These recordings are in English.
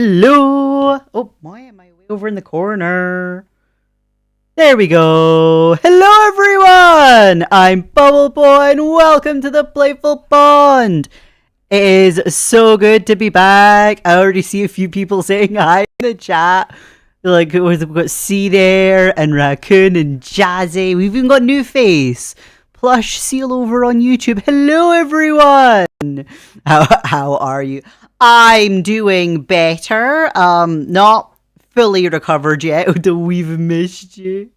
Hello! Oh, why am I way over in the corner? There we go! Hello everyone! I'm BubbleBuoy and welcome to the Playful Pond! It is so good to be back. I already see a few people saying hi in the chat. Like, we've got C there, and Raccoon, and Jazzy. We've even got New Face. Plush Seal over on YouTube. Hello everyone! How are you? I'm doing better. Not fully recovered yet, although we've missed you.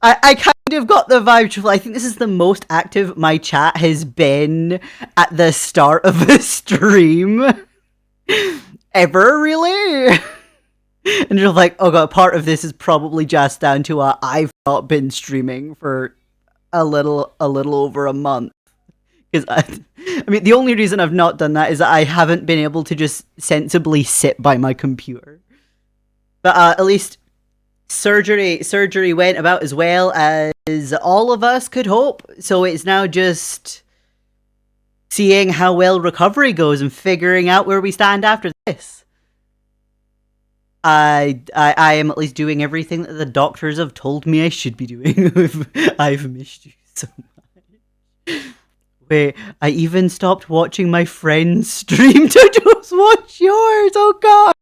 I kind of got the vibe. I think this is the most active my chat has been at the start of a stream ever, really. And you're like, oh god, part of this is probably just down to I've not been streaming for a little over a month. Because I mean, the only reason I've not done that is that I haven't been able to just sensibly sit by my computer. But at least surgery went about as well as all of us could hope. So it's now just seeing how well recovery goes and figuring out where we stand after this. I am at least doing everything that the doctors have told me I should be doing. I've missed you so much. Wait, I even stopped watching my friend's stream to just watch yours. Oh god.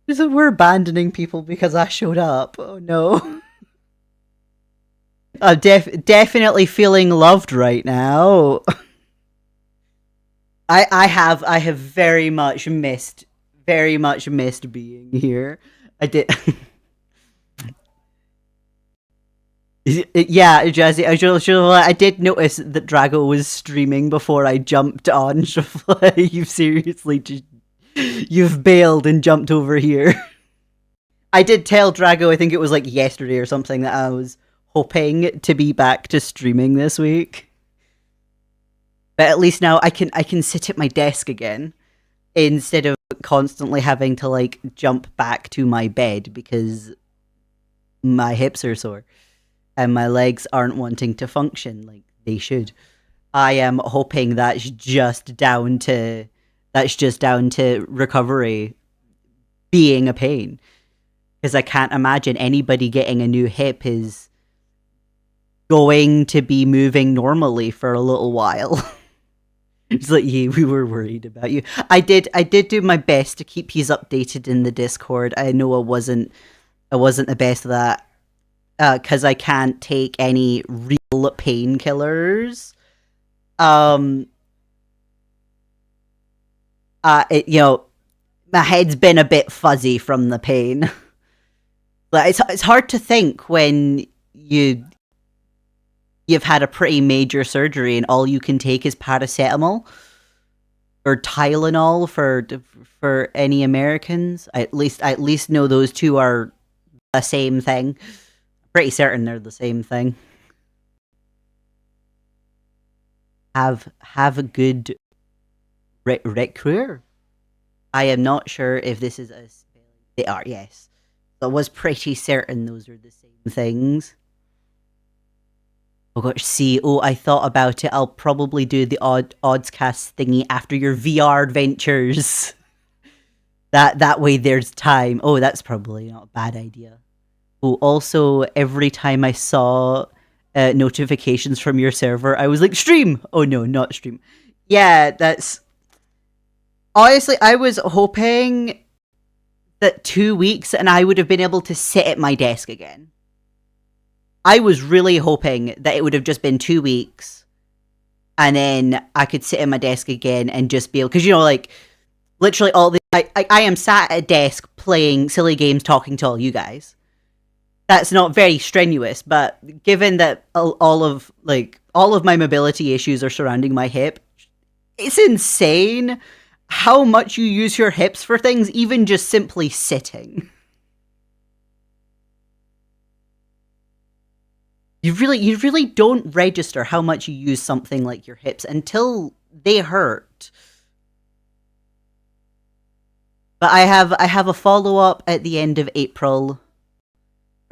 We're abandoning people because I showed up. Oh no. I'm definitely feeling loved right now. I have very much missed being here. I did. Yeah, Jazzy, I did notice that Drago was streaming before I jumped on. You've bailed and jumped over here. I did tell Drago, I think it was like yesterday or something, that I was hoping to be back to streaming this week. But at least now I can sit at my desk again instead of constantly having to like jump back to my bed because my hips are sore and my legs aren't wanting to function like they should. I am hoping that's just down to recovery being a pain. Because I can't imagine anybody getting a new hip is going to be moving normally for a little while. It's like, yeah, we were worried about you. I did do my best to keep you updated in the Discord. I know I wasn't the best of that. Because I can't take any real painkillers. My head's been a bit fuzzy from the pain. But it's hard to think when you've had a pretty major surgery and all you can take is paracetamol or Tylenol for any Americans. I at least know those two are the same thing. Pretty certain they're the same thing. Have a good career. I am not sure if this is a spelling. They are, yes. I was pretty certain those are the same things. Oh gosh, see, I thought about it. I'll probably do the oddscast thingy after your VR adventures. That way there's time. Oh, that's probably not a bad idea. Oh, also, every time I saw notifications from your server, I was like, stream! Oh no, not stream. Yeah, that's... Honestly, I was hoping that 2 weeks and I would have been able to sit at my desk again. I was really hoping that it would have just been 2 weeks and then I could sit at my desk again and just be able... Because, like, literally all the... I am sat at a desk playing silly games, talking to all you guys. That's not very strenuous, but given that all of my mobility issues are surrounding my hip, it's insane how much you use your hips for things, even just simply sitting. You really don't register how much you use something like your hips until they hurt. But I have a follow-up at the end of April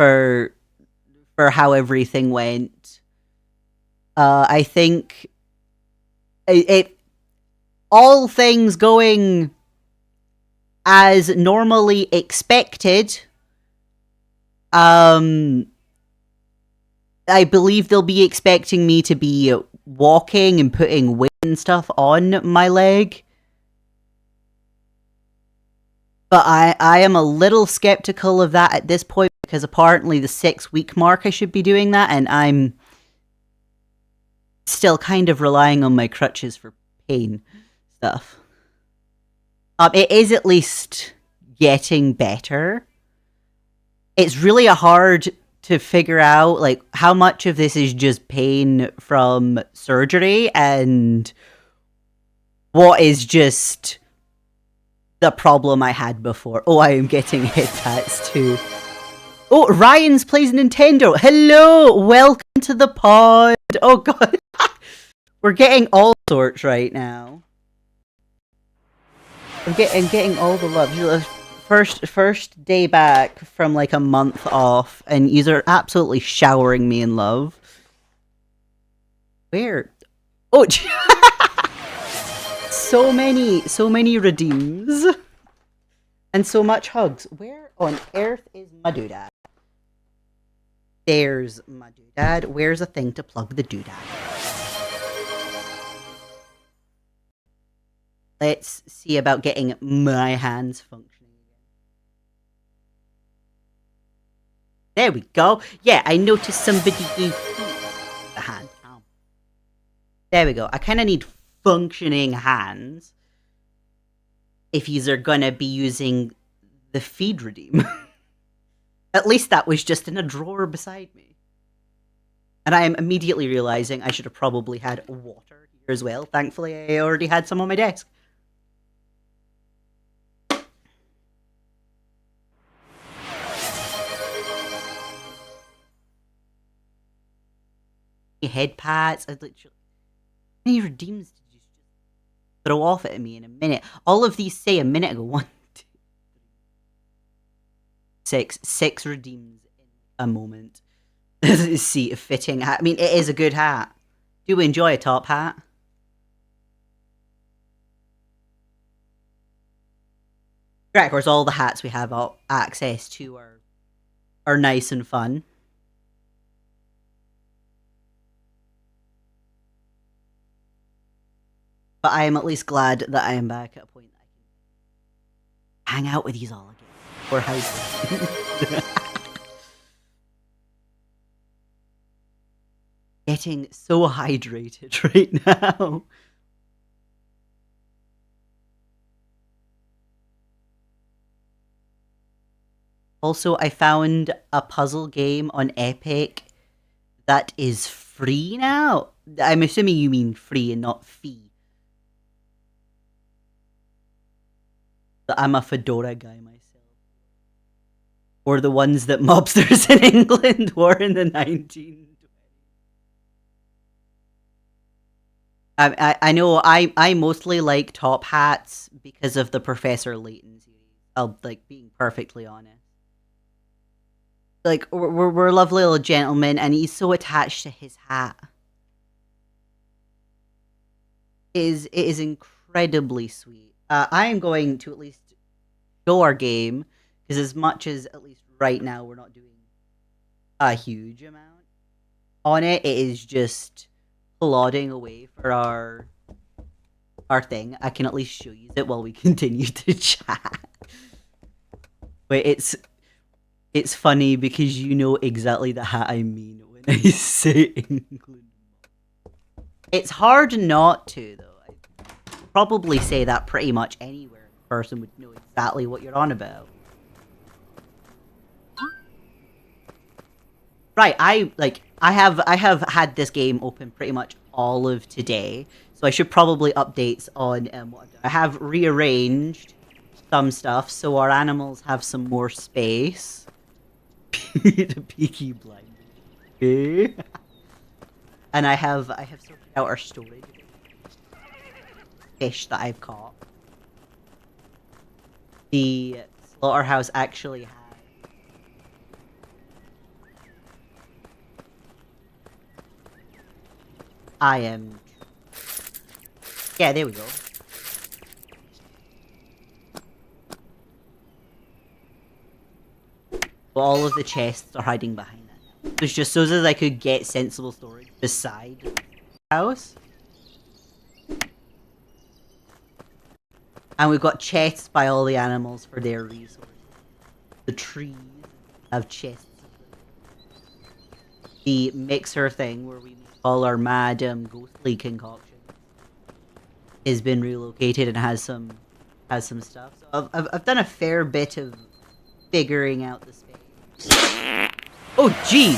for how everything went. I think it all things going as normally expected, I believe they'll be expecting me to be walking and putting weight and stuff on my leg. But I am a little skeptical of that at this point, because apparently the 6-week mark I should be doing that, and I'm still kind of relying on my crutches for pain stuff. It is at least getting better. It's really hard to figure out, like, how much of this is just pain from surgery and what is just the problem I had before. Oh, I am getting headpats too. Oh, Ryan's plays Nintendo. Hello, welcome to the pod. Oh god, we're getting all sorts right now. I'm getting all the love. First day back from like a month off, and yous are absolutely showering me in love. Where? Oh, so many redeems, and so much hugs. Where on earth is my doodad? There's my doodad. Where's a thing to plug the doodad? Let's see about getting my hands functioning again. There we go. Yeah, I noticed somebody gave the hand. Oh. There we go. I kind of need functioning hands if yous are gonna be using the feed redeem. At least that was just in a drawer beside me. And I am immediately realizing I should have probably had water here as well. Thankfully, I already had some on my desk. Headpats. I literally. How many redeems did you throw off at me in a minute? All of these say a minute ago. 1, 2, 3, 6. 6 redeems in a moment. See, a fitting hat. I mean, it is a good hat. Do enjoy a top hat. Right, of course, all the hats we have access to are nice and fun. But I am at least glad that I am back at a point that I can hang out with you all again. Or hydrate. Getting so hydrated right now. Also, I found a puzzle game on Epic that is free now. I'm assuming you mean free and not fee. I'm a Fedora guy myself. Or the ones that mobsters in England wore in the 1920s. I know I mostly like top hats because of the Professor Layton series. I'll like being perfectly honest. Like we're a lovely little gentleman, and he's so attached to his hat. It is incredibly sweet. I am going to at least show our game, because as much as at least right now we're not doing a huge amount on it, it is just plodding away for our thing. I can at least show you it while we continue to chat. Wait, it's funny because you know exactly the hat I mean when I say England. It's hard not to, though. I'd probably say that pretty much anywhere a person would know exactly what you're on about. Right, I have had this game open pretty much all of today, so I should probably updates on what I've done. I have rearranged some stuff so our animals have some more space. The Peaky Blinders. Okay. And I have sorted out our storage fish that I've caught. The slaughterhouse actually has yeah, there we go. But all of the chests are hiding behind that. So it's just so that I could get sensible storage beside the house. And we've got chests by all the animals for their resources. The trees have chests. The mixer thing where we make all our mad ghostly concoctions has been relocated and has some stuff. So I've done a fair bit of figuring out the space. Oh jeez!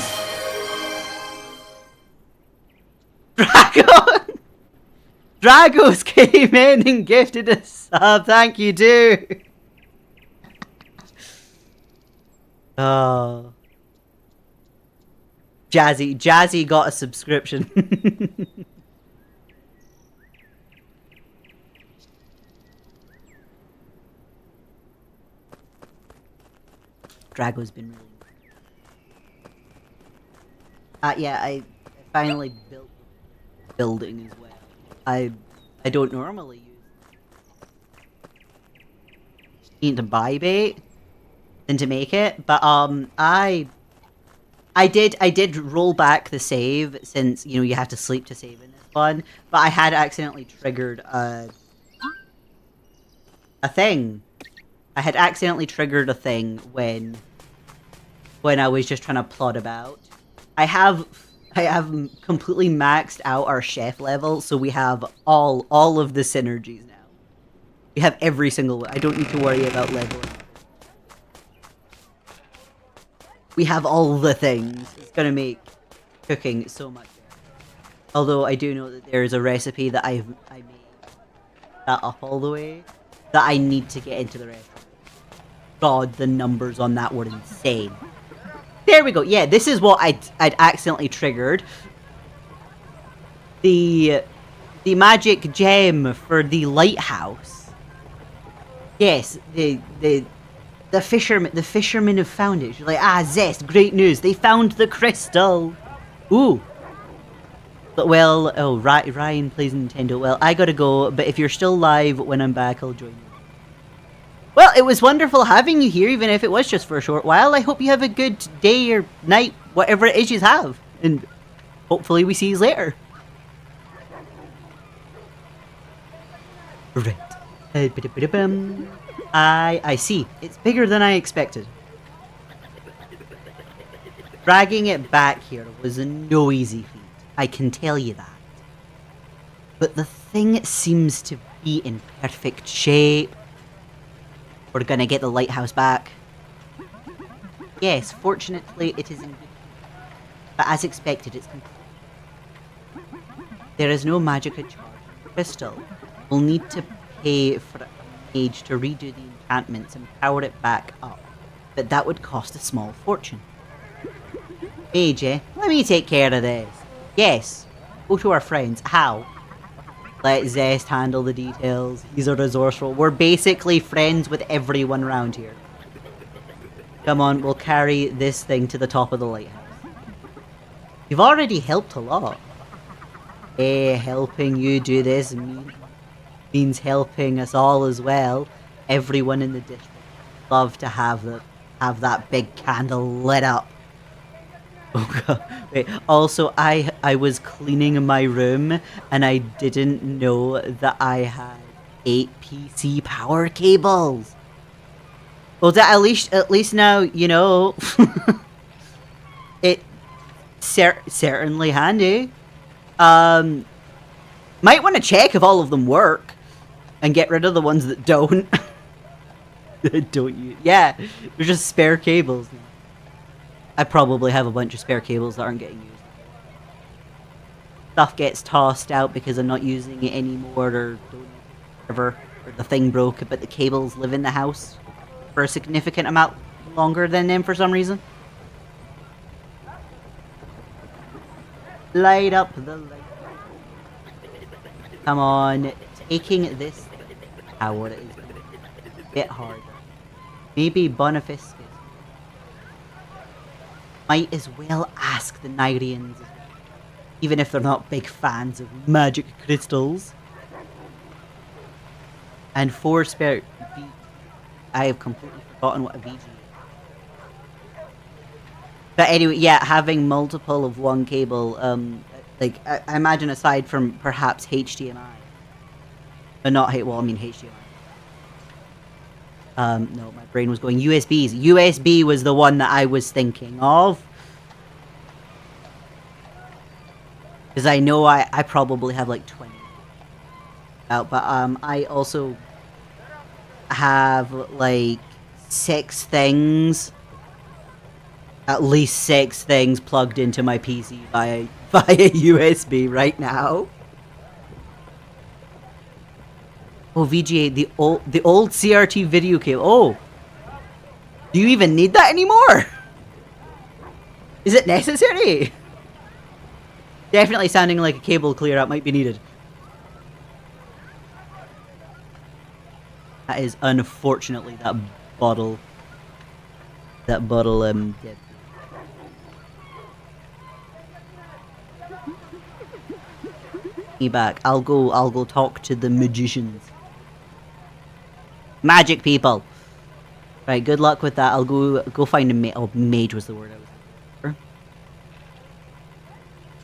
Drago! Dragos came in and gifted a sub. Thank you, dude. Oh. Jazzy got a subscription. Drago's been really... yeah, I finally built the building as well. I don't normally use need to buy bait than to make it, but I did roll back the save since you have to sleep to save in this one, but I had accidentally triggered a thing. I had accidentally triggered a thing when I was just trying to plot about. I have completely maxed out our chef level, so we have all of the synergies now. We have every single one. I don't need to worry about leveling. We have all the things. It's gonna make cooking so much better. Although I do know that there is a recipe that I made that up all the way that I need to get into the restaurant. God, the numbers on that were insane. There we go. Yeah, this is what I'd accidentally triggered. The magic gem for the lighthouse. Yes, the fishermen have found it. She's like, zest, great news. They found the crystal. Ooh. But well, oh, Ryan plays Nintendo. Well, I gotta go, but if you're still live when I'm back, I'll join you. Well, it was wonderful having you here, even if it was just for a short while. I hope you have a good day or night, whatever it is you have. And hopefully we see you later. Right. I see. It's bigger than I expected. Dragging it back here was no easy feat. I can tell you that. But the thing seems to be in perfect shape. We're gonna get the lighthouse back. Yes, fortunately it is in good shape. But as expected, it's complete. There is no magic charge on the crystal. We'll need to pay for a mage to redo the enchantments and power it back up. But that would cost a small fortune. Mage, eh? Let me take care of this. Yes. Go to our friends. How? Let Zest handle the details. He's a resourceful. We're basically friends with everyone around here. Come on, we'll carry this thing to the top of the lighthouse. You've already helped a lot. Helping you do this means helping us all as well. Everyone in the district would love to have that big candle lit up. Oh god. Wait, also I was cleaning my room and I didn't know that I had 8 PC power cables. Well, that at least now you know. It certainly handy. Might want to check if all of them work and get rid of the ones that don't. Don't you? Yeah, they're just spare cables. I probably have a bunch of spare cables that aren't getting used. Stuff gets tossed out because I'm not using it anymore or whatever. Or the thing broke, but the cables live in the house for a significant amount longer than them for some reason. Light up the light. Come on, taking this tower is a bit harder. Maybe Boniface might as well ask the Nyrians, even if they're not big fans of magic crystals. And 4 spare... I have completely forgotten what a VG is. But anyway, yeah, having multiple of one cable, like, I imagine aside from perhaps HDMI. But not, well, I mean HDMI. No, my brain was going USBs. USB was the one that I was thinking of. Because I know I probably have like 20 out, but I also have like 6 things, at least 6 things plugged into my PC via USB right now. Oh, VGA, the old CRT video cable. Oh, do you even need that anymore? Is it necessary? Definitely sounding like a cable clear out might be needed. That is unfortunately that bottle. That bottle dead. Me back. I'll go talk to the magicians. Magic people. Right, good luck with that. I'll go find a mage. Oh, mage was the word I was looking for.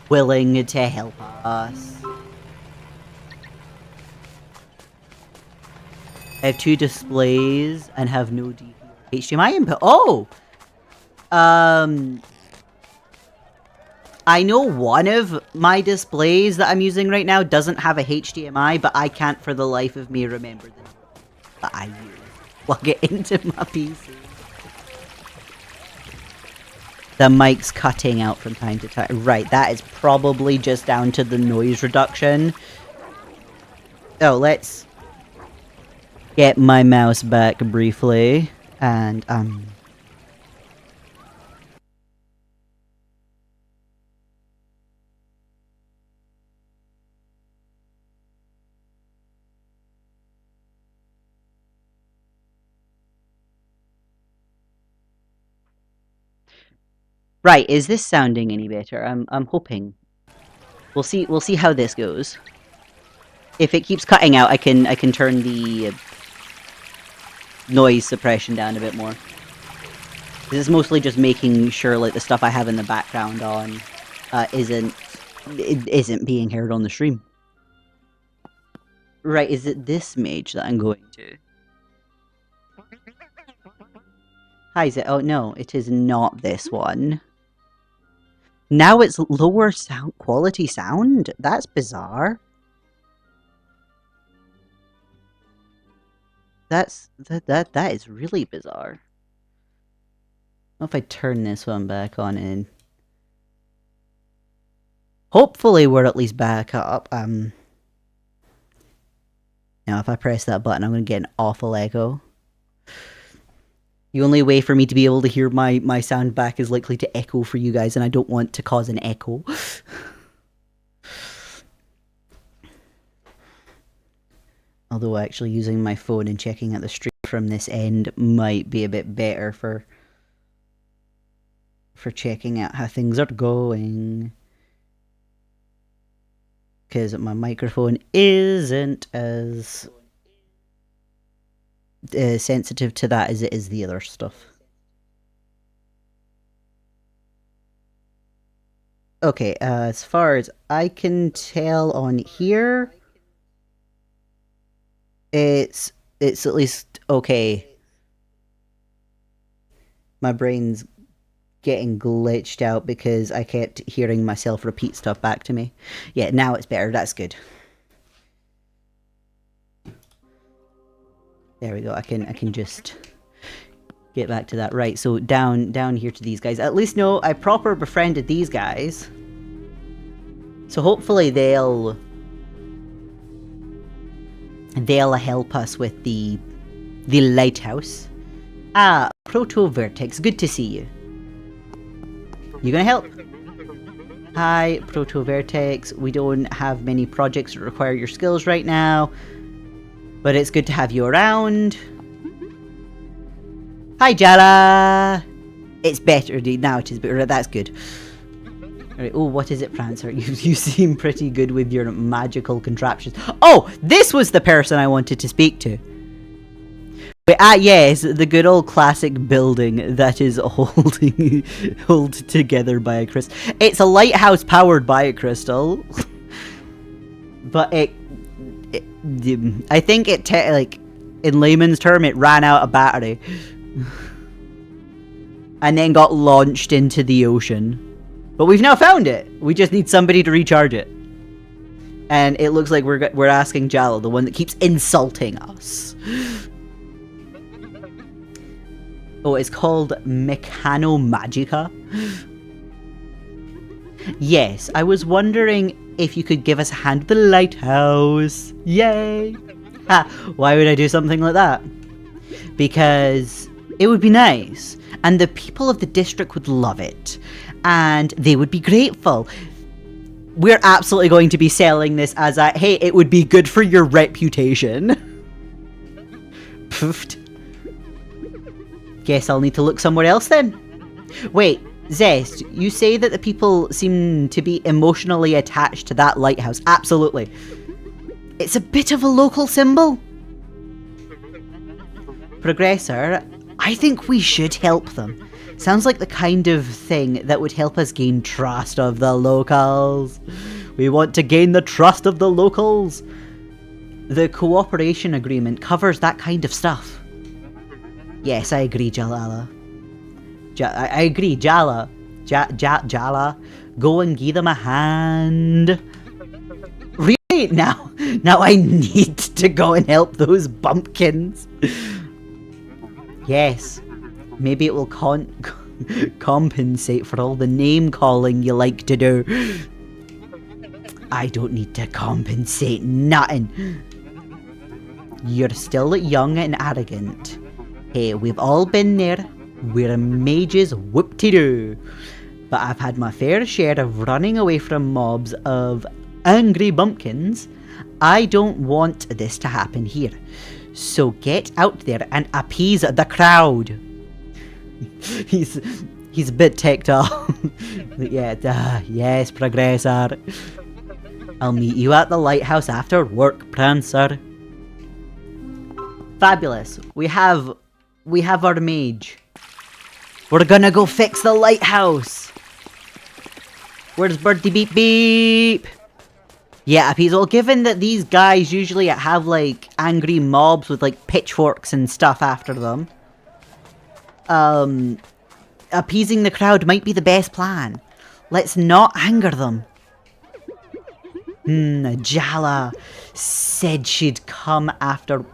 Willing to help us. I have 2 displays and have no HDMI input. Oh! I know one of my displays that I'm using right now doesn't have a HDMI, but I can't for the life of me remember the that I use. Plug it into my PC. The mic's cutting out from time to time. Right, that is probably just down to the noise reduction. Oh, let's get my mouse back briefly. And, right, is this sounding any better? I'm hoping. We'll see how this goes. If it keeps cutting out, I can turn the noise suppression down a bit more. This is mostly just making sure like the stuff I have in the background on isn't being heard on the stream. Right, is it this mage that I'm going to? Hi, is it? Oh no, it is not this one. Now it's lower sound quality sound? That's bizarre. That is really bizarre. What if I turn this one back on and hopefully we're at least back up. Now if I press that button I'm gonna get an awful echo. The only way for me to be able to hear my sound back is likely to echo for you guys, and I don't want to cause an echo. Although actually using my phone and checking out the stream from this end might be a bit better for checking out how things are going. Because my microphone isn't as sensitive to that as it is the other stuff. Okay, as far as I can tell on here, it's at least okay. My brain's getting glitched out because I kept hearing myself repeat stuff back to me. Yeah, now it's better. That's good. There we go. I can just get back to that. Right, so down here to these guys. At least no, I proper befriended these guys. So hopefully they'll help us with the lighthouse. Ah, Proto Vertex, good to see you. You gonna help? Hi, Proto Vertex. We don't have many projects that require your skills right now, but it's good to have you around. Hi, Jala. It's better now. It is better. That's good. Alright, oh, what is it, Prancer? You seem pretty good with your magical contraptions. Oh, this was the person I wanted to speak to. Wait, yes, the good old classic building that is held together by a crystal. It's a lighthouse powered by a crystal. But I think like, in layman's term, it ran out of battery. And then got launched into the ocean. But we've now found it. We just need somebody to recharge it. And it looks like we're asking Jalo, the one that keeps insulting us. Oh, it's called Mechanomagica. Yes, I was wondering if you could give us a hand with the lighthouse. Yay! Ha! Why would I do something like that? Because it would be nice, and the people of the district would love it, and they would be grateful. We're absolutely going to be selling this as a, hey, it would be good for your reputation. Poofed. Guess I'll need to look somewhere else then. Wait, Zest, you say that the people seem to be emotionally attached to that lighthouse. Absolutely. It's a bit of a local symbol. Progressor, I think we should help them. Sounds like the kind of thing that would help us gain trust of the locals. We want to gain the trust of the locals. The cooperation agreement covers that kind of stuff. Yes, I agree, Jalala. I agree, Jala. Jala. Go and give them a hand. Really? Now I need to go and help those bumpkins. Yes. Maybe it will compensate for all the name calling you like to do. I don't need to compensate nothing. You're still young and arrogant. Hey, we've all been there. We're mages, whoop-de-doo. But I've had my fair share of running away from mobs of angry bumpkins. I don't want this to happen here. So get out there and appease the crowd. He's a bit ticked off. Yeah, yes, Progressor. I'll meet you at the lighthouse after work, Prancer. Fabulous. We have our mage. We're gonna go fix the lighthouse. Where's Birdie Beep Beep? Yeah, appease. Well, given that these guys usually have like angry mobs with like pitchforks and stuff after them, appeasing the crowd might be the best plan. Let's not anger them. Jala said she'd come after.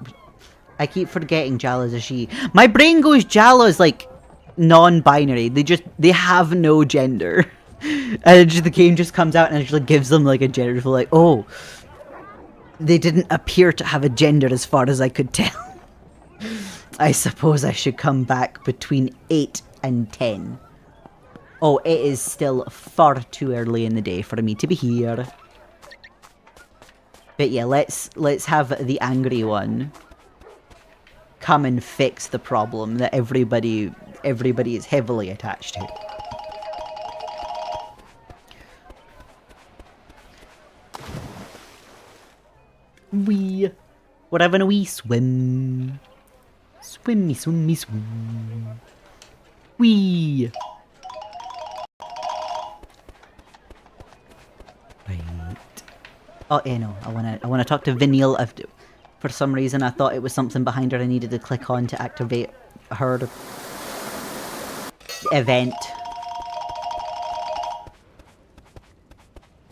I keep forgetting Jala's a she. My brain goes Jala is like non-binary. They have no gender. And the game just comes out and it just gives them like a gender. For like, oh, they didn't appear to have a gender as far as I could tell. I suppose I should come back between 8 and 10. Oh, it is still far too early in the day for me to be here. But yeah, let's have the angry one come and fix the problem that everybody is heavily attached to. We're having a wee swim. Swimmy, swimmy, swim. Wee. Right. Oh, no. I wanna talk to Vinyl. For some reason, I thought it was something behind her I needed to click on to activate her event.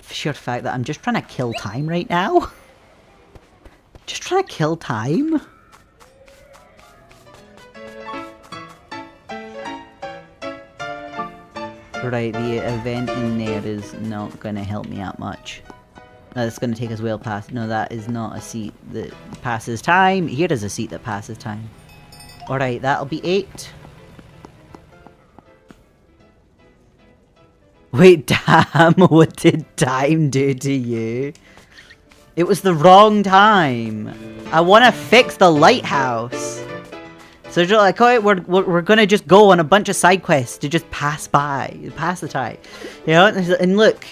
Sheer fact that I'm just trying to kill time right now. Just trying to kill time. Right, the event in there is not going to help me out much. That's going to take us well past. No, that is not a seat that passes time. Here is a seat that passes time. Alright, that'll be 8. Wait, damn, what did time do to you? It was the wrong time. I want to fix the lighthouse. So you're like, oh, we're gonna just go on a bunch of side quests to just pass the time. You know, and look.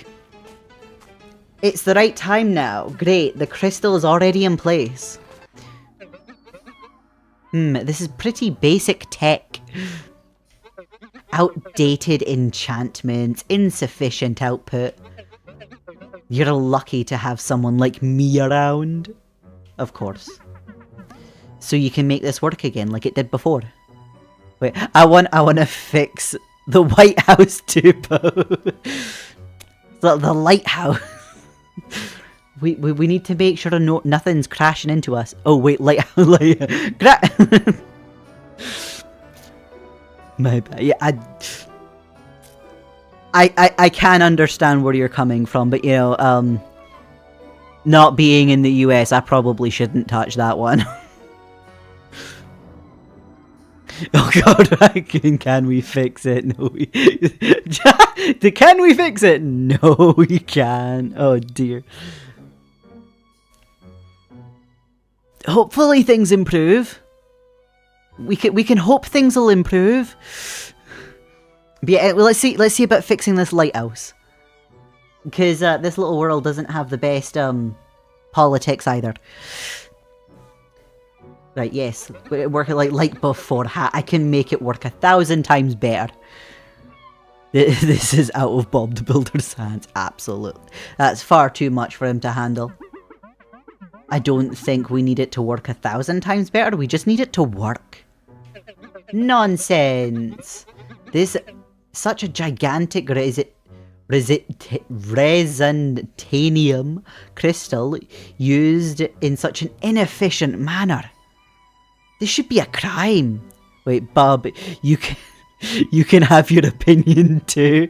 It's the right time now. Great, the crystal is already in place. This is pretty basic tech. Outdated enchantments, insufficient output. You're lucky to have someone like me around. Of course. So you can make this work again like it did before. Wait, I want to fix the White House too, the lighthouse. we need to make sure nothing's crashing into us. Oh wait, my bad. Yeah, I can understand where you're coming from, but you know, not being in the US, I probably shouldn't touch that one. Oh god, can we fix it? No, can we fix it? No, we can't. Oh dear. Hopefully things improve. We can hope things will improve. But yeah, well, let's see about fixing this lighthouse. Because this little world doesn't have the best politics either. Right, yes, work like before. I can make it work 1,000 times better. This is out of Bob the Builder's hands, absolutely. That's far too much for him to handle. I don't think we need it to work 1,000 times better, we just need it to work. Nonsense! This such a gigantic resonantanium crystal used in such an inefficient manner. This should be a crime. Wait, Bob, you can have your opinion too.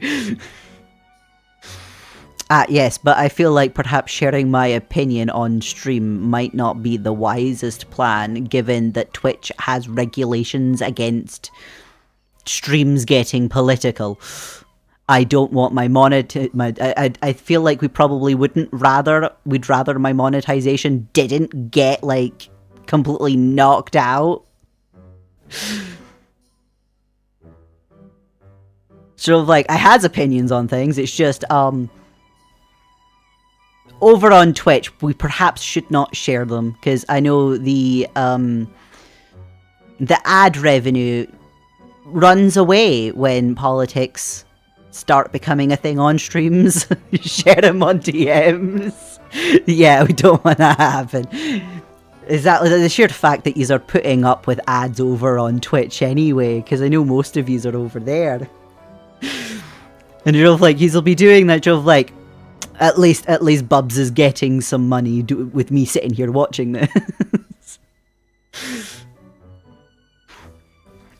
Yes, but I feel like perhaps sharing my opinion on stream might not be the wisest plan, given that Twitch has regulations against streams getting political. I don't want my I feel like we probably we'd rather my monetization didn't get like completely knocked out. Sort of like I has opinions on things, it's just over on Twitch, we perhaps should not share them, because I know the ad revenue runs away when politics start becoming a thing on streams. Share them on DMs. Yeah, we don't want that to happen. Is that the sheer fact that yous are putting up with ads over on Twitch anyway, because I know most of yous are over there. And you're like, yous will be doing that, you're like, at least Bubs is getting some money with me sitting here watching this.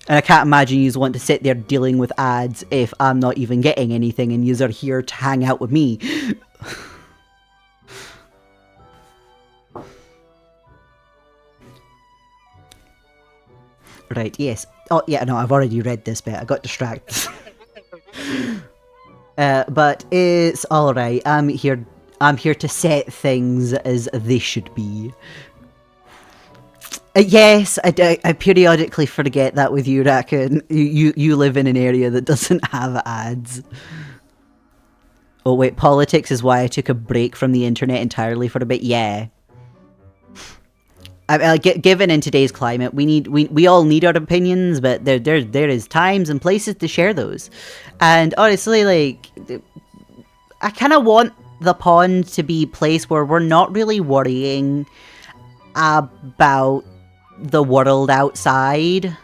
And I can't imagine you want to sit there dealing with ads if I'm not even getting anything and you are here to hang out with me. Right, yes. Oh, yeah, no, I've already read this bit. I got distracted. But it's alright. I'm here to set things as they should be. Yes, I periodically forget that with you, Raccoon. You live in an area that doesn't have ads. Oh wait, politics is why I took a break from the internet entirely for a bit. Yeah. Given in today's climate, we all need our opinions, but there is times and places to share those. And honestly, like, I kind of want the pond to be a place where we're not really worrying about the world outside.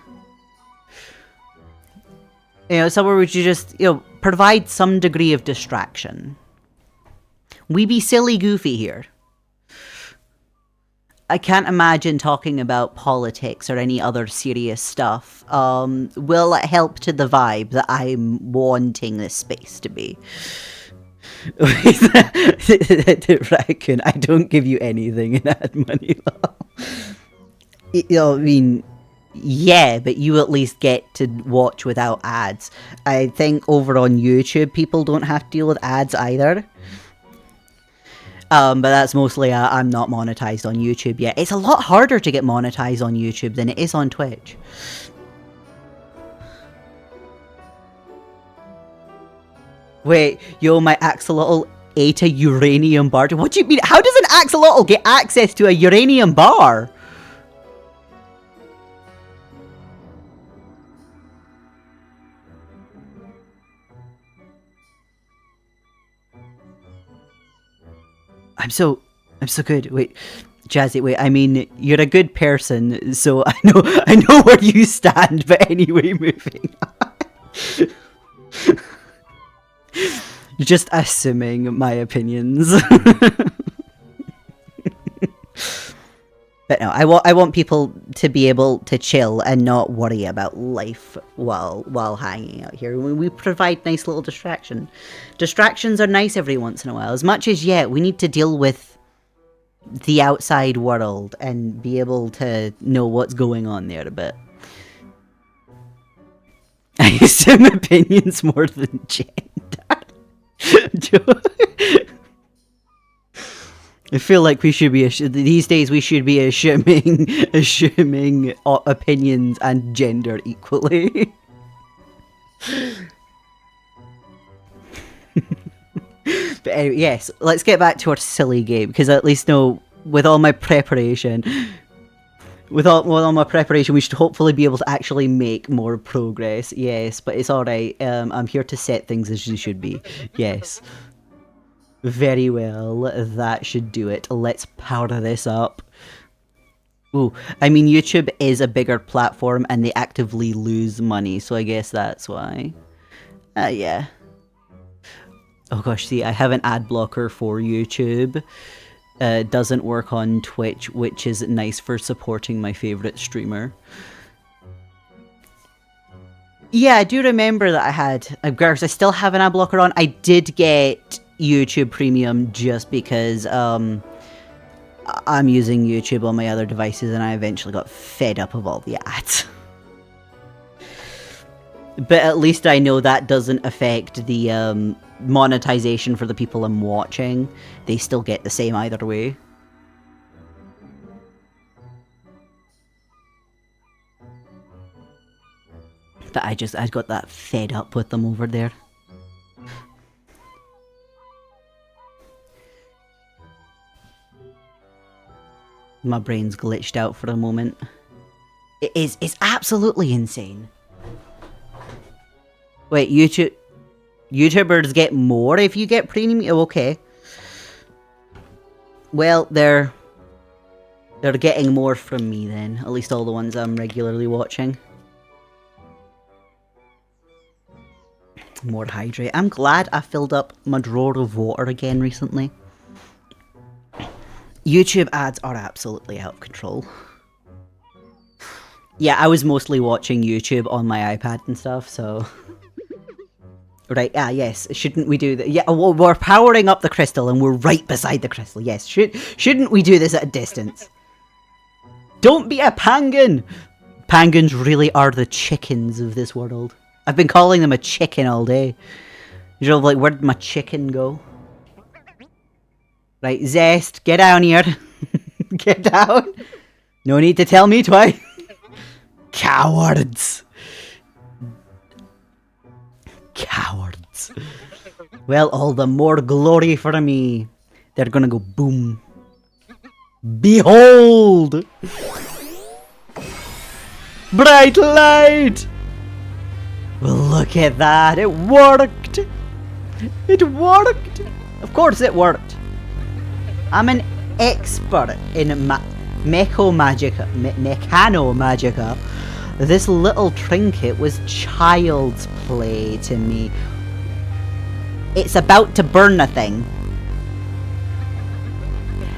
You know, somewhere where you just, you know, provide some degree of distraction. We be silly goofy here. I can't imagine talking about politics or any other serious stuff will help to the vibe that I'm wanting this space to be. Raccoon, I don't give you anything in ad money. You know, I mean, yeah, but you at least get to watch without ads. I think over on YouTube, people don't have to deal with ads either. But that's mostly I'm not monetized on YouTube yet. It's a lot harder to get monetized on YouTube than it is on Twitch. Wait, yo, my axolotl ate a uranium bar. What do you mean? How does an axolotl get access to a uranium bar? I'm so good. Wait, Jazzy, wait, I mean, you're a good person, so I know where you stand, but anyway, moving on. You're just assuming my opinions. But no, I want people to be able to chill and not worry about life while hanging out here. We provide nice little distraction. Distractions are nice every once in a while. As much as, yeah, we need to deal with the outside world and be able to know what's going on there a bit. I assume opinions more than gender. I feel like we should be these days we should be assuming opinions and gender equally. But anyway, yes, let's get back to our silly game, because at least know with all my preparation, we should hopefully be able to actually make more progress. Yes, but it's all right. I'm here to set things as they should be. Yes. Very well, that should do it. Let's power this up. Ooh, I mean, YouTube is a bigger platform and they actively lose money, so I guess that's why. Yeah. Oh gosh, see, I have an ad blocker for YouTube. Doesn't work on Twitch, which is nice for supporting my favourite streamer. Yeah, I do remember that I had, of course, I still have an ad blocker on. I did get YouTube Premium just because I'm using YouTube on my other devices and I eventually got fed up of all the ads. But at least I know that doesn't affect the monetization for the people I'm watching. They still get the same either way. But I got that fed up with them over there. My brain's glitched out for a moment. It's absolutely insane. Wait, YouTubers get more if you get premium? Oh, okay. Well, they're getting more from me then. At least all the ones I'm regularly watching. More hydrate. I'm glad I filled up my drawer of water again recently. YouTube ads are absolutely out of control. Yeah, I was mostly watching YouTube on my iPad and stuff, so... Right, yes, shouldn't we do that? Yeah, well, we're powering up the crystal and we're right beside the crystal, yes. Shouldn't we do this at a distance? Don't be a pangan! Pangans really are the chickens of this world. I've been calling them a chicken all day. You're like, where did my chicken go? Right, Zest, get down here. Get down. No need to tell me twice. Cowards. Cowards. Well, all the more glory for me. They're gonna go boom. Behold! Bright light! Well, look at that. It worked. It worked. Of course it worked. I'm an expert in mechano-magica. This little trinket was child's play to me. It's about to burn a thing.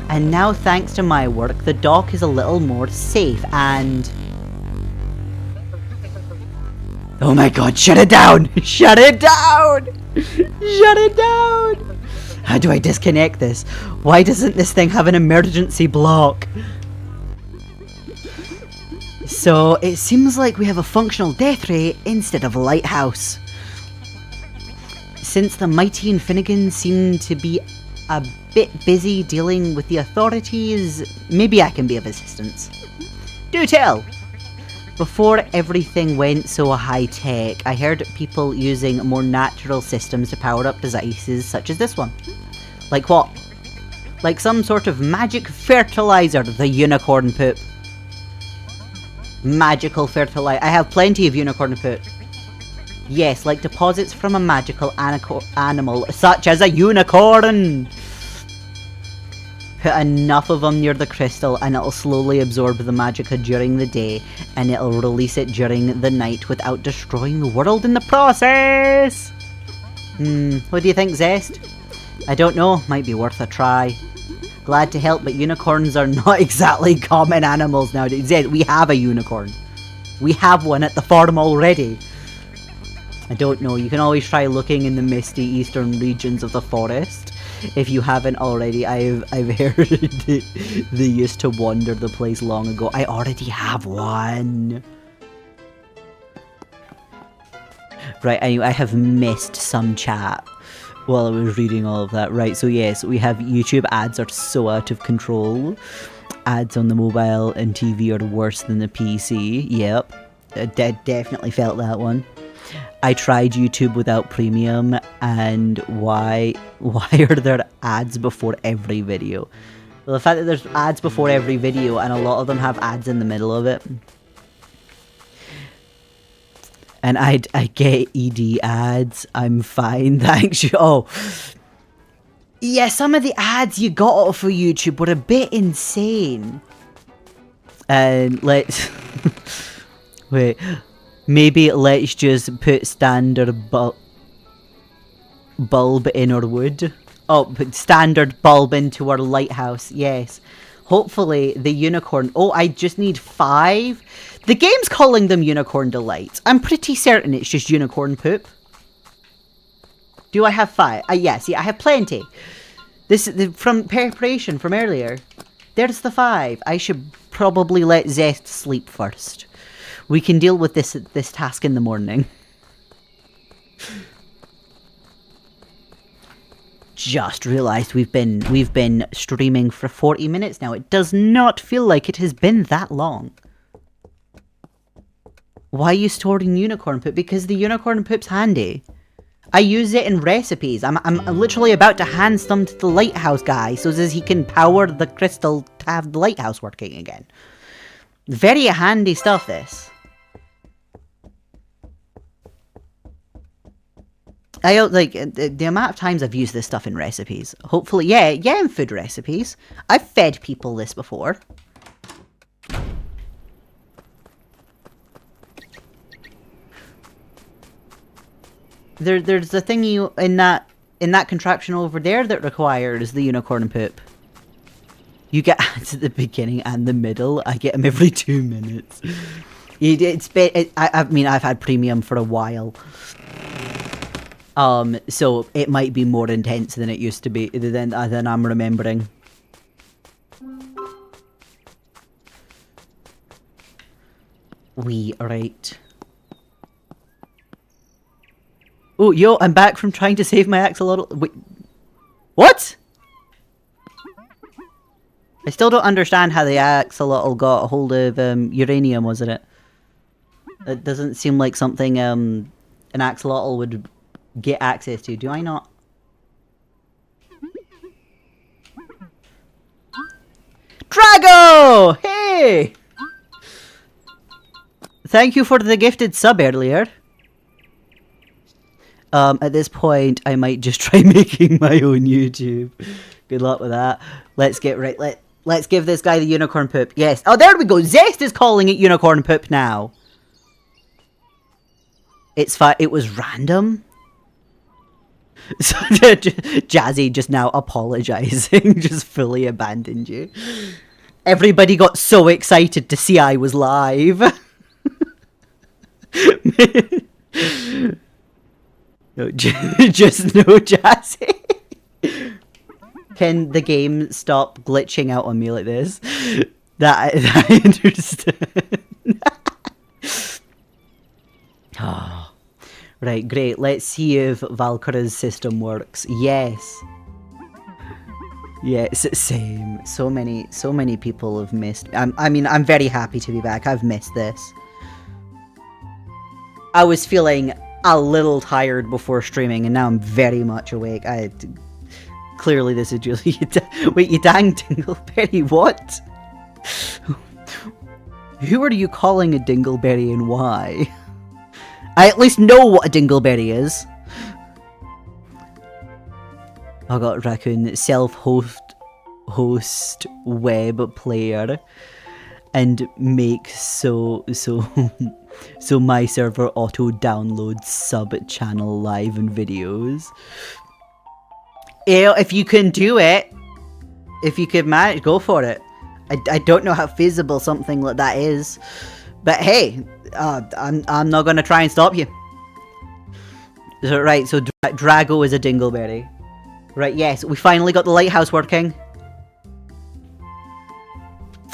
And now, thanks to my work, the dock is a little more safe and... Oh my god, shut it down! Shut it down! Shut it down! How do I disconnect this? Why doesn't this thing have an emergency block? So, it seems like we have a functional death ray instead of a lighthouse. Since the Mighty and Finnegan seem to be a bit busy dealing with the authorities, maybe I can be of assistance. Do tell! Before everything went so high-tech, I heard people using more natural systems to power up devices such as this one. Like what? Like some sort of magic fertilizer, the unicorn poop. Magical fertilizer. I have plenty of unicorn poop. Yes, like deposits from a magical animal, such as a unicorn. Put enough of them near the crystal and it'll slowly absorb the magicka during the day, and it'll release it during the night without destroying the world in the process. What do you think, Zest? I don't know, might be worth a try. Glad to help, but unicorns are not exactly common animals nowadays. Zest, we have a unicorn. We have one at the farm already. I don't know, you can always try looking in the misty eastern regions of the forest. If you haven't already, I've heard they used to wander the place long ago. I already have one. Right, I have missed some chat while I was reading all of that. Right, so yes, we have YouTube ads are so out of control. Ads on the mobile and TV are worse than the PC. Yep, I definitely felt that one. I tried YouTube without premium, and why are there ads before every video? Well, the fact that there's ads before every video and a lot of them have ads in the middle of it. And I get ED ads, I'm fine, thanks you. Oh, yeah, some of the ads you got off of YouTube were a bit insane. And let's... Wait... Maybe let's just put standard bulb in our wood. Oh, put standard bulb into our lighthouse, yes. Hopefully the unicorn... Oh, I just need 5. The game's calling them unicorn delights. I'm pretty certain it's just unicorn poop. Do I have 5? Yes, yeah, I have plenty. This is from preparation from earlier. There's the 5. I should probably let Zest sleep first. We can deal with this task in the morning. Just realised we've been streaming for 40 minutes now. It does not feel like it has been that long. Why are you storing unicorn poop? Because the unicorn poop's handy. I use it in recipes. I'm literally about to hand some to the lighthouse guy so that he can power the crystal to have the lighthouse working again. Very handy stuff, this. I don't like the amount of times I've used this stuff in recipes. Hopefully, yeah, in food recipes. I've fed people this before. There's a thingy in that contraption over there that requires the unicorn poop. You get ads at the beginning and the middle. I get them every 2 minutes. I mean, I've had premium for a while. So it might be more intense than it used to be, than I'm remembering. Right. Oh, yo, I'm back from trying to save my axolotl. Wait, what? I still don't understand how the axolotl got a hold of uranium, wasn't it? It doesn't seem like something an axolotl would get access to. Do I not? Drago! Hey! Thank you for the gifted sub earlier. At this point, I might just try making my own YouTube. Good luck with that. Let's get right. Let's give this guy the unicorn poop. Yes. Oh, there we go. Zest is calling it unicorn poop now. It's fine. It was random. So, Jazzy just now apologizing, just fully abandoned you. Everybody got so excited to see I was live. No, just no Jazzy. Can the game stop glitching out on me like this? That I understand. Oh. Right, great. Let's see if Valkyra's system works. Yes. Yes, same. So many people have missed. I mean, I'm very happy to be back. I've missed this. I was feeling a little tired before streaming, and now I'm very much awake. Clearly this is just... Wait, you dang Dingleberry, what? Who are you calling a Dingleberry and why? I at least know what a Dingleberry is. Oh god, Raccoon, self-host host web player and make so my server auto downloads sub-channel live and videos. If you can do it, if you can manage, go for it. I don't know how feasible something like that is, but hey, I'm not gonna try and stop you. So, right, so Drago is a dingleberry. Right, yes, we finally got the lighthouse working.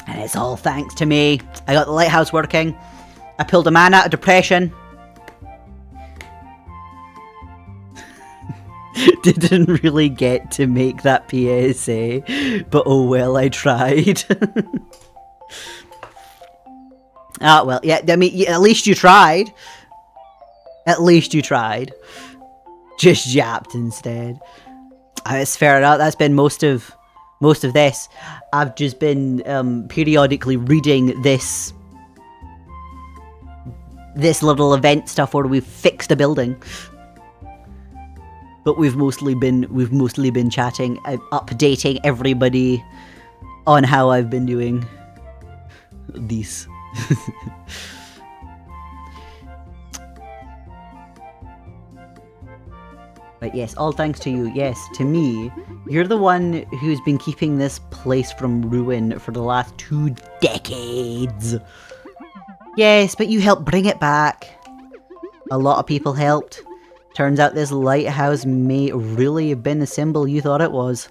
And it's all thanks to me. I got the lighthouse working. I pulled a man out of depression. Didn't really get to make that PSA, but oh well, I tried. Ah, well, yeah, I mean, at least you tried. At least you tried. Just yapped instead. It's fair enough. That's been most of this. I've just been periodically reading this little event stuff where we've fixed a building. But we've mostly been chatting, updating everybody on how I've been doing these. But yes, all thanks to you. Yes, to me. You're the one who's been keeping this place from ruin for the last 2 decades. Yes, but you helped bring it back. A lot of people helped. Turns out this lighthouse may really have been the symbol you thought it was.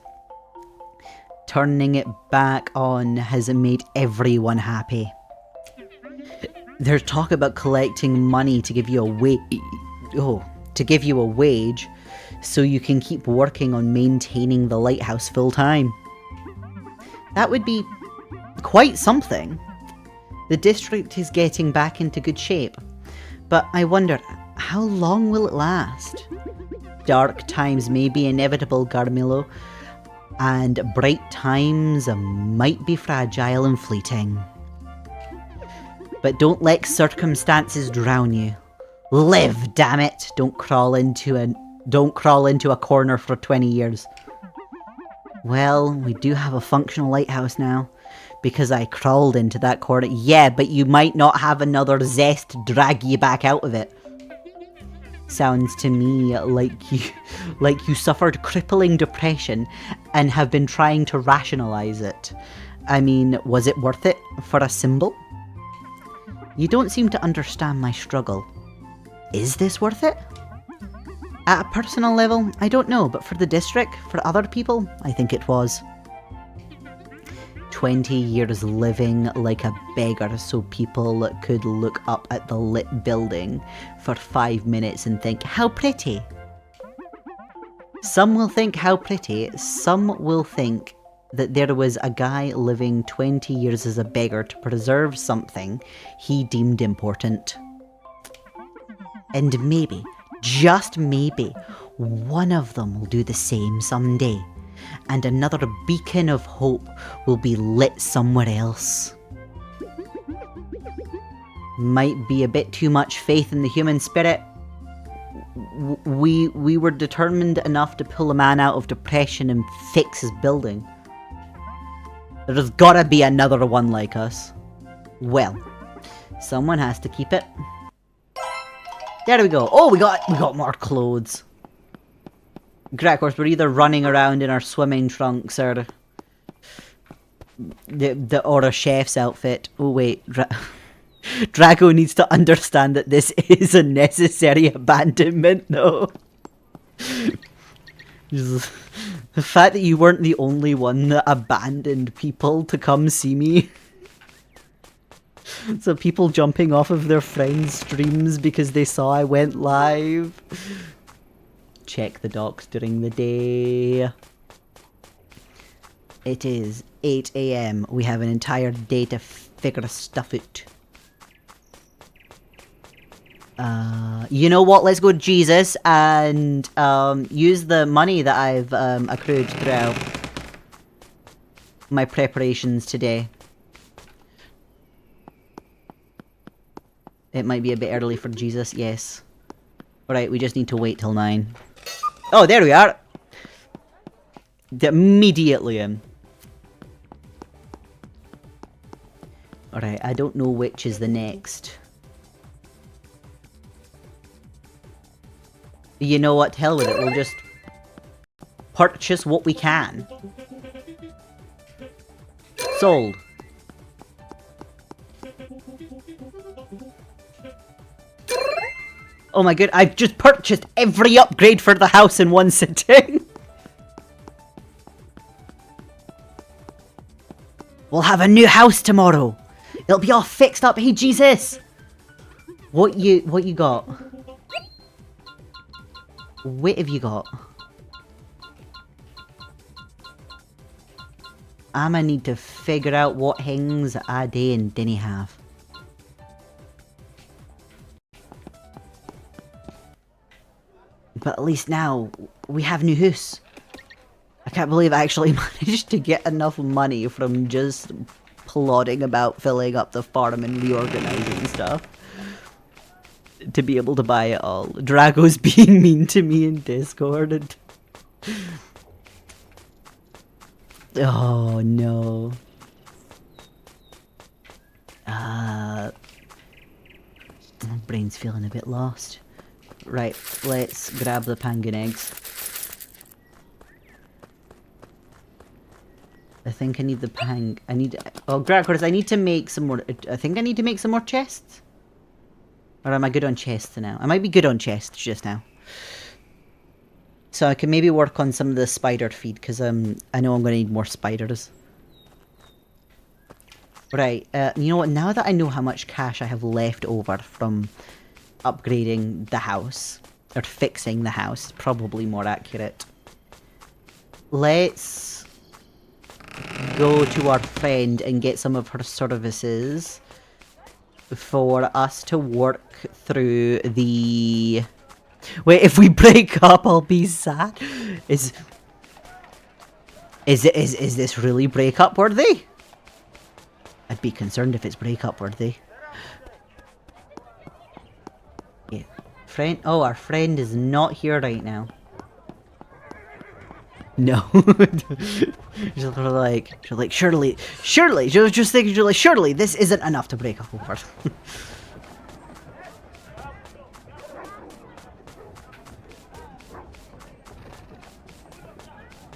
Turning it back on has made everyone happy. There's talk about collecting money to give you a wage, so you can keep working on maintaining the lighthouse full time. That would be quite something. The district is getting back into good shape, but I wonder, how long will it last? Dark times may be inevitable, Garmillo, and bright times might be fragile and fleeting. But don't let circumstances drown you. Live, damn it! Don't crawl into a corner for 20 years. Well, we do have a functional lighthouse now, because I crawled into that corner. Yeah, but you might not have another zest to drag you back out of it. Sounds to me like you suffered crippling depression and have been trying to rationalize it. I mean, was it worth it for a symbol? You don't seem to understand my struggle. Is this worth it? At a personal level, I don't know, but for the district, for other people, I think it was. 20 years living like a beggar so people could look up at the lit building for 5 minutes and think, how pretty. Some will think how pretty, some will think that there was a guy living 20 years as a beggar to preserve something he deemed important. And maybe, just maybe, one of them will do the same someday, and another beacon of hope will be lit somewhere else. Might be a bit too much faith in the human spirit. We were determined enough to pull a man out of depression and fix his building. There's gotta be another one like us. Well, someone has to keep it. There we go. Oh, we got more clothes. Great, of course, we're either running around in our swimming trunks or a chef's outfit. Oh wait, Drago needs to understand that this is a necessary abandonment, though. The fact that you weren't the only one that abandoned people to come see me. So people jumping off of their friends' streams because they saw I went live. Check the docks during the day. It is 8 AM. We have an entire day to figure stuff out. You know what? Let's go to Jesus and use the money that I've accrued throughout my preparations today. It might be a bit early for Jesus, yes. Alright, we just need to wait till 9. Oh, there we are! Immediately in. Alright, I don't know which is the next. You know what? Hell with it. We'll just purchase what we can. Sold. Oh my god, I've just purchased every upgrade for the house in one sitting. We'll have a new house tomorrow. It'll be all fixed up. Hey, Jesus. What you got? What have you got? I'ma need to figure out what things I didn't have. But at least now, we have new house. I can't believe I actually managed to get enough money from just plodding about filling up the farm and reorganizing stuff to be able to buy it all. Drago's being mean to me in Discord. And... oh no. My brain's feeling a bit lost. Right, let's grab the penguin eggs. I think I need the oh, Gracchus, I need to make some more... I think I need to make some more chests? Or am I good on chests now? I might be good on chests just now. So I can maybe work on some of the spider feed, because I know I'm going to need more spiders. Right, you know what? Now that I know how much cash I have left over from upgrading the house, or fixing the house, probably more accurate. Let's go to our friend and get some of her services for us to work through the... Wait, if we break up, I'll be sad. Is this really break-up worthy? I'd be concerned if it's break-up worthy. Yeah. Friend? Oh, our friend is not here right now. No. she's like, surely, she was just thinking, she's like, surely this isn't enough to break up over.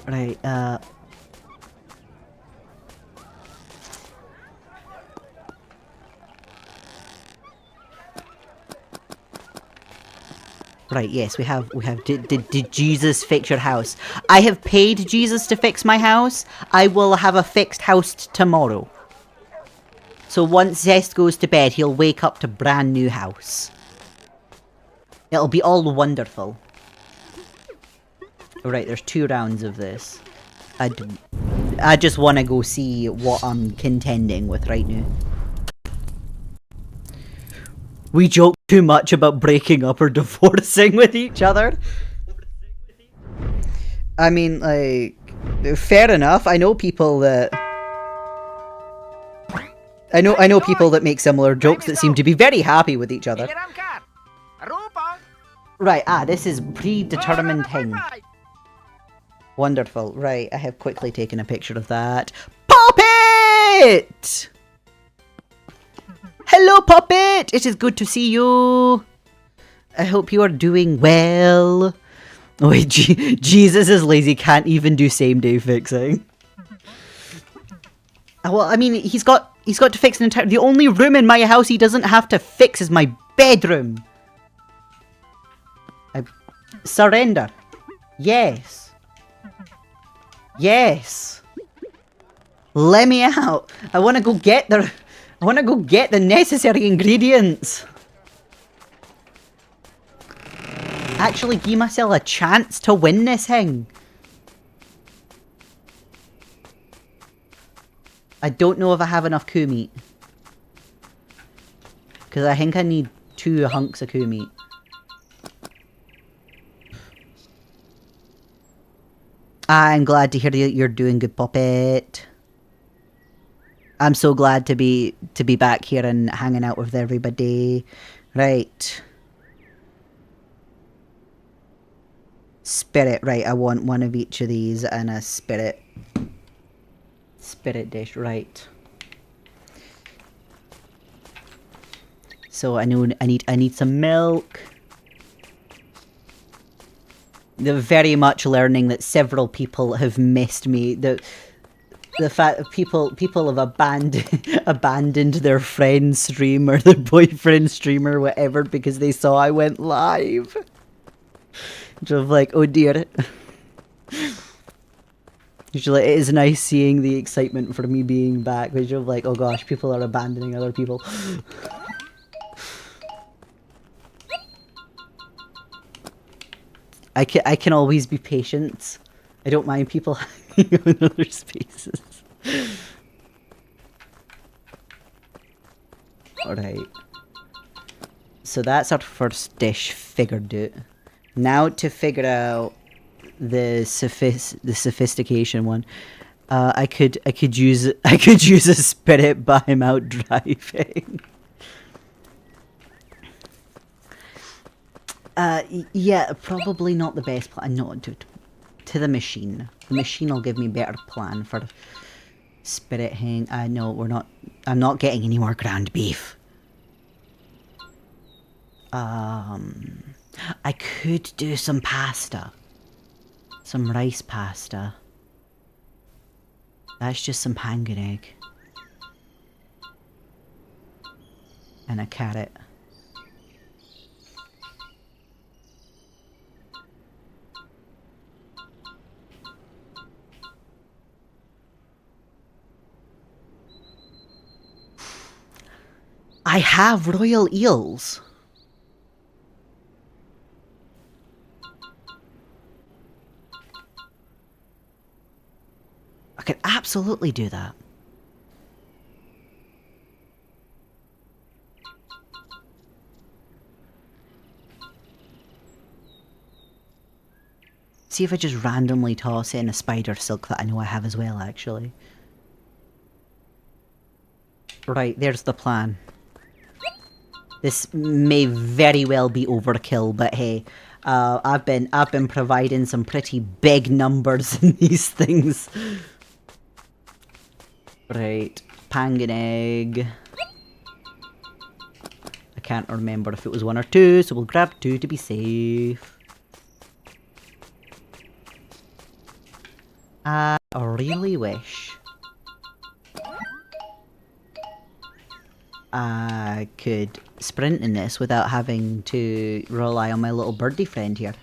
Right, right, yes, we have, did Jesus fix your house? I have paid Jesus to fix my house. I will have a fixed house tomorrow. So once Zest goes to bed, he'll wake up to brand new house. It'll be all wonderful. Right, there's 2 rounds of this. I just want to go see what I'm contending with right now. We joke too much about breaking up or divorcing with each other. I mean, like, fair enough. I know people that... I know people that make similar jokes that seem to be very happy with each other. Right, this is predetermined thing. Wonderful. Right, I have quickly taken a picture of that. Puppet! Hello, Puppet! It is good to see you. I hope you are doing well. Oh, wait, Jesus is lazy, can't even do same-day fixing. Well, I mean, he's got to fix an entire... The only room in my house he doesn't have to fix is my bedroom. Surrender. Yes. Yes. Let me out. I want to go get the necessary ingredients. Actually give myself a chance to win this thing. I don't know if I have enough coup meat. Because I think I need 2 hunks of coup meat. I'm glad to hear that you're doing good, Puppet. I'm so glad to be back here and hanging out with everybody. Right. Spirit, right, I want one of each of these and a spirit dish, right. So I know I need some milk. They're very much learning that several people have missed me. The fact that people have abandoned their friend's stream or their boyfriend's stream or whatever because they saw I went live. Just like, oh dear. Usually it is nice seeing the excitement for me being back, but you're like, oh gosh, people are abandoning other people. I can always be patient. I don't mind people hanging on other spaces. Alright. So that's our first dish figured out. Now to figure out the sophistication one. I could use a spirit by him out driving. Yeah, probably not the best plan. No, to the machine. The machine will give me a better plan for spirit hang. No, we're not. I'm not getting any more ground beef. I could do some pasta. Some rice pasta. That's just some pangan egg. And a carrot. I have royal eels. I could absolutely do that. See if I just randomly toss in a spider silk that I know I have as well, actually. Right, there's the plan. This may very well be overkill, but hey, I've been providing some pretty big numbers in these things. Right, pangan egg. I can't remember if it was 1 or 2, so we'll grab 2 to be safe. I really wish I could sprint in this without having to rely on my little birdie friend here.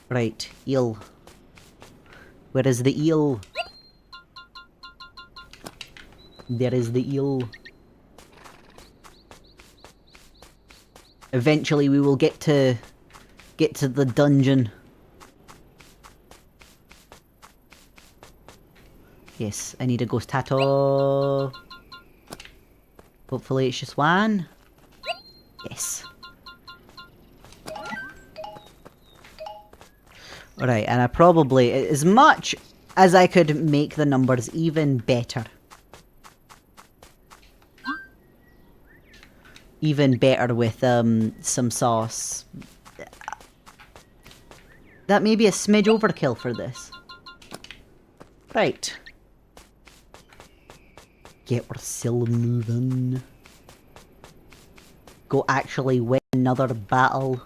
Right, eel. Where is the eel? There is the eel. Eventually we will get to the dungeon. Yes, I need a ghost tattoo. Hopefully it's just one. Yes. Alright, and I probably, as much as I could make the numbers even better. Even better with some sauce. That may be a smidge overkill for this. Right. Get ourselves moving. Go actually win another battle.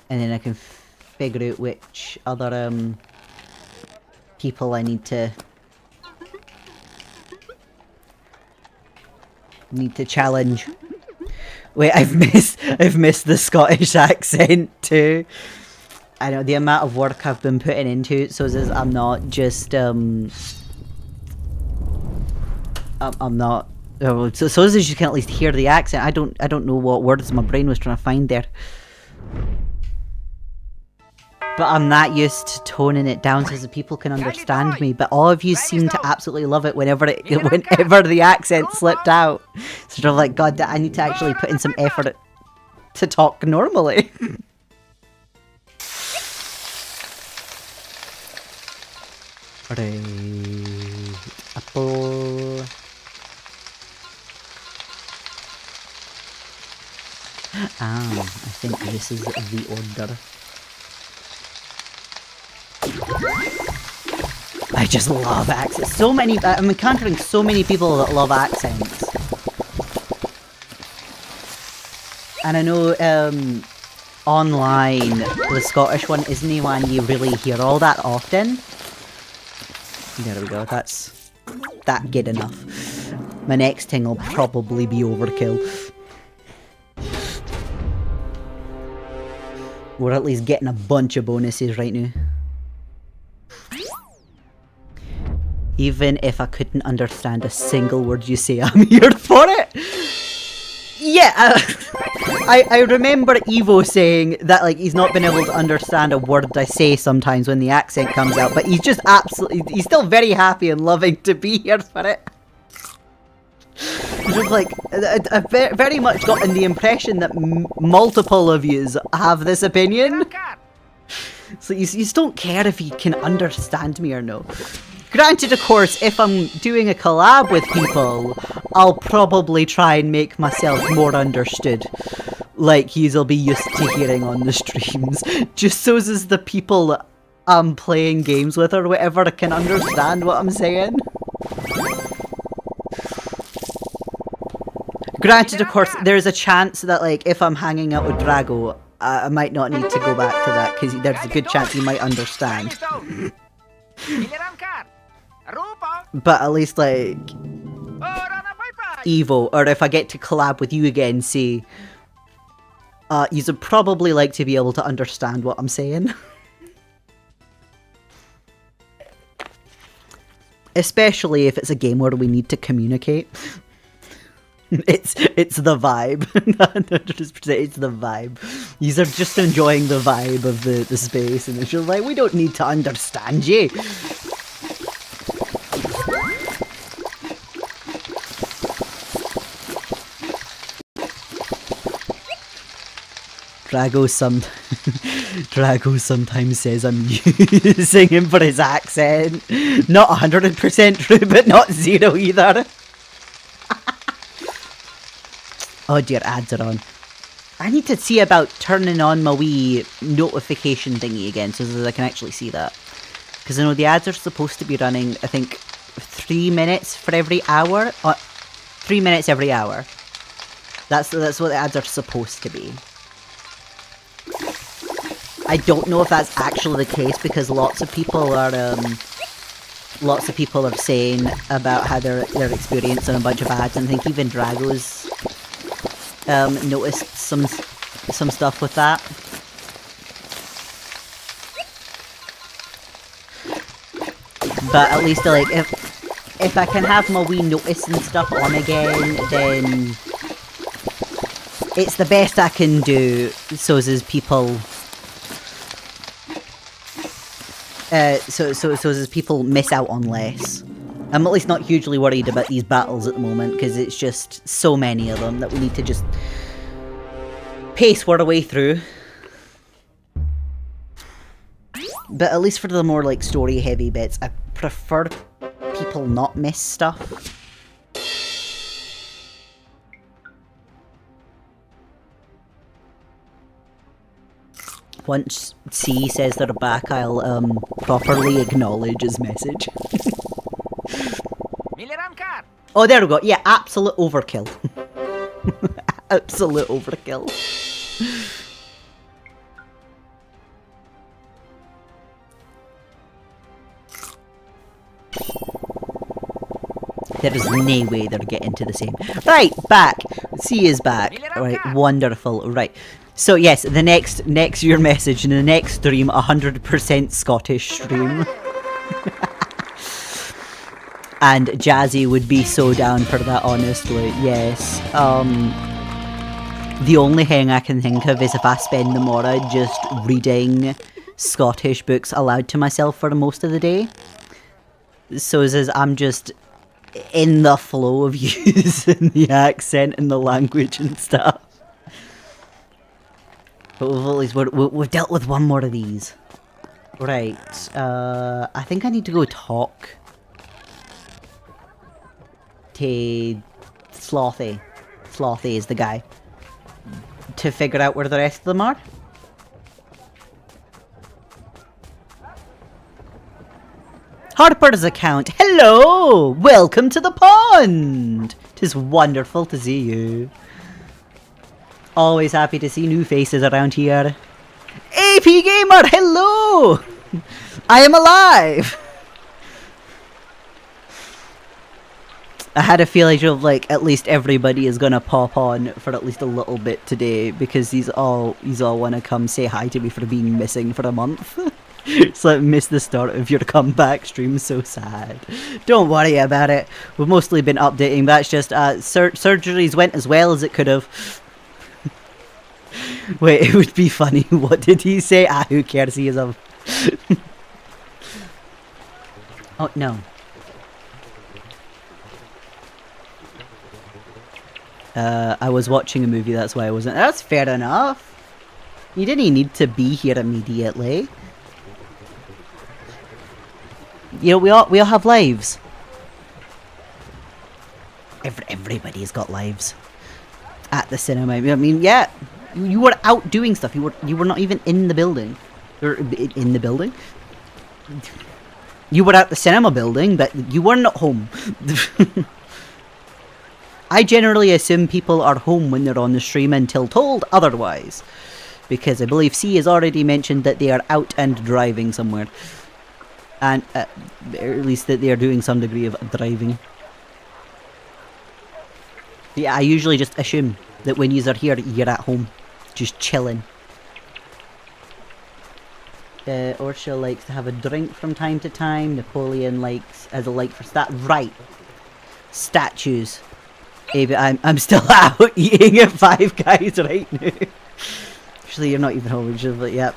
And then I can figure out which other people I need to challenge. Wait, I've missed the Scottish accent too. I know the amount of work I've been putting into it, so as I'm not just I'm not. So as you can at least hear the accent. I don't know what words my brain was trying to find there. But I'm not used to toning it down so that people can understand me. But all of you seem to absolutely love it whenever the accent slipped out. Sort of like, God, I need to actually put in some effort to talk normally. Right, apple. I think this is the order. just love accents. So many, I'm encountering so many people that love accents. And I know, online, the Scottish one isn't one you really hear all that often. There we go, that's that good enough. My next thing will probably be overkill. We're at least getting a bunch of bonuses right now. Even if I couldn't understand a single word you say, I'm here for it! Yeah, I remember Evo saying that, like, he's not been able to understand a word I say sometimes when the accent comes out, but he's just absolutely, he's still very happy and loving to be here for it. Just like, I've very much gotten the impression that multiple of yous have this opinion. So you just don't care if you can understand me or no. Granted, of course, if I'm doing a collab with people, I'll probably try and make myself more understood. Like you'll be used to hearing on the streams. Just so as the people I'm playing games with or whatever can understand what I'm saying. Granted, of course, there's a chance that, like, if I'm hanging out with Drago, I might not need to go back to that, because there's a good chance he might understand. But at least, like, Evo, or if I get to collab with you again, say, you'd probably like to be able to understand what I'm saying. Especially if it's a game where we need to communicate. It's the vibe. 100%, it's the vibe. Yous are just enjoying the vibe of the space, and it's just like, we don't need to understand you. Drago sometimes says I'm using him for his accent. Not 100% true, but not zero either. Oh dear, ads are on. I need to see about turning on my wee notification thingy again so that I can actually see that. Because I know the ads are supposed to be running, I think, 3 minutes for every hour. 3 minutes every hour. That's what the ads are supposed to be. I don't know if that's actually the case because lots of people are saying about how they're experiencing a bunch of ads, and I think even Drago's noticed some stuff with that. But at least, like, if I can have my wee notice and stuff on again, then it's the best I can do. So as people, so as people miss out on less. I'm at least not hugely worried about these battles at the moment, because it's just so many of them that we need to just pace our way through. But at least for the more, like, story-heavy bits, I prefer people not miss stuff. Once C says they're back, I'll properly acknowledge his message. Oh, there we go. Yeah, absolute overkill. Absolute overkill. There is no way they're getting to the same. Right, back. C is back. Right, wonderful. Right. So yes, the next your message in the next stream, 100% Scottish stream. And Jazzy would be so down for that, honestly. Yes. The only thing I can think of is if I spend the morning just reading Scottish books aloud to myself for most of the day. So as I'm just in the flow of using the accent and the language and stuff. But we've dealt with one more of these. Right. I think I need to go talk to Slothy. Slothy is the guy. To figure out where the rest of them are. Harper's account. Hello! Welcome to the pond! 'Tis wonderful to see you. Always happy to see new faces around here. AP Gamer, hello! I am alive! I had a feeling of like at least everybody is gonna pop on for at least a little bit today because he's all wanna come say hi to me for being missing for a month. So I missed the start of your comeback stream, so sad. Don't worry about it. We've mostly been updating. That's just surgeries went as well as it could have. Wait, it would be funny. What did he say? Ah, who cares? He is a... Oh, no. I was watching a movie, that's why I wasn't... That's fair enough. You didn't need to be here immediately. You know, we all have lives. Everybody's got lives. At the cinema. I mean, yeah. You were out doing stuff. You were not even in the building. Or in the building? You were at the cinema building, but you weren't at home. I generally assume people are home when they're on the stream until told otherwise. Because I believe C has already mentioned that they are out and driving somewhere. And at least that they are doing some degree of driving. Yeah, I usually just assume that when you are here, you're at home. Just chilling. Ursula likes to have a drink from time to time. Napoleon has a like for right. Statues. Hey, but I'm still out eating at Five Guys right now. Actually, you're not even home. Just like, yep.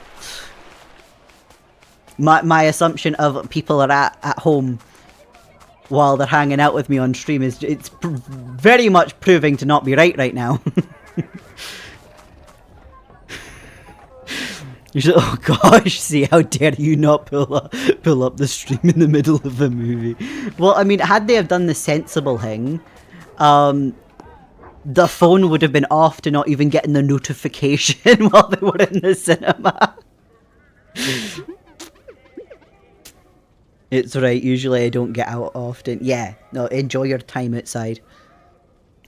My assumption of people are at home while they're hanging out with me on stream is it's very much proving to not be right now. Oh gosh, see, how dare you not pull up the stream in the middle of a movie. Well, I mean, had they have done the sensible thing, the phone would have been off to not even getting the notification while they were in the cinema. It's right, usually I don't get out often. Yeah, no, enjoy your time outside.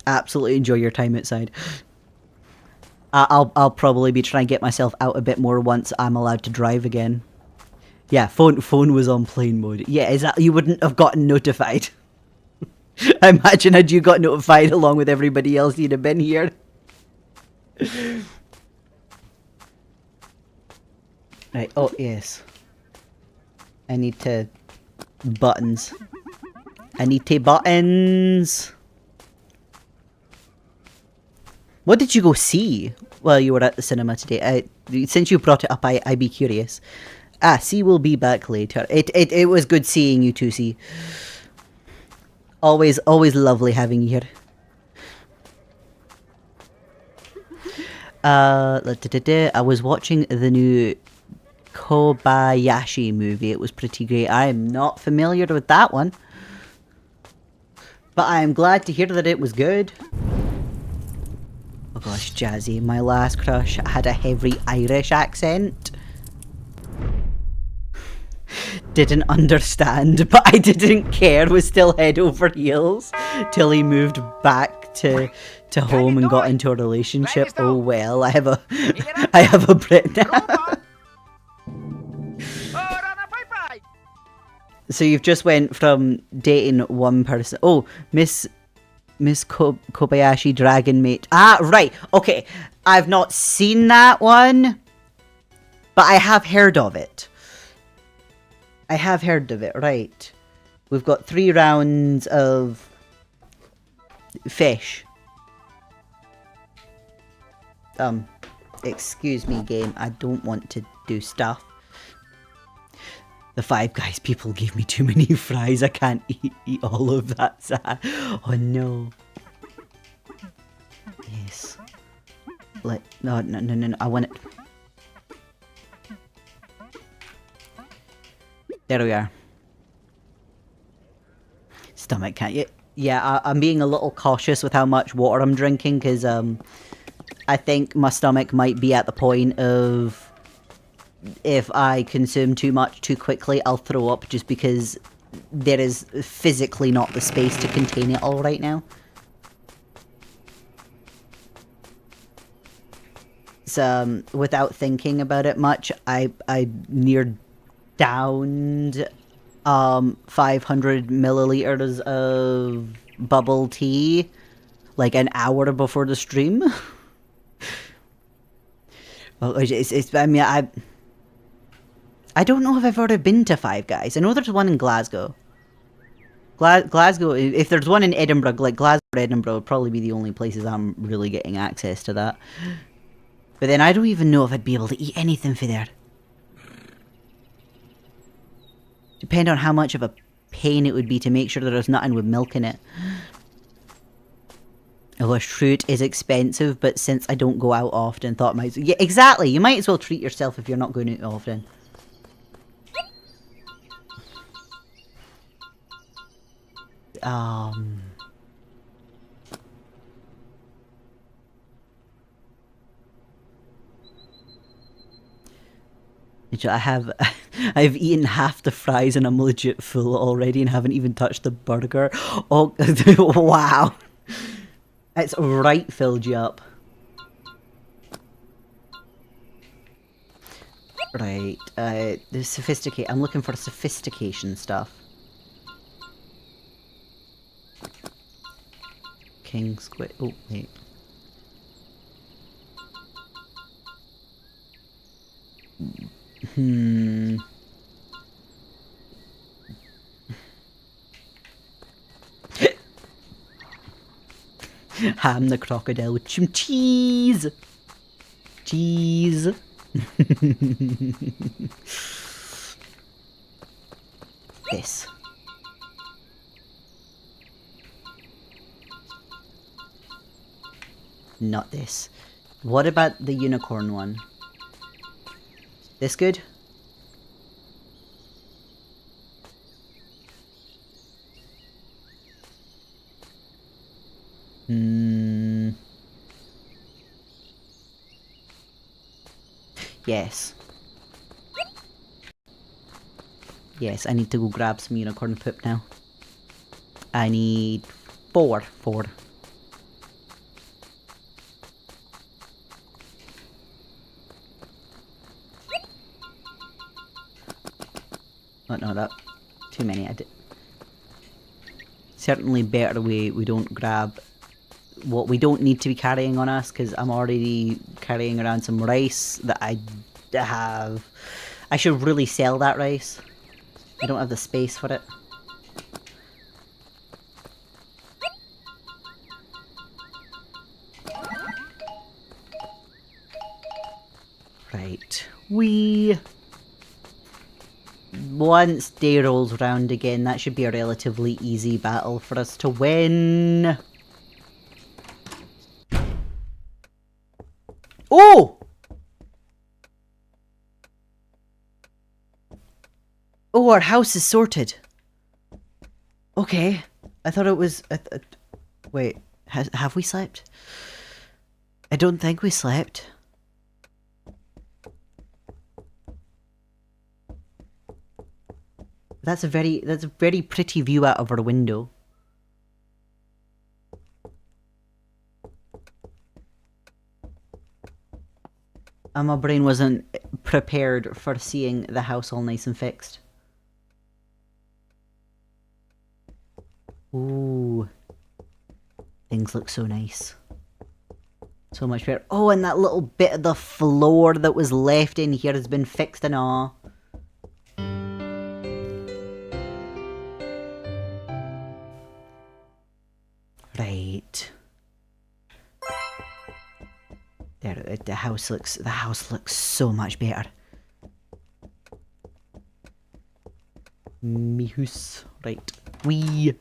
Absolutely enjoy your time outside. I'll probably be trying to get myself out a bit more once I'm allowed to drive again. Yeah, phone was on plane mode. Yeah, exactly. You wouldn't have gotten notified. I imagine had you got notified along with everybody else, you'd have been here. Right, oh yes. I need to... buttons. I need to buttons. What did you go see while you were at the cinema today? Since you brought it up, I'd be curious. Ah, C will be back later. It was good seeing you too, C. Always lovely having you here. I was watching the new Kobayashi movie. It was pretty great. I am not familiar with that one, but I am glad to hear that it was good. Oh gosh, Jazzy, my last crush had a heavy Irish accent. Didn't understand, but I didn't care. Was still head over heels till he moved back to home and got into a relationship. Oh well, I have a Brit now. So you've just went from dating one person. Oh, Miss Kobayashi Dragon Mate. Ah, right. Okay. I've not seen that one, but I have heard of it. Right. We've got 3 rounds of fish. Excuse me, game. I don't want to do stuff. The Five Guys people gave me too many fries. I can't eat all of that. Oh no. Yes. No. I want it. There we are. Stomach can't. Yeah. I'm being a little cautious with how much water I'm drinking because I think my stomach might be at the point of, if I consume too much too quickly, I'll throw up just because there is physically not the space to contain it all right now. So, without thinking about it much, I near downed 500 milliliters of bubble tea like an hour before the stream. Well, I mean, I don't know if I've ever been to Five Guys. I know there's one in Glasgow. Glasgow, if there's one in Edinburgh, like Glasgow or Edinburgh would probably be the only places I'm really getting access to that. But then I don't even know if I'd be able to eat anything for there. Depend on how much of a pain it would be to make sure that there's nothing with milk in it. Oh, a fruit is expensive, but since I don't go out often, thought might... Yeah, exactly! You might as well treat yourself if you're not going out often. I've eaten half the fries and I'm legit full already and haven't even touched the burger. Oh, wow. It's right filled you up. Right, the sophisticate. I'm looking for sophistication stuff. King squid. Oh, wait. Ham the crocodile with some cheese. Cheese. This. Not this. What about the unicorn one? This good? Yes. Yes, I need to go grab some unicorn poop now. I need four. Oh no, that... too many. Certainly better we don't grab what we don't need to be carrying on us, because I'm already carrying around some rice that I have. I should really sell that rice. I don't have the space for it. Right. Once day rolls round again, that should be a relatively easy battle for us to win. Oh! Oh, our house is sorted. Okay. I thought it was... wait, have we slept? I don't think we slept. That's a very pretty view out of our window. And my brain wasn't prepared for seeing the house all nice and fixed. Ooh. Things look so nice. So much better. Oh, and that little bit of the floor that was left in here has been fixed and all. Right. There, the house looks so much better. Me house. Right. Wee.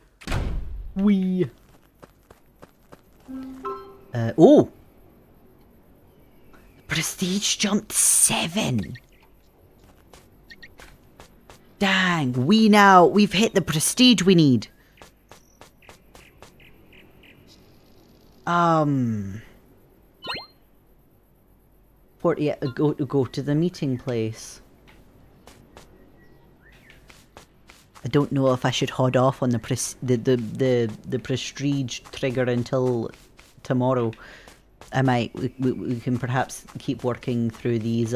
Oh! Prestige jumped 7! Dang, we've hit the prestige we need. Yeah, go to the meeting place. I don't know if I should hold off on the prestige trigger until tomorrow. I might. We can perhaps keep working through these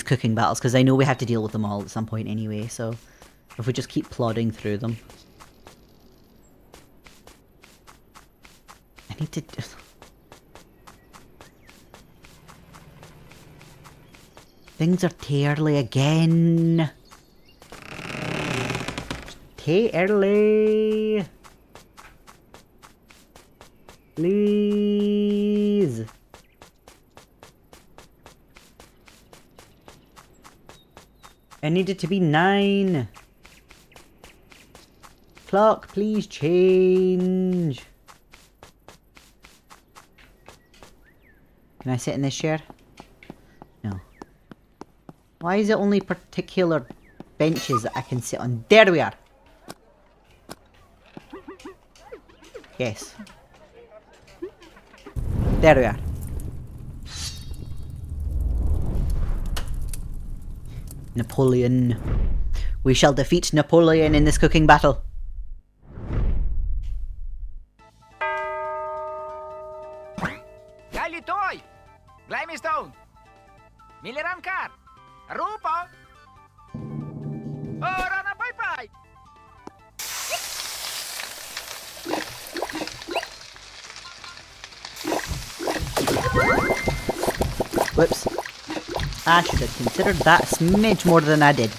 cooking battles, because I know we have to deal with them all at some point anyway. So if we just keep plodding through them, I need to. Things are too early again. Too early. Please. I need it to be 9. Clock, please change. Can I sit in this chair? No. Why is it only particular benches that I can sit on? There we are. Yes. There we are. Napoleon. We shall defeat Napoleon in this cooking battle. Toy! Glimestone! Milliram car! Rupa! Ora na bye-bye! Whoops. I should have considered that a smidge more than I did.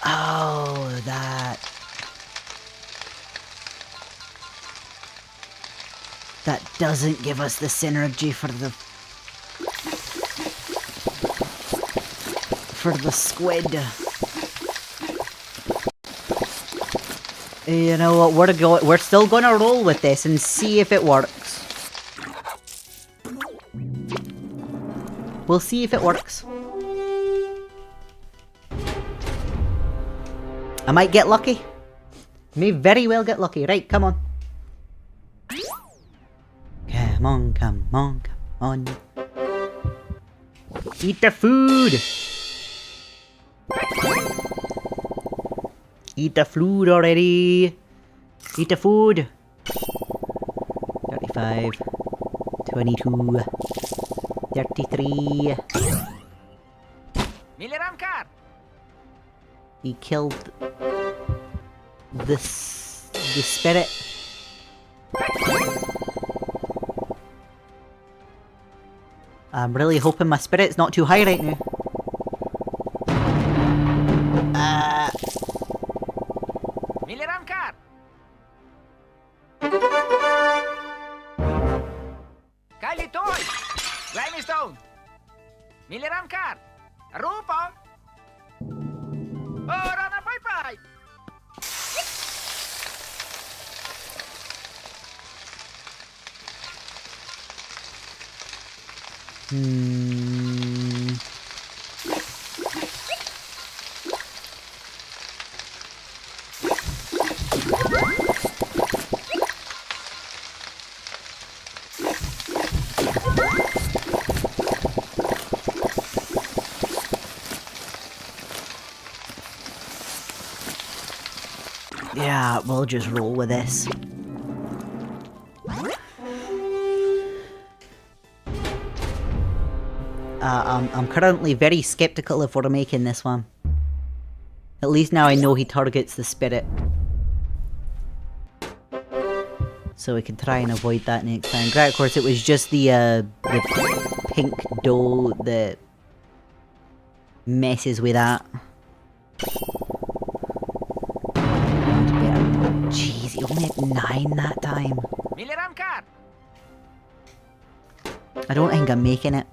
Oh, that doesn't give us the synergy for the squid. You know what, we're still gonna roll with this and see if it works. We'll see if it works. I might get lucky. May very well get lucky. Right, come on. Come on, come on, come on. Eat the food! Eat the food already! Eat the food! 35, 22, 33. Milliram car! He killed the spirit. I'm really hoping my spirit's not too high right now. Milliram car! Kylie Toy! Glimestone! Milliram car! Rupa! Ora na bye-bye! Yeah, we'll just roll with this. I'm currently very skeptical if we're making this one. At least now I know he targets the spirit. So we can try and avoid that next time. Great, of course, it was just the pink dough that messes with that. Jeez, he only had 9 that time. Milliram car! I don't think I'm making it.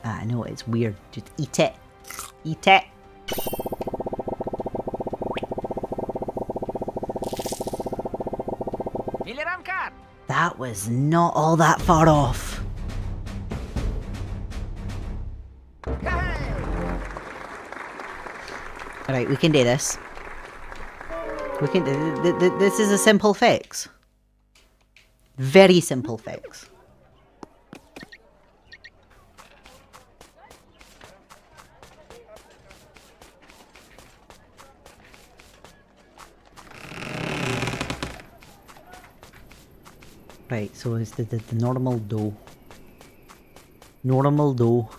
I know, it's weird. Just eat it. Eat it. Milliram car! That was not all that far off. Alright, we can do this. We can. This is a simple fix. Very simple fix. Right, so it's the normal dough. Normal dough.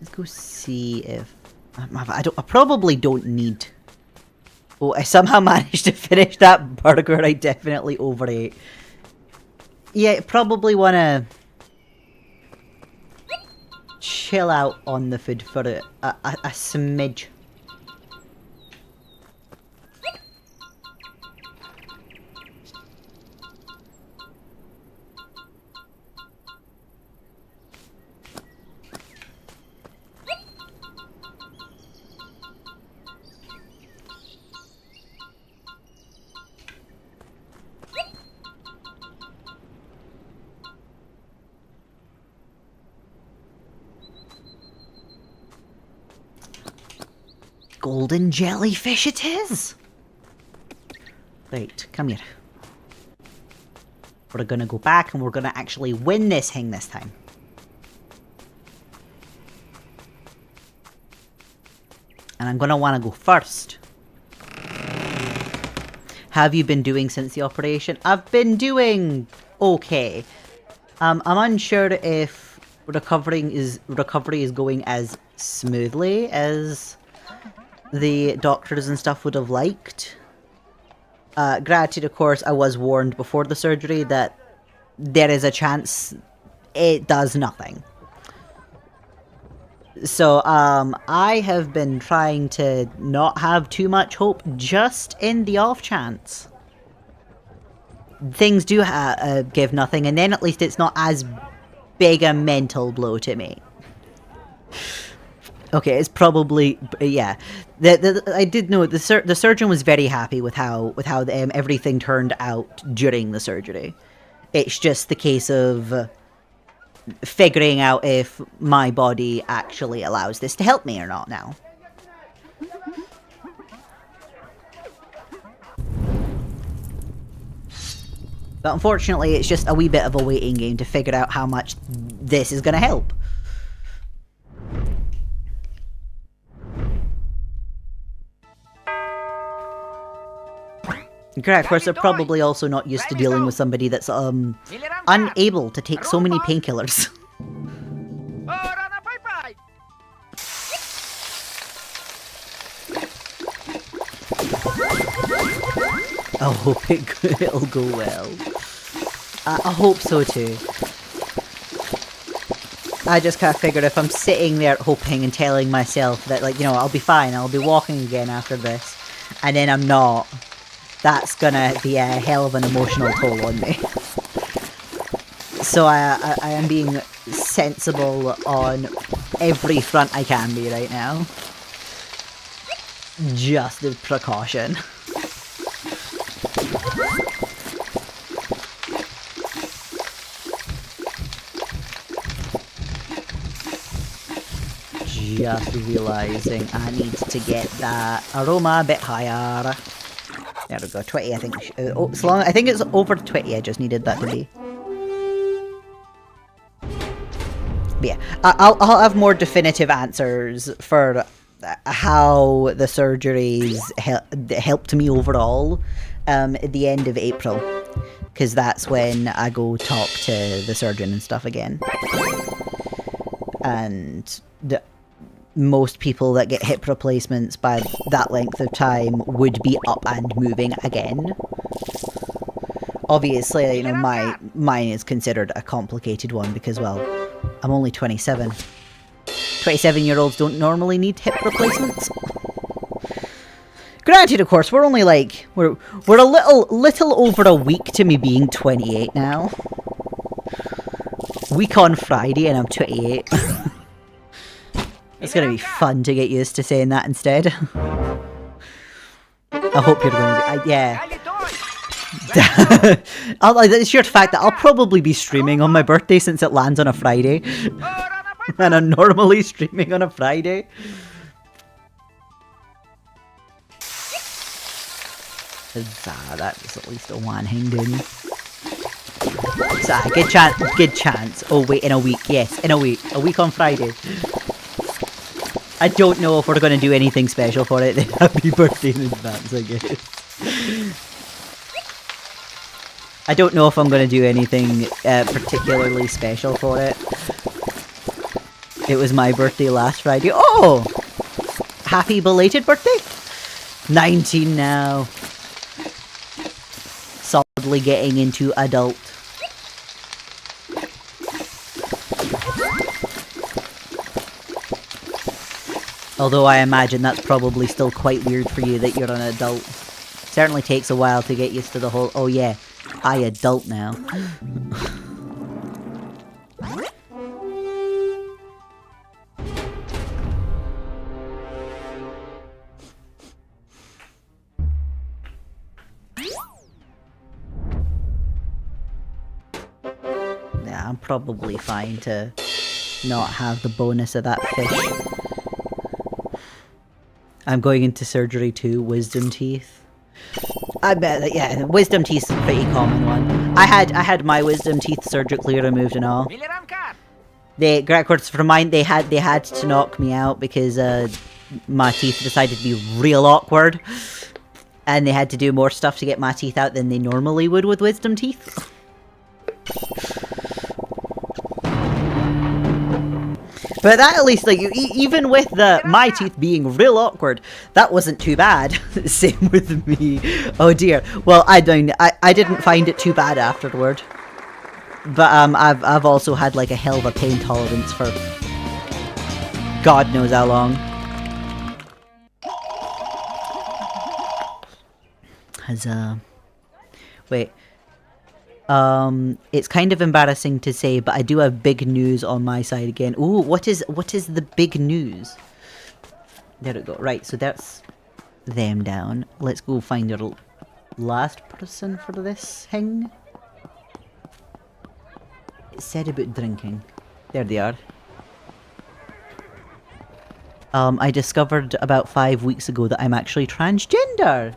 Let's go see if I probably don't need. Oh, I somehow managed to finish that burger I definitely overate. Yeah, probably wanna chill out on the food for a smidge. Golden jellyfish it is! Right, come here. We're gonna go back and we're gonna actually win this thing this time. And I'm gonna wanna go first. Have you been doing since the operation? I've been doing okay. I'm unsure if recovery is going as smoothly as the doctors and stuff would have liked. Granted, of course, I was warned before the surgery that there is a chance it does nothing. So, I have been trying to not have too much hope, just in the off chance things do give nothing, and then at least it's not as big a mental blow to me. Okay, it's probably, yeah. I did know the surgeon was very happy with how everything turned out during the surgery. It's just the case of figuring out if my body actually allows this to help me or not now. But unfortunately, it's just a wee bit of a waiting game to figure out how much this is going to help. Correct, of course, they're probably also not used to dealing with somebody that's unable to take so many painkillers. I hope it'll go well. I hope so too. I just kind of figured if I'm sitting there hoping and telling myself that, like, you know, I'll be fine, I'll be walking again after this, and then I'm not, that's gonna be a hell of an emotional toll on me. So I am being sensible on every front I can be right now. Just as precaution. Just realising I need to get that aroma a bit higher. There we go, 20 I think. I think it's over 20 I just needed that to be. But yeah, I'll have more definitive answers for how the surgeries helped me overall at the end of April. Because that's when I go talk to the surgeon and stuff again. And most people that get hip replacements by that length of time would be up and moving again. Obviously, you know, mine is considered a complicated one because, well, I'm only 27. 27-year-olds don't normally need hip replacements. Granted, of course, we're only like we're a little over a week to me being 28 now. Week on Friday and I'm 28. It's gonna be fun to get used to saying that instead. I hope you're going to be, yeah. The sheer fact that I'll probably be streaming on my birthday since it lands on a Friday. And I'm normally streaming on a Friday. That is at least a one hanged in. Good chance. Oh wait, in a week, yes, in a week on Friday. I don't know if we're going to do anything special for it. Happy birthday in advance, I guess. I don't know if I'm going to do anything particularly special for it. It was my birthday last Friday. Oh! Happy belated birthday! 19 now. Solidly getting into adult. Although I imagine that's probably still quite weird for you that you're an adult. Certainly takes a while to get used to the whole, oh yeah, I adult now. Yeah, I'm probably fine to not have the bonus of that fish. I'm going into surgery too, wisdom teeth. I bet that, yeah, wisdom teeth is a pretty common one. I had my wisdom teeth surgically removed and all. For mine, they had to knock me out because my teeth decided to be real awkward, and they had to do more stuff to get my teeth out than they normally would with wisdom teeth. But that at least, like, even with my teeth being real awkward, that wasn't too bad. Same with me. Oh dear. Well, I didn't find it too bad afterward. But I've also had like a hell of a pain tolerance for God knows how long. Wait. It's kind of embarrassing to say, but I do have big news on my side again. Ooh, what is the big news? There we go. Right, so that's them down. Let's go find our last person for this thing. It said about drinking. There they are. I discovered about 5 weeks ago that I'm actually transgender.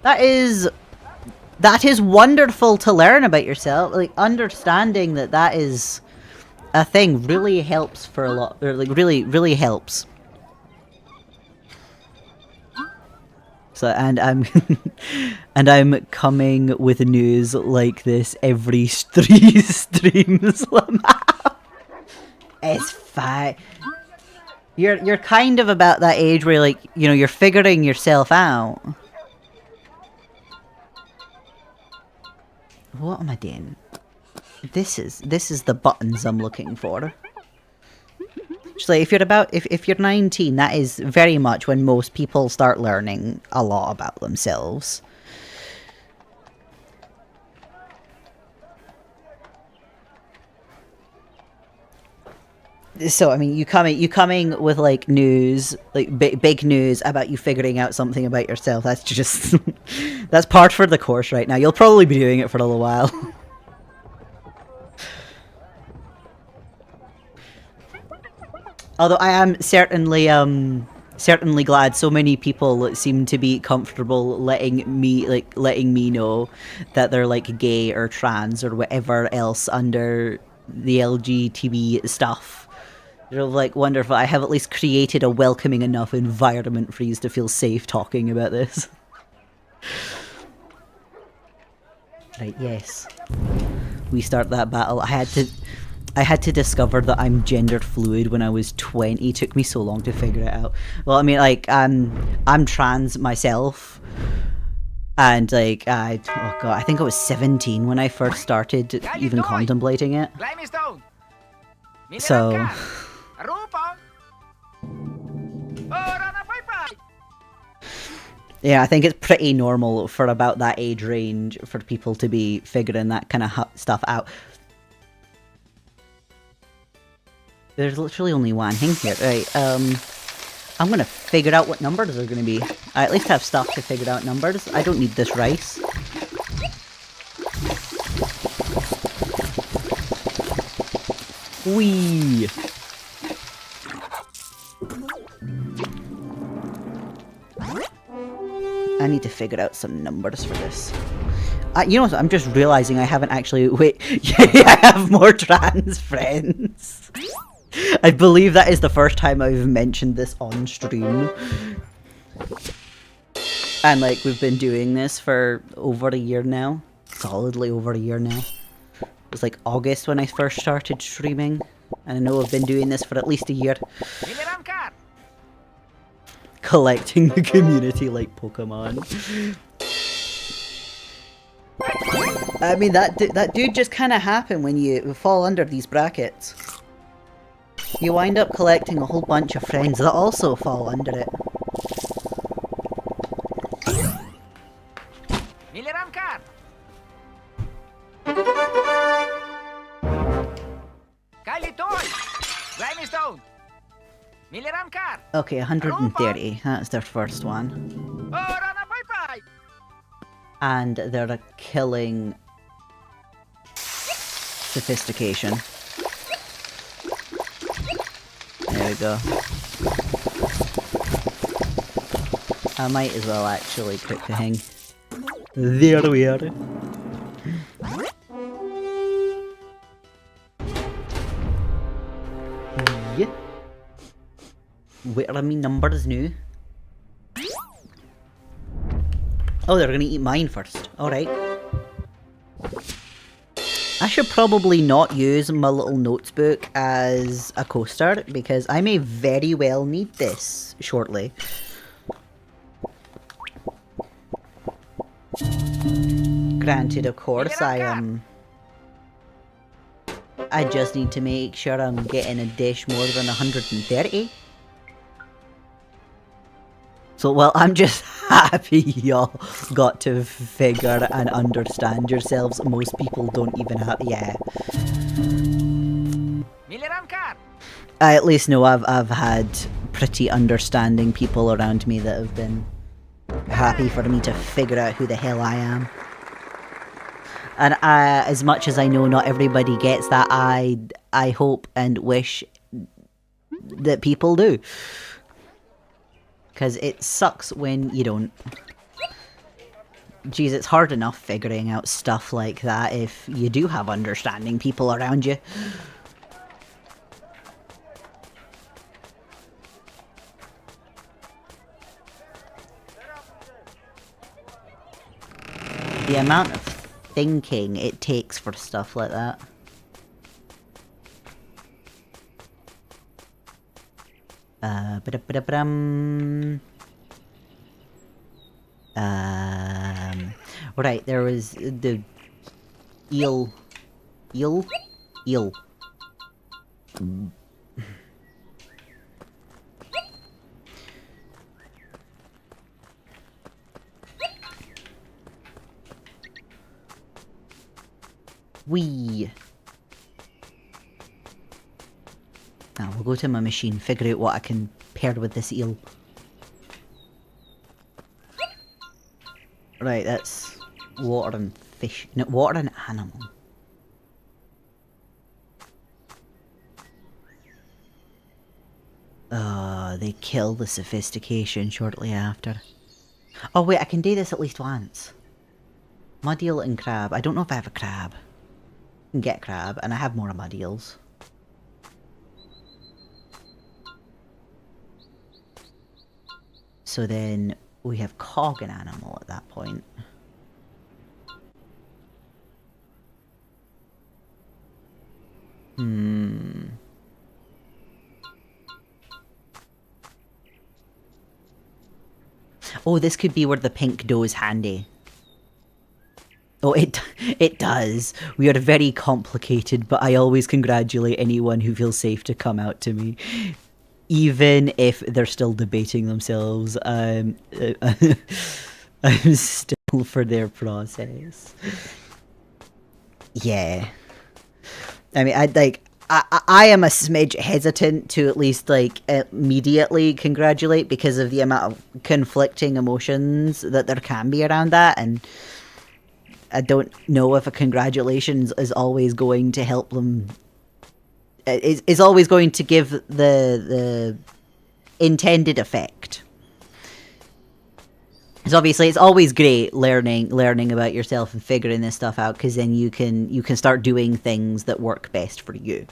That is wonderful to learn about yourself. Like, understanding that is a thing really helps for a lot. Or, like, really helps. So, and I'm and I'm coming with news like this every 3 streams. It's fine. You're kind of about that age where, like, you know, you're figuring yourself out. What am I doing? This is the buttons I'm looking for. So if you're 19, that is very much when most people start learning a lot about themselves. So I mean, you coming with like news, like big news about you figuring out something about yourself. That's just that's part for the course right now. You'll probably be doing it for a little while. Although I am certainly glad so many people seem to be comfortable letting me know that they're like gay or trans or whatever else under the LGBT stuff. You're like, wonderful. I have at least created a welcoming enough environment for you to feel safe talking about this. Right, yes. We start that battle. I had to discover that I'm gender fluid when I was 20. It took me so long to figure it out. Well, I mean, like, I'm trans myself. And, like, oh god, I think I was 17 when I first started even contemplating it. So... yeah, I think it's pretty normal for about that age range for people to be figuring that kind of stuff out. There's literally only one thing here. Right, I'm gonna figure out what numbers are gonna be. I at least have stuff to figure out numbers. I don't need this rice. Whee! I need to figure out some numbers for this. You know what? I'm just realizing I haven't actually... Wait, I have more trans friends. I believe that is the first time I've mentioned this on stream. And like, we've been doing this for over a year now. Solidly over a year now. It was like August when I first started streaming. And I know I've been doing this for at least a year. Collecting the community like Pokemon. I mean, that dude just kind of happened when you fall under these brackets. You wind up collecting a whole bunch of friends that also fall under it. Okay, 130. That's their first one. And they're a killing sophistication. There we go. I might as well actually cook the thing. There we are. Yeah. Where are my numbers now? Oh, they're gonna eat mine first. Alright. I should probably not use my little notebook as a coaster, because I may very well need this shortly. Granted, of course, I just need to make sure I'm getting a dish more than 130. So, well, I'm just happy y'all got to figure and understand yourselves. Most people don't even have... Yeah. I at least know I've had pretty understanding people around me that have been happy for me to figure out who the hell I am. And as much as I know not everybody gets that, I hope and wish that people do. Because it sucks when you don't. Jeez, it's hard enough figuring out stuff like that if you do have understanding people around you. The amount of thinking it takes for stuff like that. Right, there was the eel. Wee. Now we'll go to my machine, figure out what I can pair with this eel. Right, that's water and fish. No, water and animal. They kill the sophistication shortly after. Oh wait, I can do this at least once. Mud eel and crab. I don't know if I have a crab. I can get crab, and I have more mud eels. So then we have cog and animal at that point. Oh, this could be where the pink doe is handy. Oh, it does. We are very complicated, but I always congratulate anyone who feels safe to come out to me. Even if they're still debating themselves, I'm still for their process. Yeah. I mean, I am a smidge hesitant to at least, like, immediately congratulate because of the amount of conflicting emotions that there can be around that, and I don't know if a congratulations is always going to help them is always going to give the intended effect. So obviously it's always great learning about yourself and figuring this stuff out, because then you can start doing things that work best for you.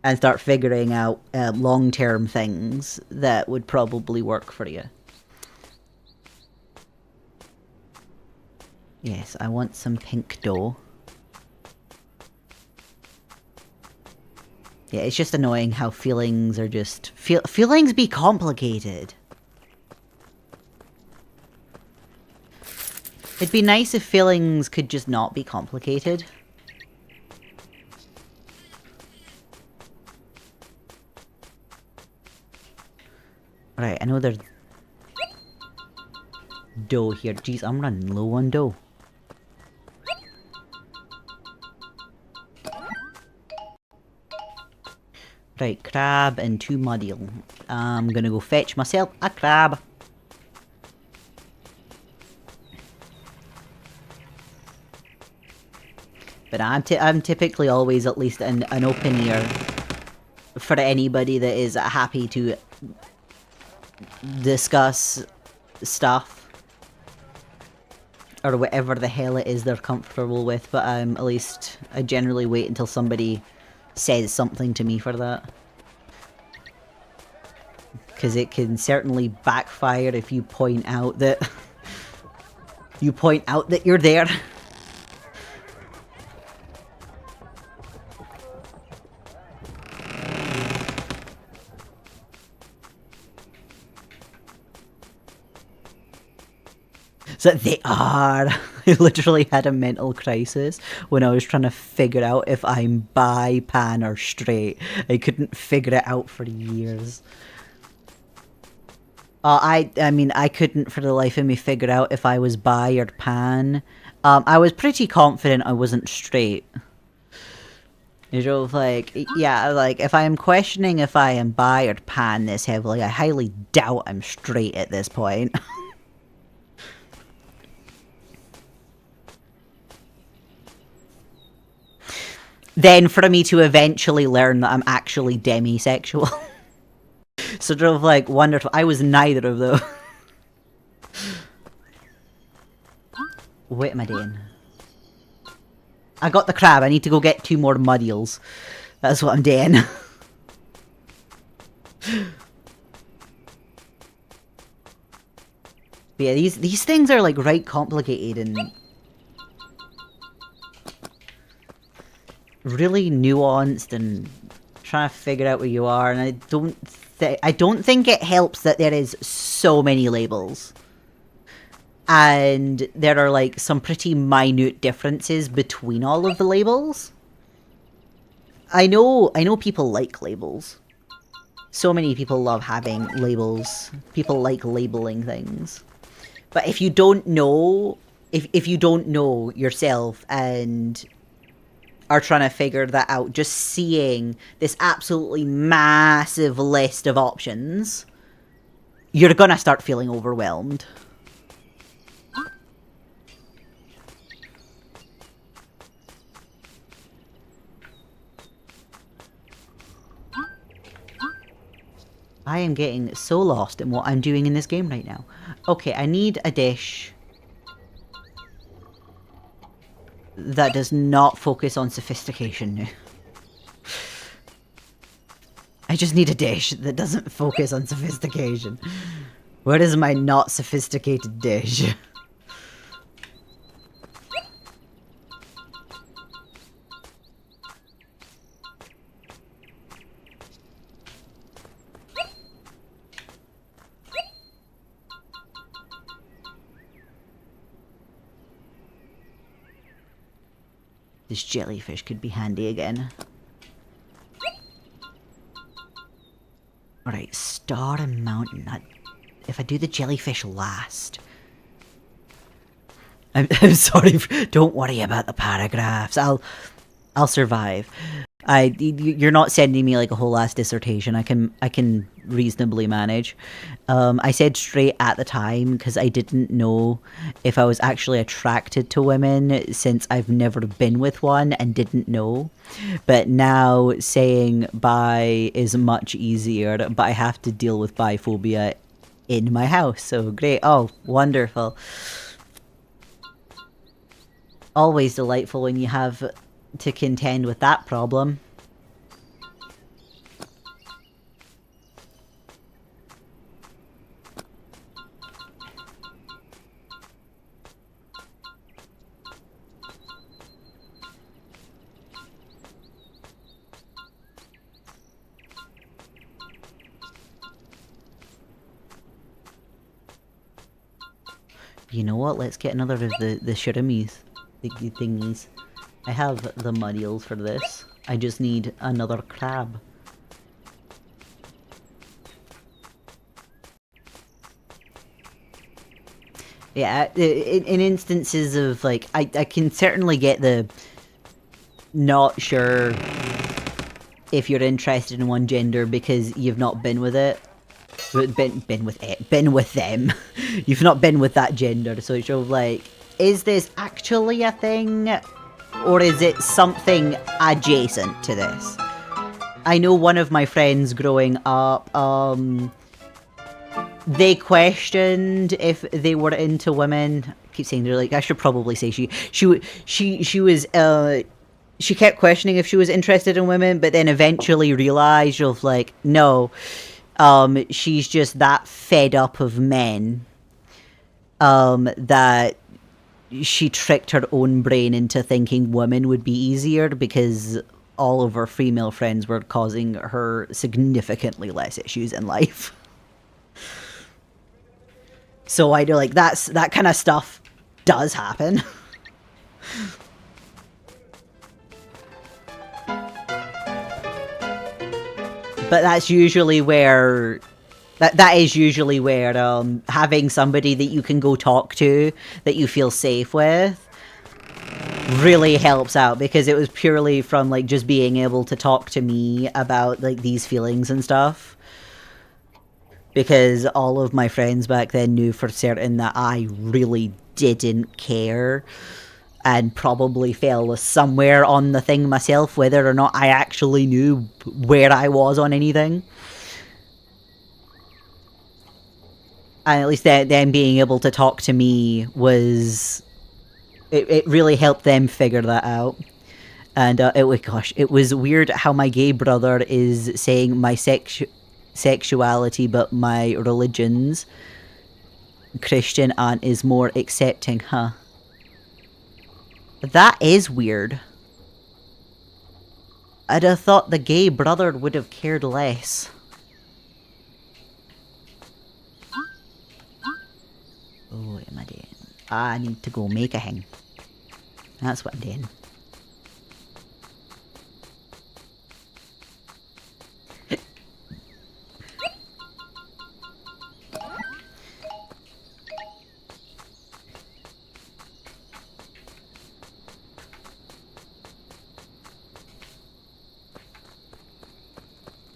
And start figuring out long-term things that would probably work for you. Yes, I want some pink dough. Yeah, it's just annoying how feelings are just... feelings be complicated. It'd be nice if feelings could just not be complicated. Right, I know there's dough here. Jeez, I'm running low on dough. Right, crab and 2 muddiel. I'm gonna go fetch myself a crab. But I'm typically always at least an open ear for anybody that is happy to discuss stuff or whatever the hell it is they're comfortable with, but at least I generally wait until somebody says something to me for that, because it can certainly backfire if you point out that you're there. So they are. I literally had a mental crisis when I was trying to figure out if I'm bi, pan, or straight. I couldn't figure it out for years. I mean, I couldn't for the life of me figure out if I was bi or pan. I was pretty confident I wasn't straight. You know, like, yeah, like, if I am questioning if I am bi or pan this heavily, I highly doubt I'm straight at this point. Then for me to eventually learn that I'm actually demisexual. Sort of like wonderful. I was neither of those. What am I doing? I got the crab. I need to go get 2 more muddiels. That's what I'm doing. But yeah, these things are like right complicated and really nuanced and trying to figure out where you are, and I don't think it helps that there is so many labels. And there are like some pretty minute differences between all of the labels. I know people like labels. So many people love having labels. People like labeling things. But if you don't know, if you don't know yourself and are trying to figure that out, just seeing this absolutely massive list of options, you're gonna start feeling overwhelmed. I am getting so lost in what I'm doing in this game right now. Okay, I need a dish that does not focus on sophistication now. I just need a dish that doesn't focus on sophistication. Where is my not sophisticated dish? This jellyfish could be handy again. Alright, star and mountain. If I do the jellyfish last... I'm sorry, don't worry about the paragraphs. I'll survive. You're not sending me like a whole ass dissertation. I can reasonably manage. I said straight at the time because I didn't know if I was actually attracted to women, since I've never been with one and didn't know. But now saying bi is much easier, but I have to deal with biphobia in my house. So great. Oh, wonderful. Always delightful when you have to contend with that problem. You know what? Let's get another of the shirimis. The thingies. I have the muddles for this. I just need another crab. Yeah, in instances of, like, I can certainly get the not sure if you're interested in one gender because you've not been with it. Been with them. You've not been with that gender, so it's sort of like, is this actually a thing? Or is it something adjacent to this? I know one of my friends growing up, they questioned if they were into women. I keep saying, they're like, I should probably say she was, she kept questioning if she was interested in women, but then eventually realized, of like, no, she's just that fed up of men, that she tricked her own brain into thinking women would be easier because all of her female friends were causing her significantly less issues in life. So I know, like, that kind of stuff does happen. But that's usually where... That is usually where having somebody that you can go talk to, that you feel safe with, really helps out, because it was purely from, like, just being able to talk to me about, like, these feelings and stuff. Because all of my friends back then knew for certain that I really didn't care, and probably fell somewhere on the thing myself, whether or not I actually knew where I was on anything. And at least them being able to talk to me was... It really helped them figure that out. And it was weird how my gay brother is saying my sexuality, but my religion's Christian aunt is more accepting, huh? That is weird. I'd have thought the gay brother would have cared less. Oh, what am I doing? I need to go make a hang. That's what I'm doing.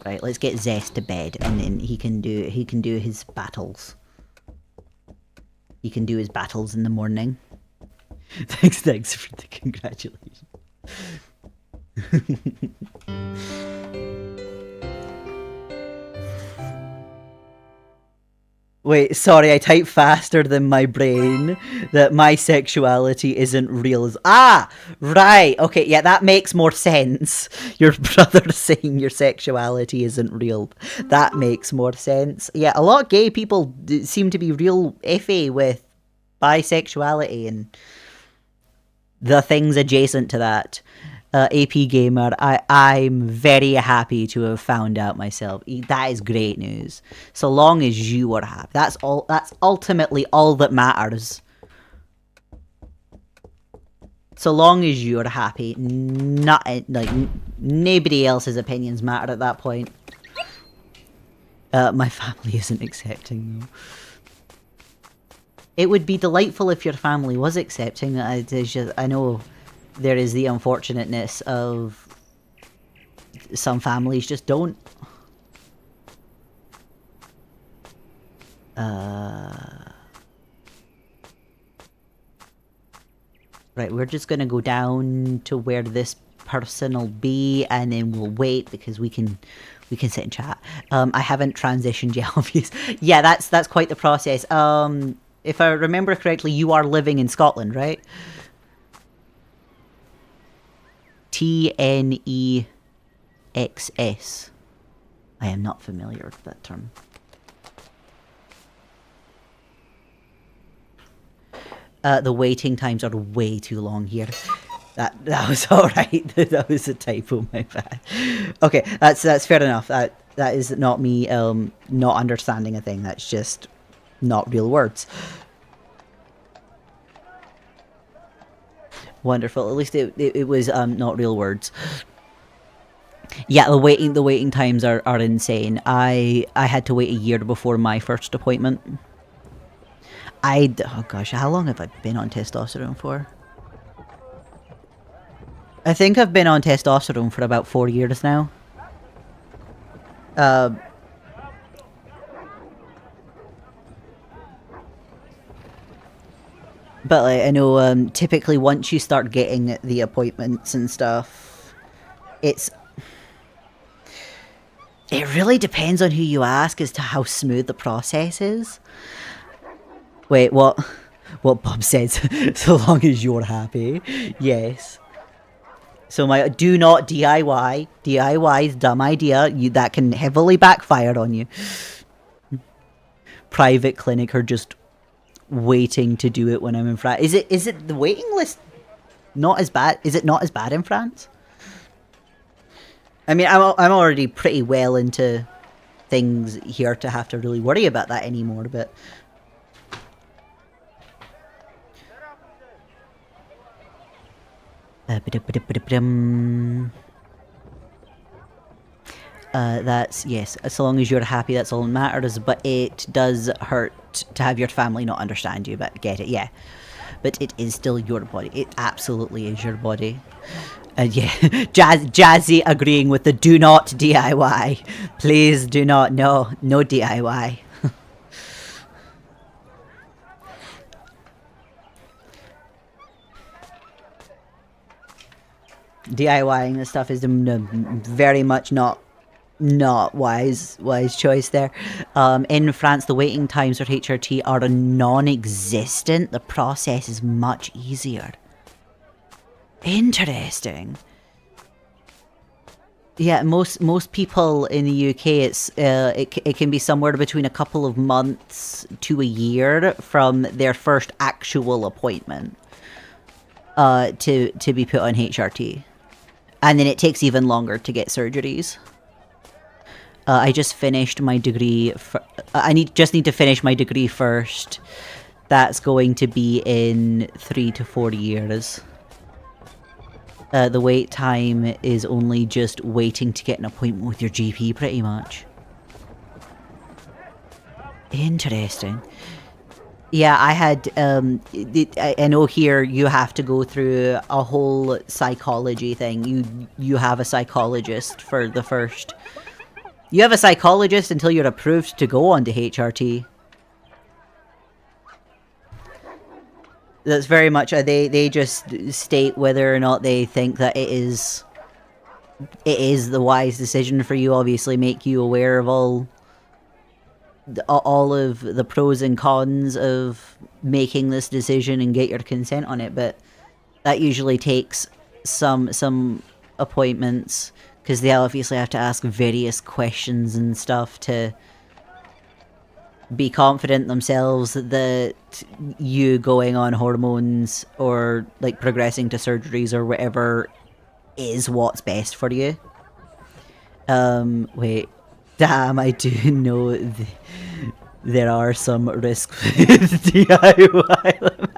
Right, let's get Zest to bed, and then he can do his battles. He can do his battles in the morning. Thanks for the congratulations. Wait, sorry, I typed faster than my brain that my sexuality isn't real. Ah! Right, okay, yeah, that makes more sense. Your brother saying your sexuality isn't real. That makes more sense. Yeah, a lot of gay people seem to be real iffy with bisexuality and the things adjacent to that. AP Gamer, I'm very happy to have found out myself. That is great news. So long as you are happy. That's ultimately all that matters. So long as you're happy. Not, like, nobody else's opinions matter at that point. My family isn't accepting, though. It would be delightful if your family was accepting. I know there is the unfortunateness of some families just don't. Right, we're just gonna go down to where this person will be, and then we'll wait because we can sit and chat. I haven't transitioned yet, obviously. Yeah, that's quite the process. If I remember correctly, you are living in Scotland, right? TNEXS. I am not familiar with that term. The waiting times are way too long here. That was alright. That was a typo, my bad. Okay, that's fair enough. That is not me not understanding a thing. That's just not real words. Wonderful. At least it was not real words. Yeah, the waiting times are insane. I had to wait a year before my first appointment. Oh gosh, how long have I been on testosterone for? I think I've been on testosterone for about 4 years now. But like, I know typically once you start getting the appointments and stuff, it really depends on who you ask as to how smooth the process is. Wait, what? What Bob says, so long as you're happy. Yes. So do not DIY. DIY is a dumb idea. That can heavily backfire on you. Private clinic are just waiting to do it when I'm in France. Is it the waiting list not as bad? Is it not as bad in France? I mean, I'm already pretty well into things here to have to really worry about that anymore, but that's, yes, so long as you're happy, that's all that matters, but it does hurt to have your family not understand you, but get it, yeah. But it is still your body. It absolutely is your body. Yeah, Jazzy agreeing with the do not DIY. Please do not, no DIY. DIYing this stuff is very much not wise choice there. In France, the waiting times for HRT are non-existent. The process is much easier. Interesting. Yeah, most people in the UK, it can be somewhere between a couple of months to a year from their first actual appointment to be put on HRT. And then it takes even longer to get surgeries. I just finished my degree. Just need to finish my degree first. That's going to be in 3 to 4 years. The wait time is only just waiting to get an appointment with your GP, pretty much. Interesting. Yeah, I had, I know here you have to go through a whole psychology thing. You have a psychologist for the first... You have a psychologist until you're approved to go on to HRT. That's very much, they just state whether or not they think that it is the wise decision for you, obviously make you aware of all of the pros and cons of making this decision and get your consent on it, but that usually takes some appointments because they obviously have to ask various questions and stuff to be confident themselves that you going on hormones or like progressing to surgeries or whatever is what's best for you. Wait. Damn, I do know there are some risks with DIY.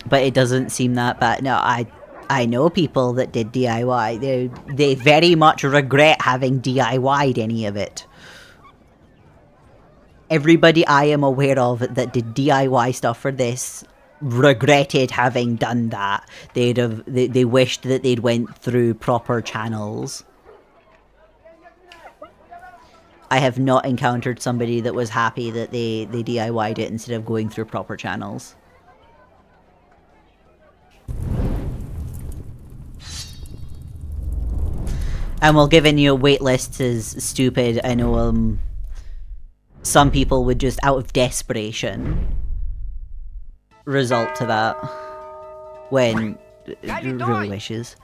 But it doesn't seem that bad. No, I know people that did DIY. They very much regret having DIY'd any of it. Everybody I am aware of that did DIY stuff for this regretted having done that. They wished that they'd went through proper channels. I have not encountered somebody that was happy that they DIY'd it instead of going through proper channels. And while giving you wait lists is stupid, I know some people would just, out of desperation, result to that when really wishes.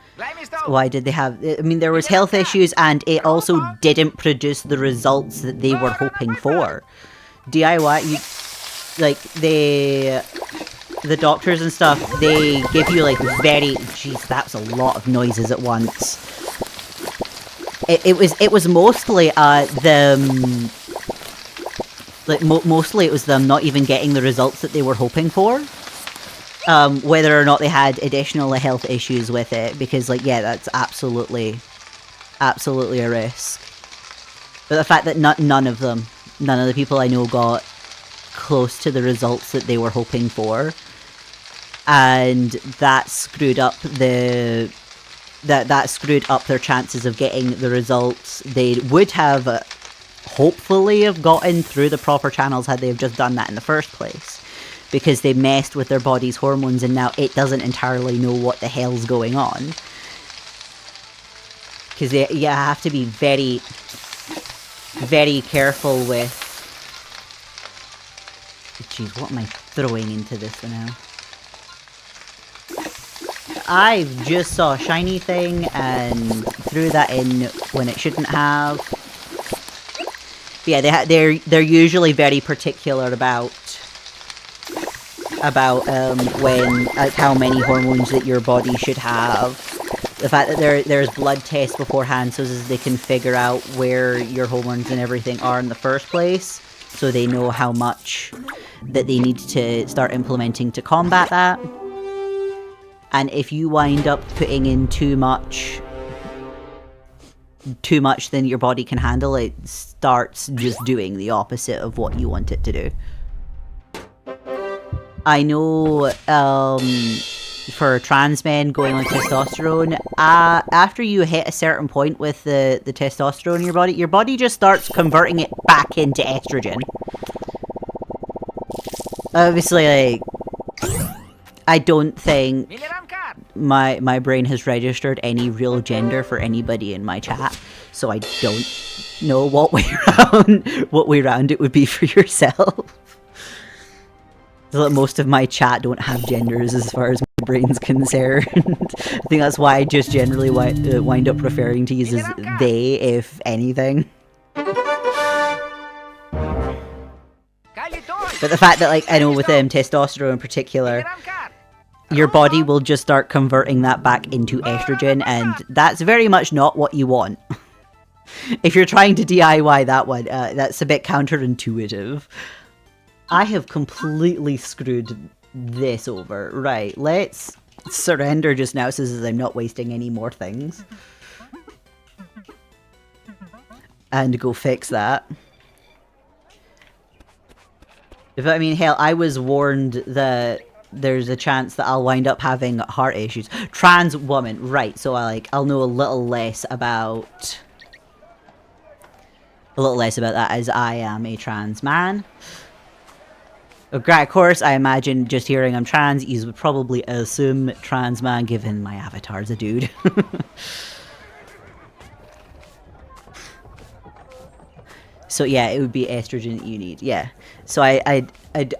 Why did they have... I mean, there was health issues, and it also didn't produce the results that they were hoping for. DIY, like, the doctors and stuff, they give you, like, very... Jeez, that's a lot of noises at once. It was mostly, them... Like, mostly it was them not even getting the results that they were hoping for. Whether or not they had additional health issues with it, because, like, yeah, that's absolutely a risk. But the fact that none of the people I know got close to the results that they were hoping for, and that screwed up their chances of getting the results they would have hopefully have gotten through the proper channels had they have just done that in the first place. Because they messed with their body's hormones and now it doesn't entirely know what the hell's going on. Because you have to be very, very careful with... Jeez, what am I throwing into this now? I just saw a shiny thing and threw that in when it shouldn't have. But yeah, they're usually very particular about when, like, how many hormones that your body should have. The fact that there's blood tests beforehand so as they can figure out where your hormones and everything are in the first place, so they know how much that they need to start implementing to combat that. And if you wind up putting in too much than your body can handle, it starts just doing the opposite of what you want it to do. I know, for trans men going on testosterone, after you hit a certain point with the testosterone in your body just starts converting it back into estrogen. Obviously, like, I don't think my brain has registered any real gender for anybody in my chat, so I don't know what way round it would be for yourself. Most of my chat don't have genders as far as my brain's concerned. I think that's why I just generally wind up preferring to use as they, if anything. But the fact that, like, I know with testosterone in particular, your body will just start converting that back into estrogen, and that's very much not what you want. If you're trying to DIY that one, that's a bit counterintuitive. I have completely screwed this over. Right, let's surrender just now so as I'm not wasting any more things. And go fix that. I mean, hell, I was warned that there's a chance that I'll wind up having heart issues. Trans woman, right, so I'll know a little less about that as I am a trans man. Of course, I imagine just hearing I'm trans, you would probably assume trans man, given my avatar's a dude. So yeah, it would be estrogen that you need, yeah. So I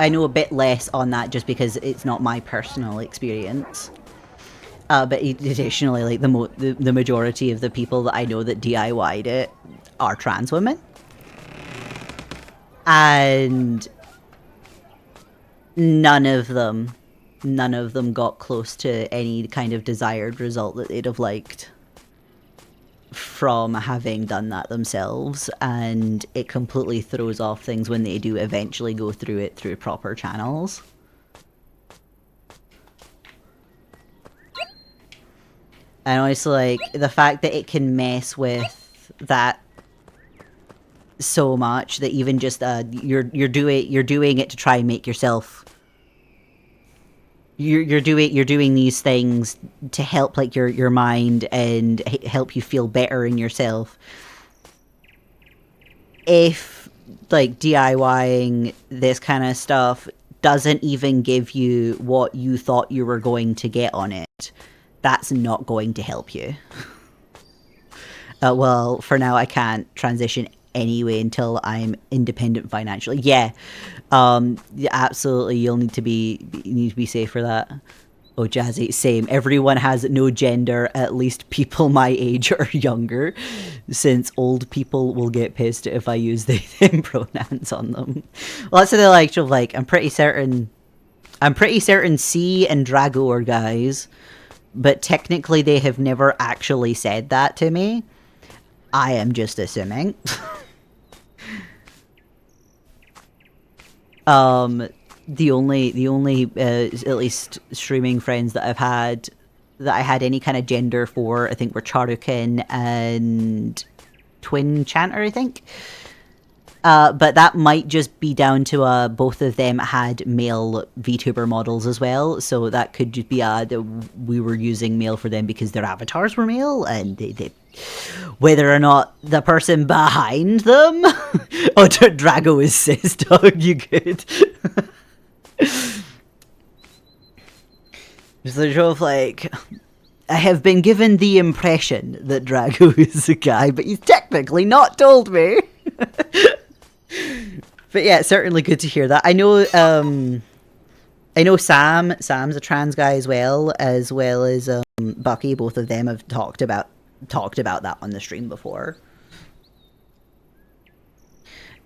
know a bit less on that just because it's not my personal experience. But additionally, like, the majority of the people that I know that DIY'd it are trans women. And none of them got close to any kind of desired result that they'd have liked from having done that themselves, and it completely throws off things when they do eventually go through it through proper channels. And honestly, like, the fact that it can mess with that so much that even just you're doing it to try and make yourself you're doing these things to help like your mind and help you feel better in yourself. If like DIYing this kind of stuff doesn't even give you what you thought you were going to get on it, that's not going to help you. Well, for now I can't transition anyway until I'm independent financially. Yeah, absolutely. You'll need to be safe for that. Oh, Jazzy, same. Everyone has no gender, at least people my age or younger, since old people will get pissed if I use they them pronouns on them. Well, that's what they like. Like, I'm pretty certain C and Drago are guys, but technically they have never actually said that to me. I am just assuming. The only at least streaming friends that I've had that I had any kind of gender for, I think, were Charukin and Twin Chanter, I think. But that might just be down to both of them had male VTuber models as well, so that could just be that we were using male for them because their avatars were male, and they whether or not the person behind them. Oh, Drago is cis, dog. You good? There's sort of like, I have been given the impression that Drago is a guy, but he's technically not told me. But yeah, it's certainly good to hear that. I know Sam's a trans guy as well as Bucky. Both of them have talked about that on the stream before.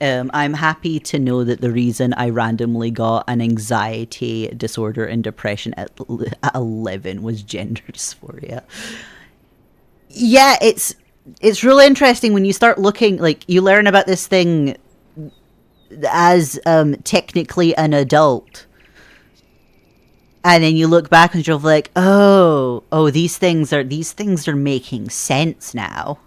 I'm happy to know that the reason I randomly got an anxiety disorder and depression at 11 was gender dysphoria. Yeah, it's really interesting when you start looking, like, you learn about this thing as technically an adult. And then you look back and you're like, oh, these things are making sense now.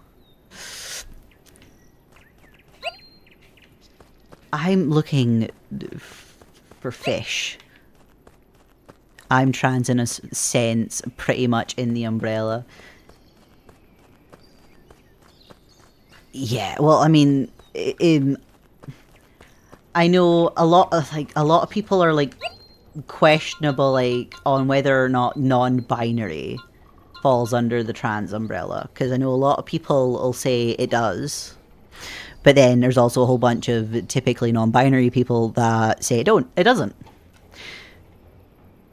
I'm looking for fish. I'm trans in a sense, pretty much in the umbrella. Yeah, well, I mean, I know a lot of people are like questionable, like, on whether or not non-binary falls under the trans umbrella, because I know a lot of people will say it does. But then there's also a whole bunch of typically non-binary people that say it doesn't.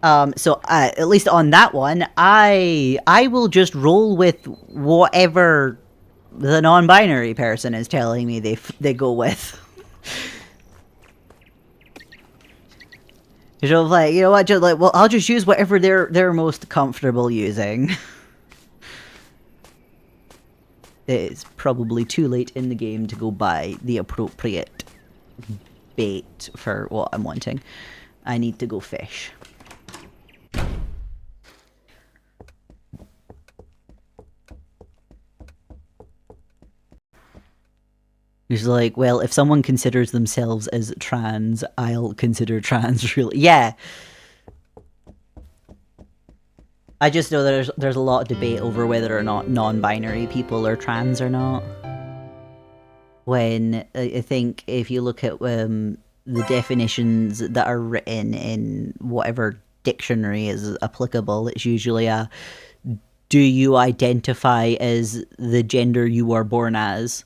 So at least on that one, I will just roll with whatever the non-binary person is telling me they go with. So like, you know what? Just like, well, I'll just use whatever they're most comfortable using. It's probably too late in the game to go buy the appropriate bait for what I'm wanting. I need to go fish. He's like, well, if someone considers themselves as trans, I'll consider trans really. Yeah. I just know that there's a lot of debate over whether or not non-binary people are trans or not. When I think if you look at the definitions that are written in whatever dictionary is applicable, it's usually do you identify as the gender you were born as?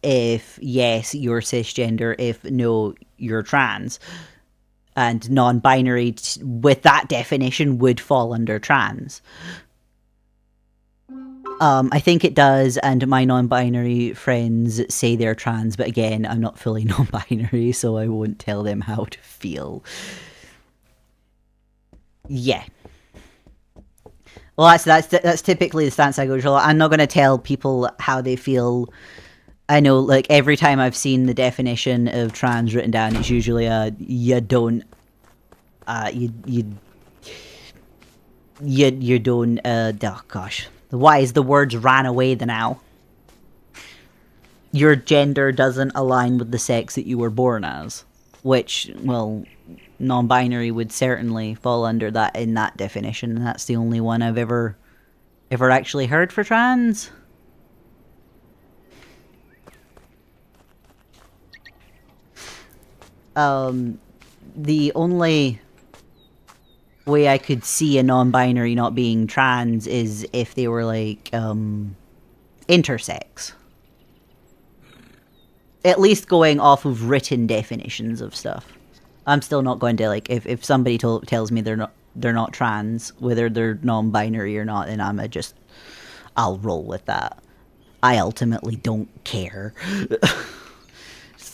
If yes, you're cisgender. If no, you're trans. And non-binary, with that definition, would fall under trans. I think it does, and my non-binary friends say they're trans, but again, I'm not fully non-binary, so I won't tell them how to feel. Yeah. Well, that's typically the stance I go to. I'm not going to tell people how they feel. I know, like, every time I've seen the definition of trans written down, it's usually you don't, oh gosh, why is the words ran away the now? Your gender doesn't align with the sex that you were born as, which, well, non-binary would certainly fall under that in that definition, and that's the only one I've ever actually heard for trans. The only way I could see a non-binary not being trans is if they were like intersex. At least going off of written definitions of stuff. I'm still not going to, like, if somebody tells me they're not trans, whether they're non-binary or not, then I'll roll with that. I ultimately don't care.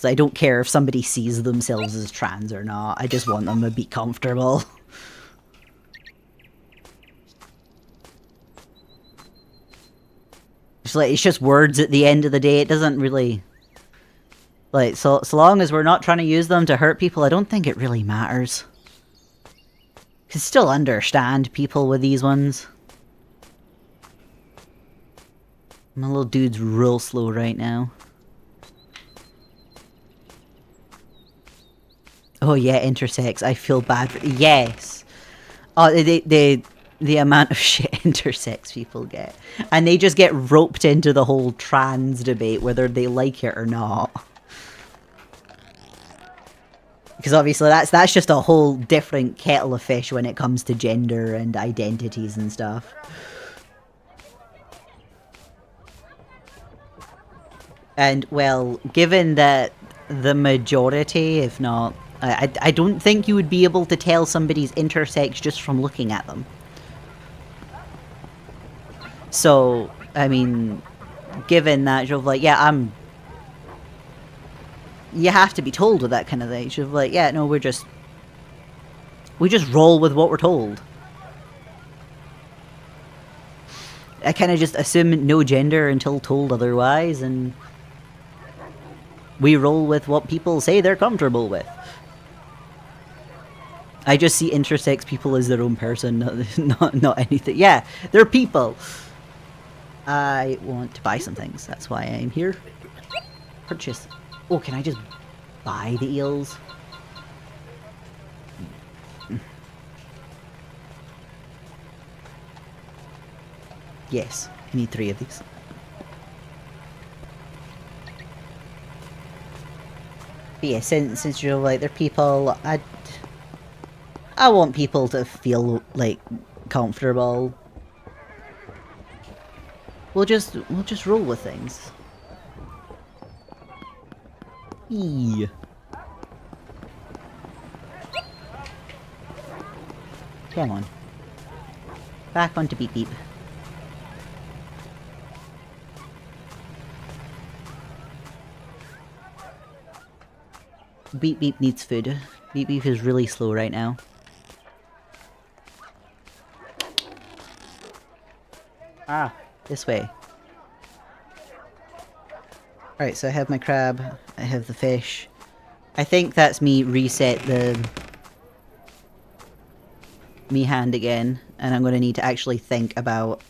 I don't care if somebody sees themselves as trans or not. I just want them to be comfortable. It's just words at the end of the day. It doesn't really... Like, so long as we're not trying to use them to hurt people, I don't think it really matters. I can still understand people with these ones. My little dude's real slow right now. Oh yeah, intersex. I feel bad for... Yes! Oh, the amount of shit intersex people get. And they just get roped into the whole trans debate, whether they like it or not. Because obviously that's just a whole different kettle of fish when it comes to gender and identities and stuff. And, well, given that the majority, if not... I don't think you would be able to tell somebody's intersex just from looking at them. So, I mean, given that, you're like, yeah, you have to be told with that kind of thing. You're like, yeah, no, we just roll with what we're told. I kind of just assume no gender until told otherwise, and we roll with what people say they're comfortable with. I just see intersex people as their own person, not anything. Yeah, they're people. I want to buy some things. That's why I'm here. Purchase. Oh, can I just buy the eels? Yes, I need 3 of these. But yeah, since you're like, they're people, I want people to feel, like, comfortable. We'll just roll with things. Eee. Come on. Back onto Beep Beep. Beep Beep needs food. Beep Beep is really slow right now. Ah, this way. Alright, so I have my crab, I have the fish. I think that's me reset me hand again, and I'm going to need to actually think about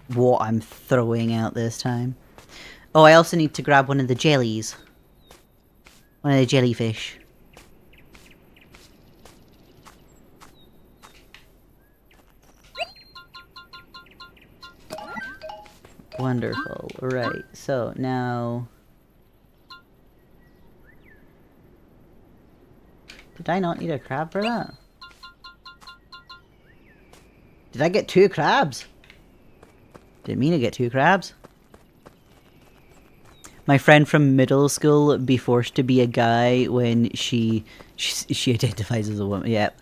what I'm throwing out this time. Oh, I also need to grab one of the jellies. One of the jellyfish. Wonderful. Right, so now... Did I not need a crab for that? Did I get 2 crabs? Didn't mean to get 2 crabs. My friend from middle school be forced to be a guy when she identifies as a woman. Yep.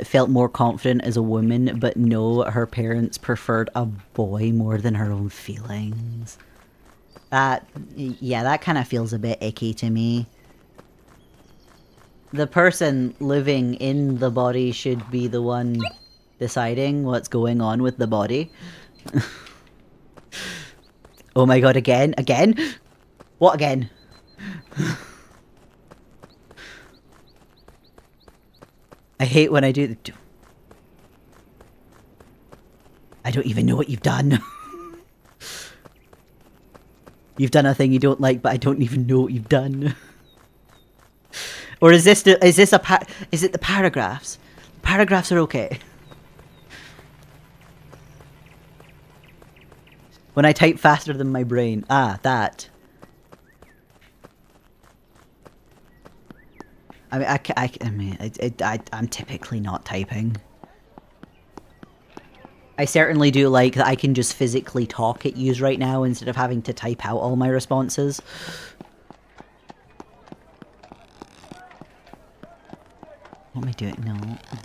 Felt more confident as a woman, but no, her parents preferred a boy more than her own feelings. That kind of feels a bit icky to me. The person living in the body should be the one deciding what's going on with the body. Oh my god, again? Again? What again? I hate when I do... I don't even know what you've done. You've done a thing you don't like, but I don't even know what you've done. Or is this the, is it the paragraphs? Paragraphs are okay. When I type faster than my brain. Ah, that. I'm typically not typing. I certainly do like that I can just physically talk at yous right now instead of having to type out all my responses. What am I doing? No,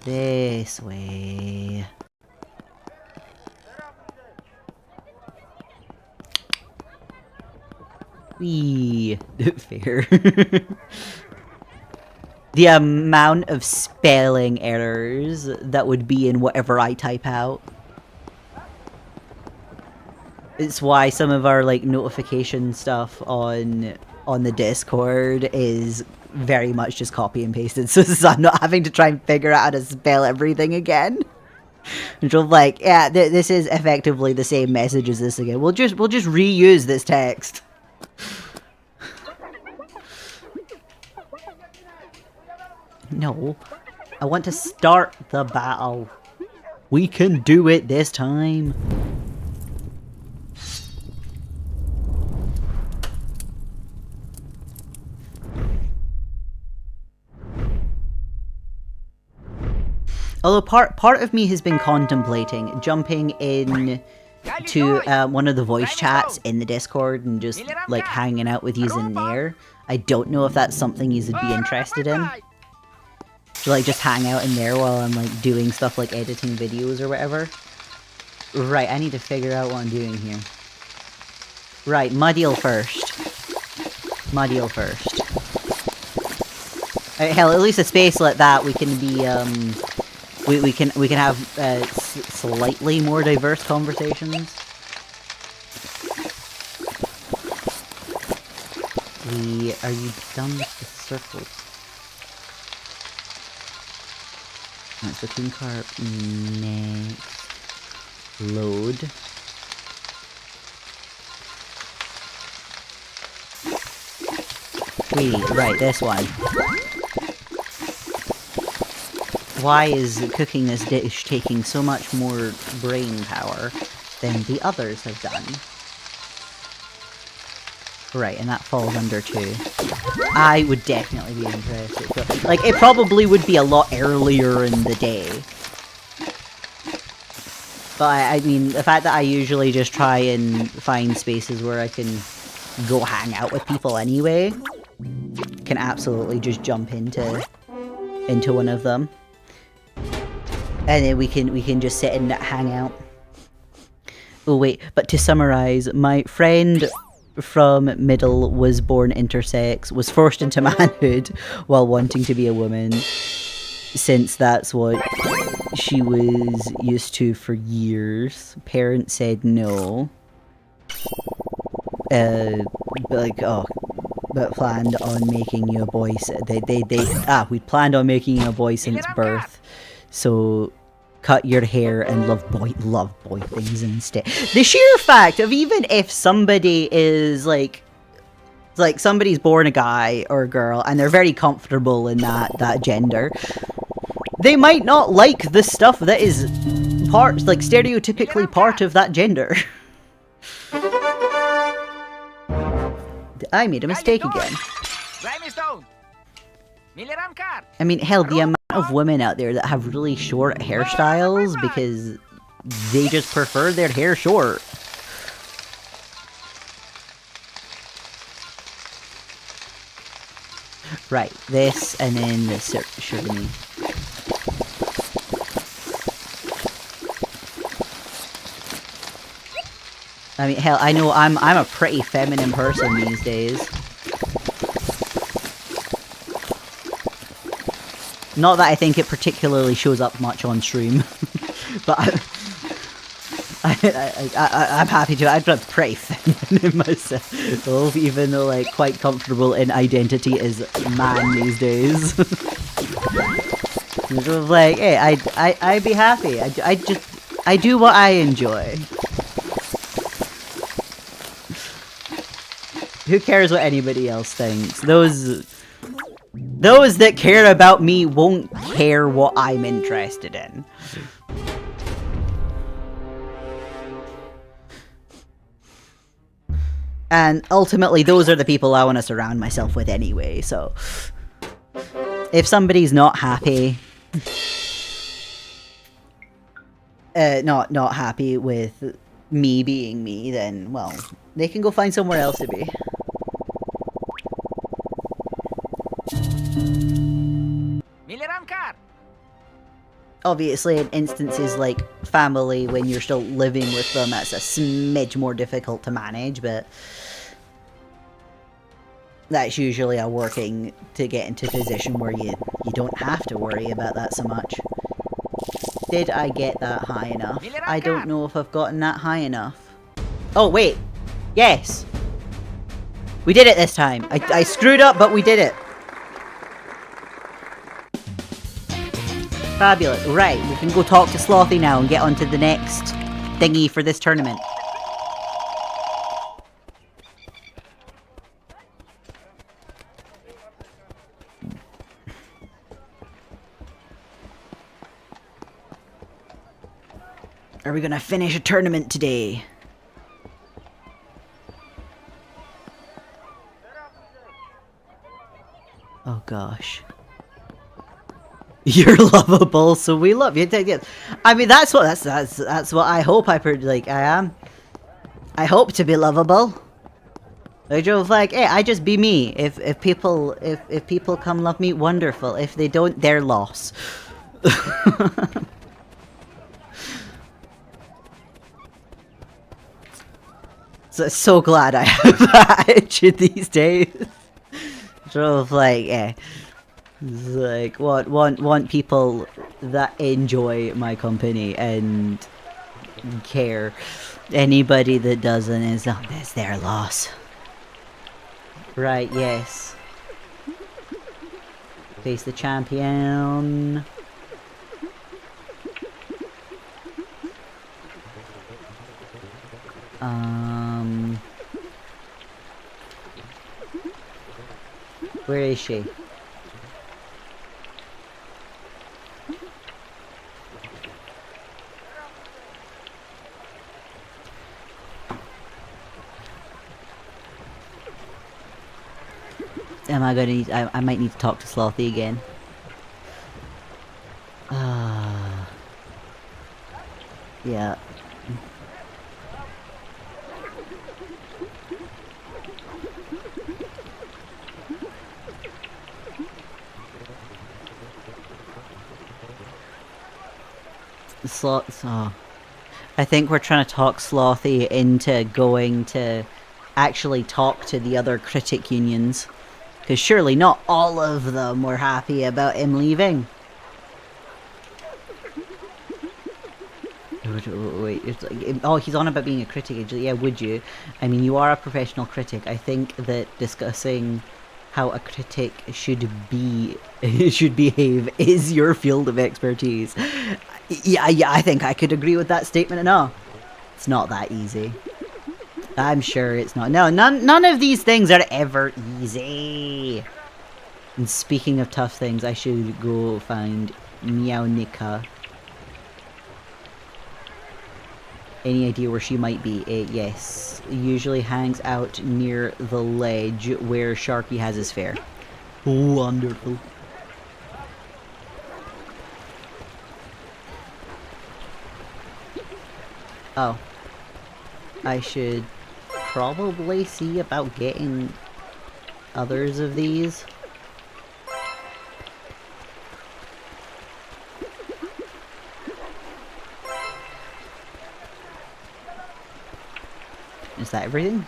this way. Wee. Fair. The amount of spelling errors that would be in whatever I type out. It's why some of our like notification stuff on the Discord is very much just copy and pasted, so I'm not having to try and figure out how to spell everything again. And so like, yeah, this is effectively the same message as this again. We'll just reuse this text. No, I want to start the battle. We can do it this time. Although part of me has been contemplating jumping in to one of the voice chats in the Discord and just like hanging out with yous in there. I don't know if that's something yous would be interested in. To like just hang out in there while I'm like doing stuff like editing videos or whatever. Right, I need to figure out what I'm doing here. Right, Muddiel first. Muddiel first. Hell, at least a space like that we can be we can have slightly more diverse conversations. Are you done with the circles? Right, so King Carp next. Load. Right, this one. Why is cooking this dish taking so much more brain power than the others have done? Right, and that falls under 2. I would definitely be interested. So, like, it probably would be a lot earlier in the day. But I mean, the fact that I usually just try and find spaces where I can go hang out with people anyway, can absolutely just jump into one of them. And then we can just sit and hang out. Oh wait, but to summarize, my friend from middle was born intersex, was forced into manhood while wanting to be a woman, since that's what she was used to for years. Parents said no. But planned on making you a boy. We planned on making you a boy since birth. So cut your hair and love boy things instead. The sheer fact of even if somebody is like somebody's born a guy or a girl and they're very comfortable in that gender, they might not like the stuff that is stereotypically part of that gender. I made a mistake again. I mean, hell, the amount of women out there that have really short hairstyles because they just prefer their hair short. Right, this and then this sugar me. I mean, hell, I know I'm a pretty feminine person these days. Not that I think it particularly shows up much on stream, but I'm happy to. I'm pretty feminine myself, even though like quite comfortable in identity as man these days. Sort of like, hey, I'd be happy. I do what I enjoy. Who cares what anybody else thinks? Those that care about me won't care what I'm interested in. And ultimately, those are the people I want to surround myself with anyway, so... If somebody's not happy... not happy with me being me, then, well, they can go find somewhere else to be. Obviously, in instances like family, when you're still living with them, that's a smidge more difficult to manage, but that's usually a working to get into a position where you don't have to worry about that so much. Did I get that high enough? I don't know if I've gotten that high enough. Oh, wait. Yes. We did it this time. I screwed up, but we did it. Fabulous. Right, we can go talk to Slothy now and get on to the next thingy for this tournament. Are we gonna finish a tournament today? Oh gosh. You're lovable, so we love you. I mean, that's what I hope I am. I hope to be lovable. Like, hey, I just be me. If people come love me, wonderful. If they don't, their loss. So glad I have that attitude these days. Like, eh. Like, want people that enjoy my company and care. Anybody that doesn't is that's their loss. Right, yes. Face the champion. Where is she? Am I gonna need, I might need to talk to Slothy again. Yeah. I think we're trying to talk Slothy into going to actually talk to the other critic unions. Because surely not all of them were happy about him leaving. Wait, it's like, oh, he's on about being a critic. Yeah, would you? I mean, you are a professional critic. I think that discussing how a critic should behave is your field of expertise. Yeah, I think I could agree with that statement. No, it's not that easy. I'm sure it's not. No, none of these things are ever easy. And speaking of tough things, I should go find Meownica. Any idea where she might be? Yes. Usually hangs out near the ledge where Sharky has his fair. Wonderful. Oh. I should probably see about getting others of these. Is that everything?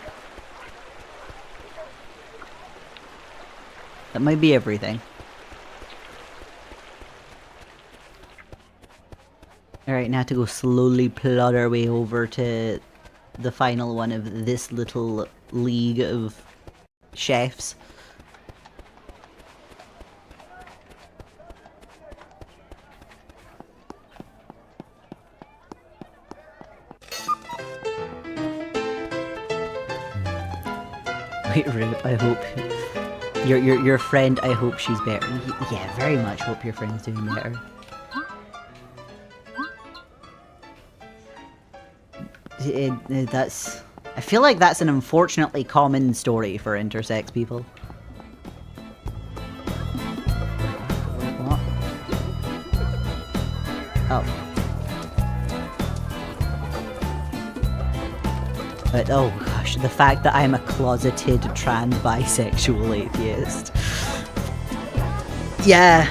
That might be everything. Alright, now to go slowly plod our way over to the final one of this little league of chefs. Wait, Rip, I hope Your friend, I hope she's better. Yeah, very much hope your friend's doing better. That's... I feel like that's an unfortunately common story for intersex people. What? Oh. But oh gosh, the fact that I'm a closeted trans bisexual atheist. Yeah,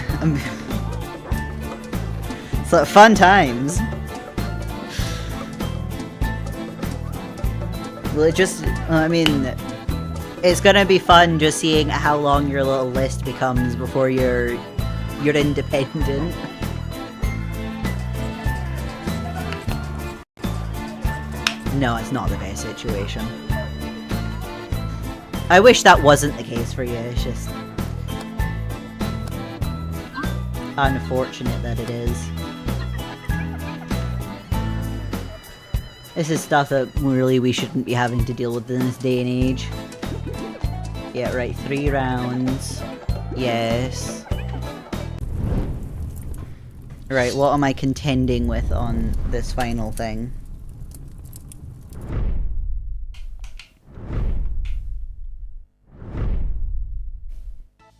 it's like fun times. Well, it just, I mean, it's gonna be fun just seeing how long your little list becomes before you're independent. No, it's not the best situation. I wish that wasn't the case for you, it's just unfortunate that it is. This is stuff that really we shouldn't be having to deal with in this day and age. Yeah, right, 3 rounds. Yes. Right, what am I contending with on this final thing?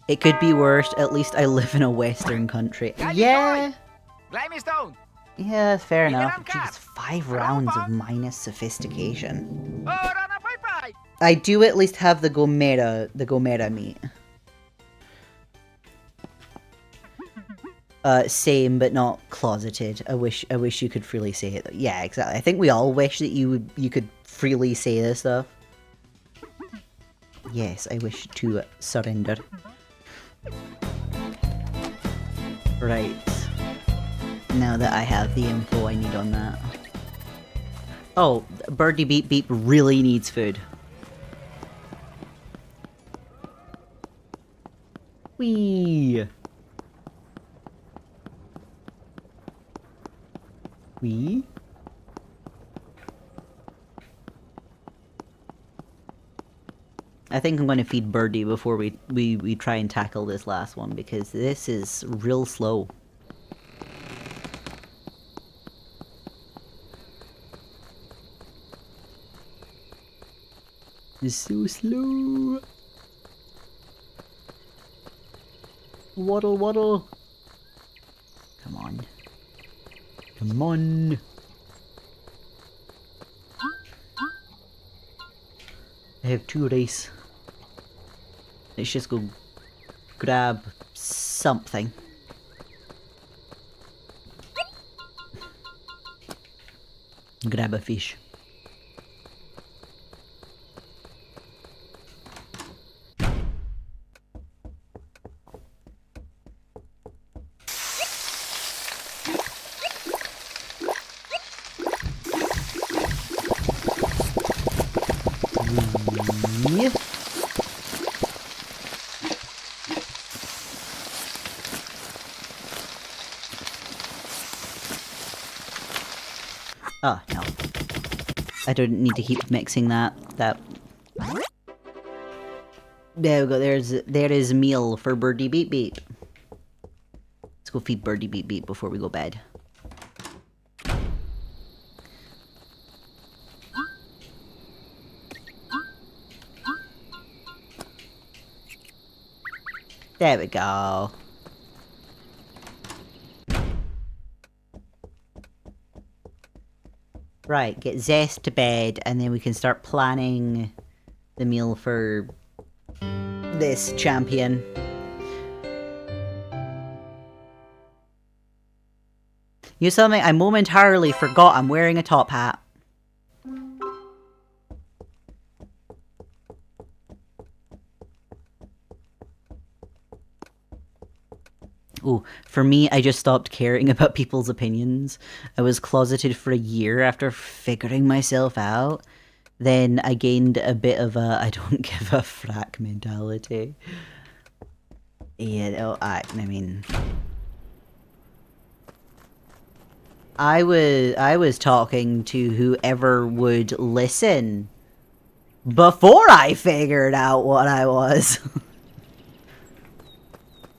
It could be worse, at least I live in a western country. Yeah! Limestone. Yeah, fair enough. Jeez, 5 rounds of minus sophistication. I do at least have the Gomera meat. Same, but not closeted. I wish you could freely say it. Yeah, exactly. I think we all wish that you could freely say this stuff. Yes, I wish to surrender. Right. Now that I have the info I need on that. Oh, Birdie Beep Beep really needs food. Wee. Wee. I think I'm going to feed Birdie before we try and tackle this last one, because this is real slow. It's so slow. Waddle, waddle. Come on. Come on. I have 2 rice. Let's just go grab something. Grab a fish. Oh, no. I don't need to keep mixing that. There we go, there is a meal for Birdie Beep Beep. Let's go feed Birdie Beep Beep before we go bed. There we go. Right, get Zest to bed, and then we can start planning the meal for this champion. You know something? I momentarily forgot I'm wearing a top hat. Oh, for me, I just stopped caring about people's opinions. I was closeted for a year after figuring myself out. Then I gained a bit of a I don't give a frack mentality. You know, I mean... I was talking to whoever would listen before I figured out what I was.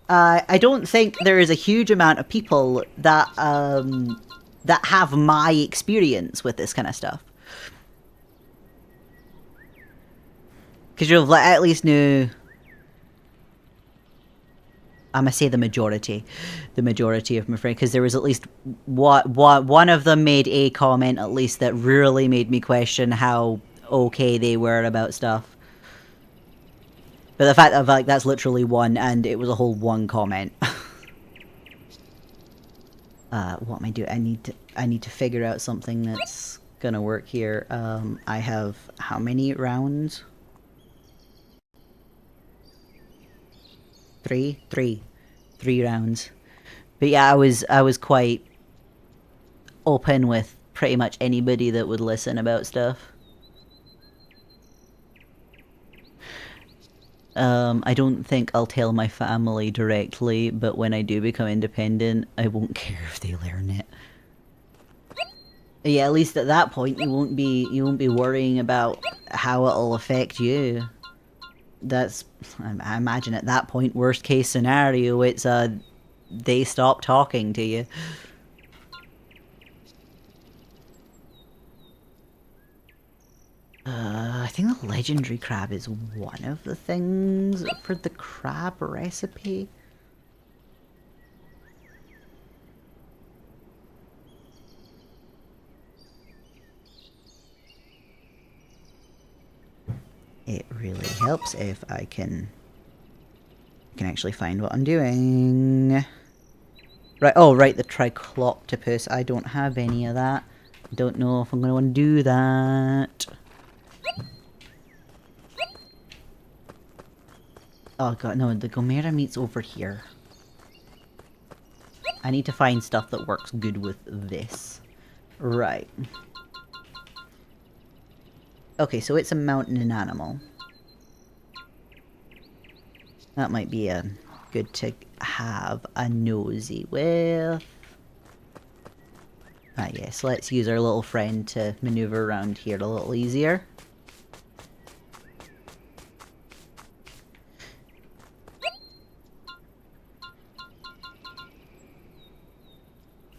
I don't think there is a huge amount of people that that have my experience with this kind of stuff. Because you've like, at least knew. I'm gonna say the majority of my friends, because there was at least one of them made a comment at least that really made me question how okay they were about stuff. But the fact of like that's literally one, and it was a whole one comment. What am I doing? I need to figure out something that's gonna work here. I have how many rounds? Three rounds. But yeah, I was quite open with pretty much anybody that would listen about stuff. I don't think I'll tell my family directly, but when I do become independent, I won't care if they learn it. Yeah, at least at that point you won't be worrying about how it'll affect you. That's, I imagine at that point, worst case scenario, it's they stop talking to you. I think the legendary crab is one of the things for the crab recipe. It really helps if I can actually find what I'm doing. Right, oh right, the tricloptopus. I don't have any of that. Don't know if I'm gonna want to do that. Oh god, no, the Gomera meat's over here. I need to find stuff that works good with this. Right. Okay, so it's a mountain animal. That might be a good to have a nosy with. Ah yes, let's use our little friend to maneuver around here a little easier.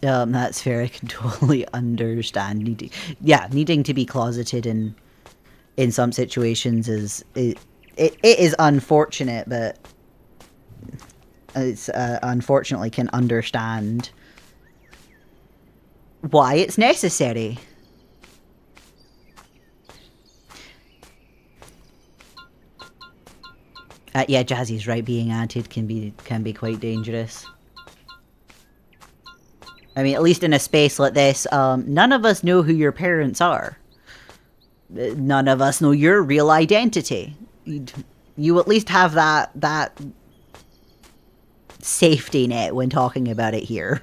That's fair, I can totally understand needing to be closeted in some situations is it is unfortunate, but it's unfortunately can understand why it's necessary. Yeah, Jazzy's right, being aunted can be quite dangerous. I mean, at least in a space like this, none of us know who your parents are. None of us know your real identity. You at least have that safety net when talking about it here.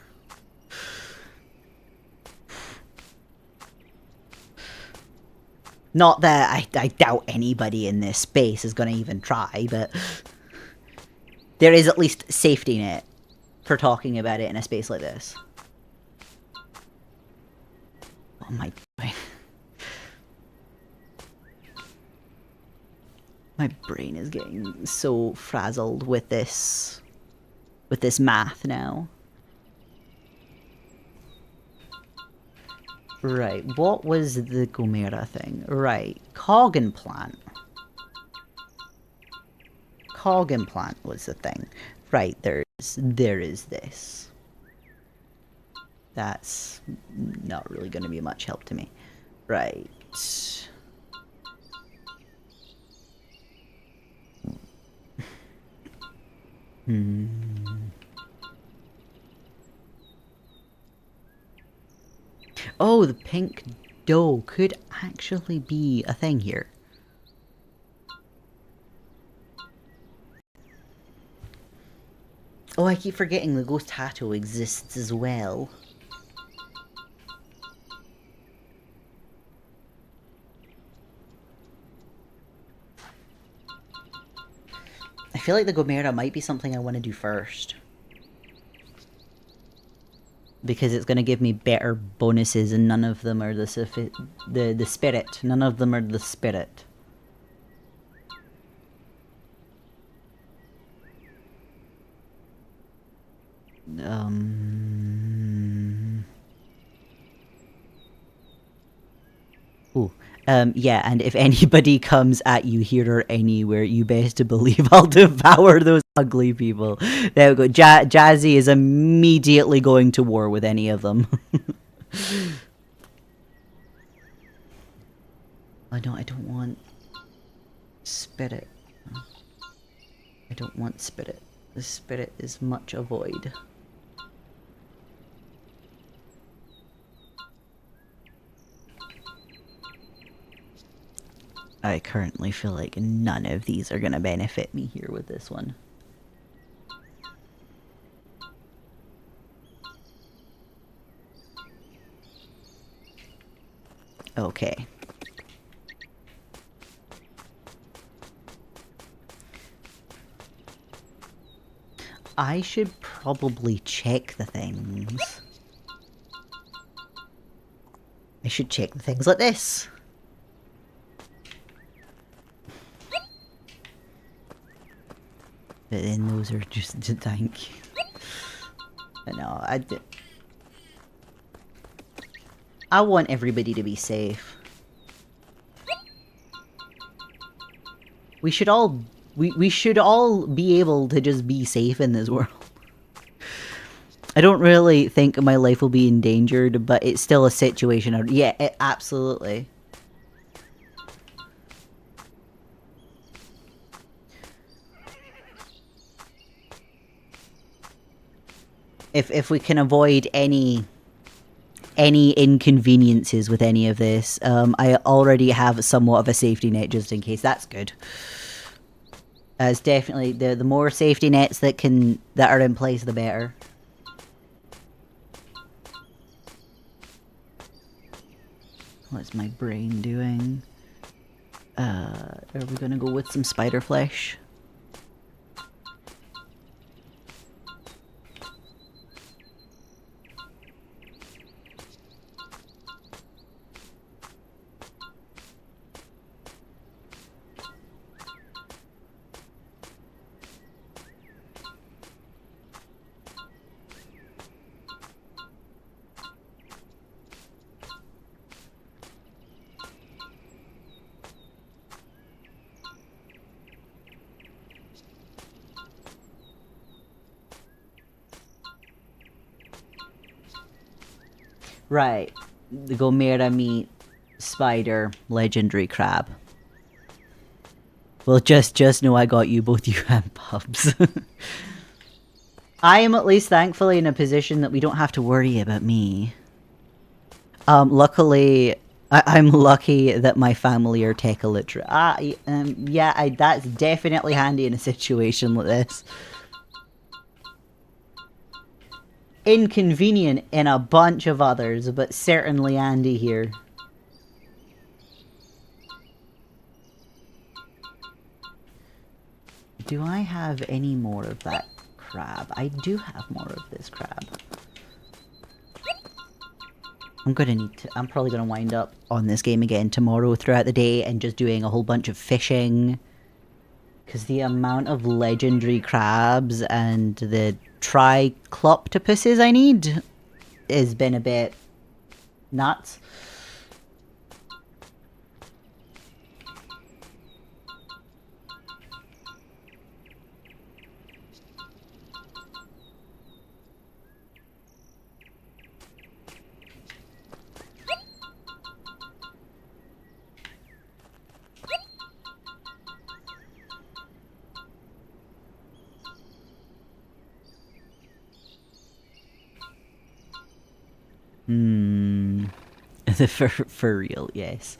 Not that I doubt anybody in this space is going to even try, but there is at least safety net for talking about it in a space like this. What am I doing? My brain is getting so frazzled with this math now. Right, what was the Gomera thing? Right, cog implant. Cog implant was the thing. Right, there is this. That's not really going to be much help to me. Right. Oh, the pink dough could actually be a thing here. Oh, I keep forgetting the ghost hatto exists as well. I feel like the Gomera might be something I want to do first. Because it's going to give me better bonuses and none of them are the spirit. None of them are the spirit. Ooh. Yeah, and if anybody comes at you here or anywhere, you best to believe I'll devour those ugly people. There we go. Jazzy is immediately going to war with any of them. Oh no, I don't want spirit. I don't want spirit. The spirit is much avoid. I currently feel like none of these are going to benefit me here with this one. Okay. I should probably check the things. I should check the things like this. But then those are just to thank you. But no, I want everybody to be safe. We should all be able to just be safe in this world. I don't really think my life will be endangered, but it's still a situation. Yeah, absolutely. If we can avoid any inconveniences with any of this, I already have somewhat of a safety net just in case. That's good. It's definitely the more safety nets that are in place, the better. What's my brain doing? Are we gonna go with some spider flesh? Right. The Gomera meat, spider, legendary crab. Well, just know I got you, both you and Pubs. I am at least thankfully in a position that we don't have to worry about me. Luckily, I'm lucky that my family are tech illiterate. Yeah, that's definitely handy in a situation like this. Inconvenient in a bunch of others, but certainly handy here. Do I have any more of that crab? I do have more of this crab. I'm probably gonna wind up on this game again tomorrow throughout the day and just doing a whole bunch of fishing. Because the amount of legendary crabs and the tricloptopuses I need has been a bit nuts. For real, yes.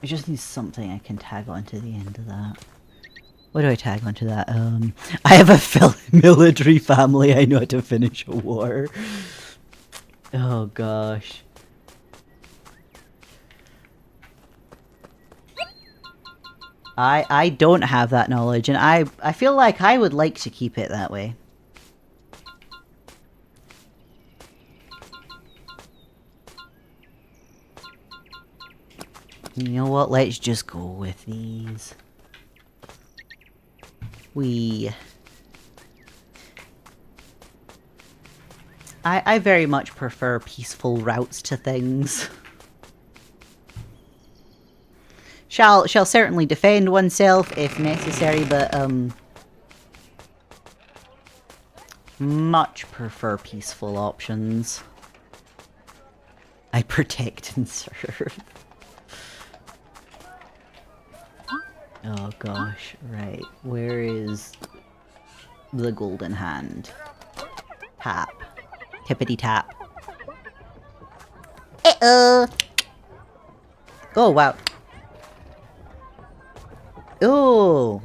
I just need something I can tag onto the end of that. What do I tag onto that? I have a military family. I know how to finish a war. Oh gosh. I don't have that knowledge, and I feel like I would like to keep it that way. You know what? Let's just go with these. I very much prefer peaceful routes to things. Shall certainly defend oneself if necessary, but much prefer peaceful options. I protect and serve. Oh gosh, right. Where is the golden hand? Tap. Tippity tap. Uh-oh! Oh, wow. Oh!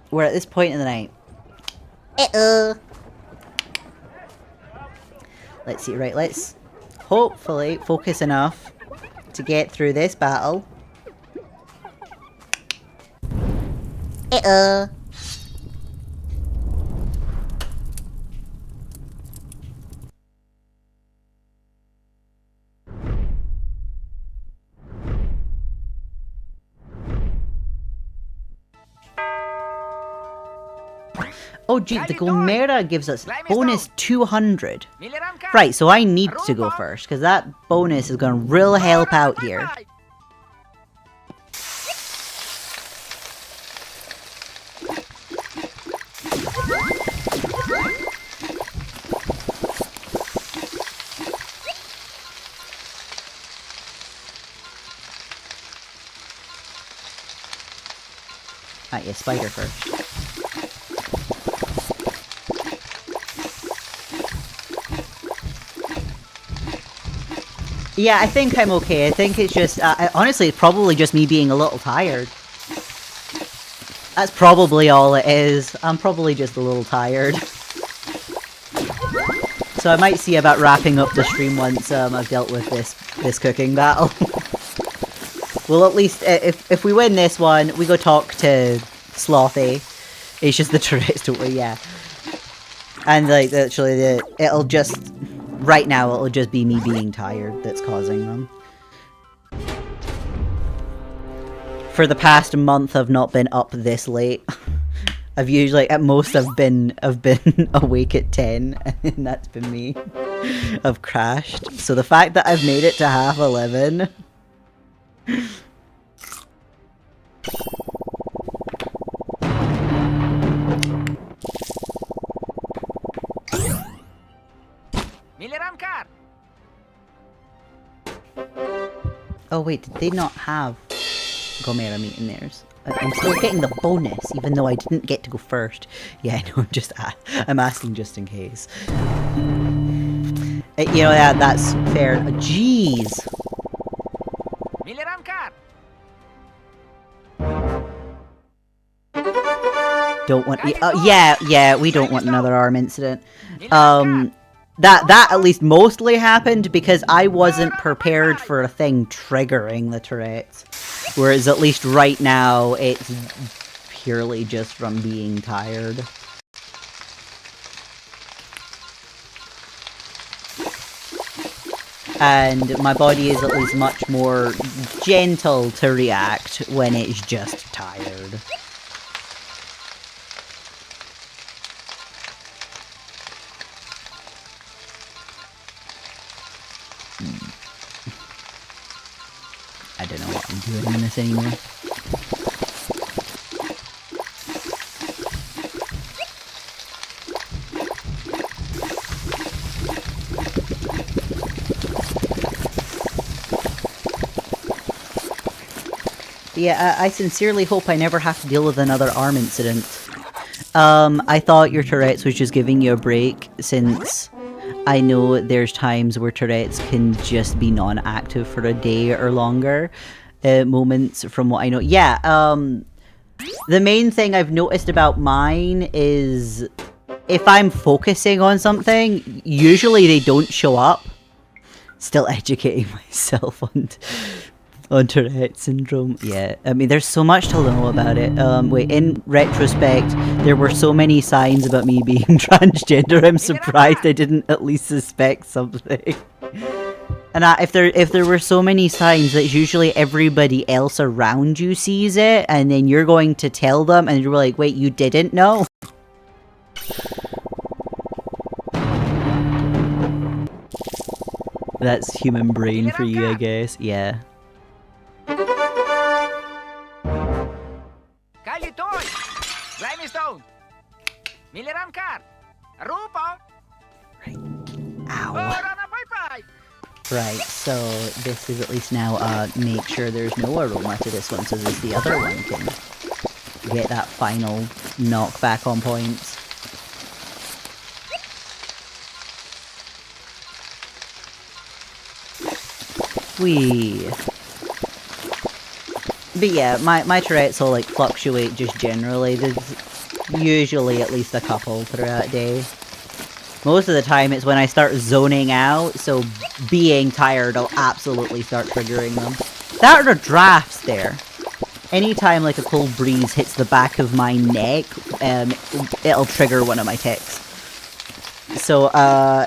We're at this point in the night. Uh-oh! Let's see, right, let's hopefully focus enough to get through this battle. Uh-oh! Oh gee, the Gomera gives us bonus 200. Right, so I need to go first, because that bonus is going to really help out here. Ah, yeah, spider first. Yeah, I think I'm okay. I think it's just, honestly, it's probably just me being a little tired. That's probably all it is. I'm probably just a little tired. So I might see about wrapping up the stream once I've dealt with this cooking battle. Well, at least, if we win this one, we go talk to Slothy. It's just the Tourette's, don't we? Yeah. And, like, actually, it'll just... Right now, it'll just be me being tired that's causing them. For the past month, I've not been up this late. I've usually, at most, I've been awake at 10, and that's been me. I've crashed. So the fact that I've made it to half 11... Oh wait, did they not have Gomera meat in theirs? I'm still getting the bonus, even though I didn't get to go first. Yeah, I know, I'm asking just in case. You know, that's fair. Jeez! Don't want... yeah, we don't want another arm incident. That at least mostly happened because I wasn't prepared for a thing triggering the Tourette's. Whereas at least right now, it's purely just from being tired. And my body is at least much more gentle to react when it's just tired. I don't know what I'm doing in this anymore. Yeah, I sincerely hope I never have to deal with another arm incident. I thought your Tourette's was just giving you a break, since I know there's times where Tourette's can just be non-active for a day or longer. Moments from what I know. Yeah, the main thing I've noticed about mine is if I'm focusing on something, usually they don't show up. Still educating myself on on Tourette syndrome. Yeah, I mean, there's so much to know about it. Wait, in retrospect, there were so many signs about me being transgender. I'm surprised I didn't at least suspect something. And if there were so many signs, that usually everybody else around you sees it, and then you're going to tell them, and you're like, wait, you didn't know? That's human brain for you, I guess. Yeah. Kalitoy! Limestone! Milliram car! Rupo! Right. Ow. Right, so this is at least now, make sure there's no aroma to this one, so that the other one can get that final knockback on points. Whee! But yeah, my Tourette's will like fluctuate just generally. There's usually at least a couple throughout the day. Most of the time it's when I start zoning out, so being tired will absolutely start triggering them. There are drafts there. Anytime like a cold breeze hits the back of my neck, it'll trigger one of my tics. So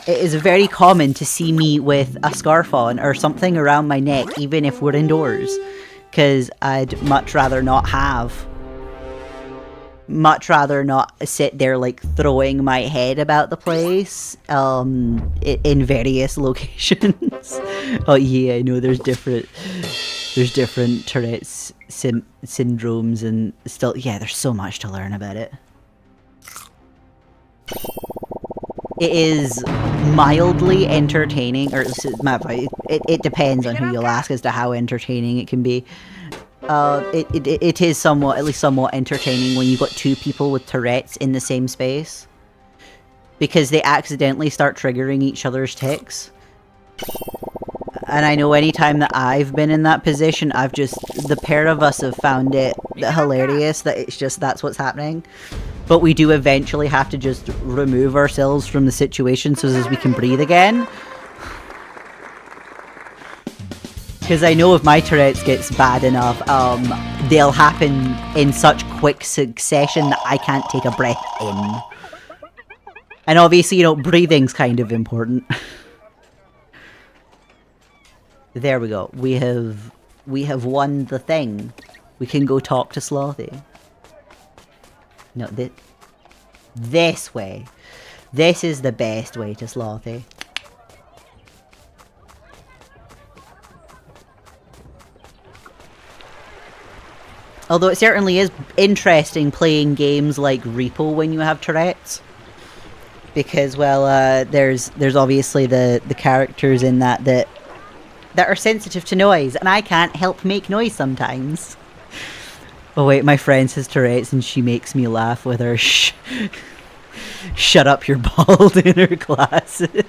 it is very common to see me with a scarf on or something around my neck, even if we're indoors. Because I'd much rather not sit there like throwing my head about the place in various locations. Oh yeah, I know there's different Tourette's syndromes, and still, yeah, there's so much to learn about it. It is mildly entertaining, or it depends on who you'll ask as to how entertaining it can be. It is somewhat, at least somewhat entertaining when you've got two people with Tourette's in the same space. Because they accidentally start triggering each other's tics. And I know anytime that I've been in that position, the pair of us have found it hilarious that it's just, that's what's happening. But we do eventually have to just remove ourselves from the situation so as we can breathe again. Because I know if my Tourette's gets bad enough, they'll happen in such quick succession that I can't take a breath in. And obviously, you know, breathing's kind of important. There we go. We have won the thing. We can go talk to Slothy. No, this way. This is the best way to Slothy. Although it certainly is interesting playing games like Repo when you have Tourette's. Because, well, there's obviously the characters in that are sensitive to noise, and I can't help make noise sometimes. Oh wait, my friend has Tourette's and she makes me laugh with her shut up, you're bald in her glasses.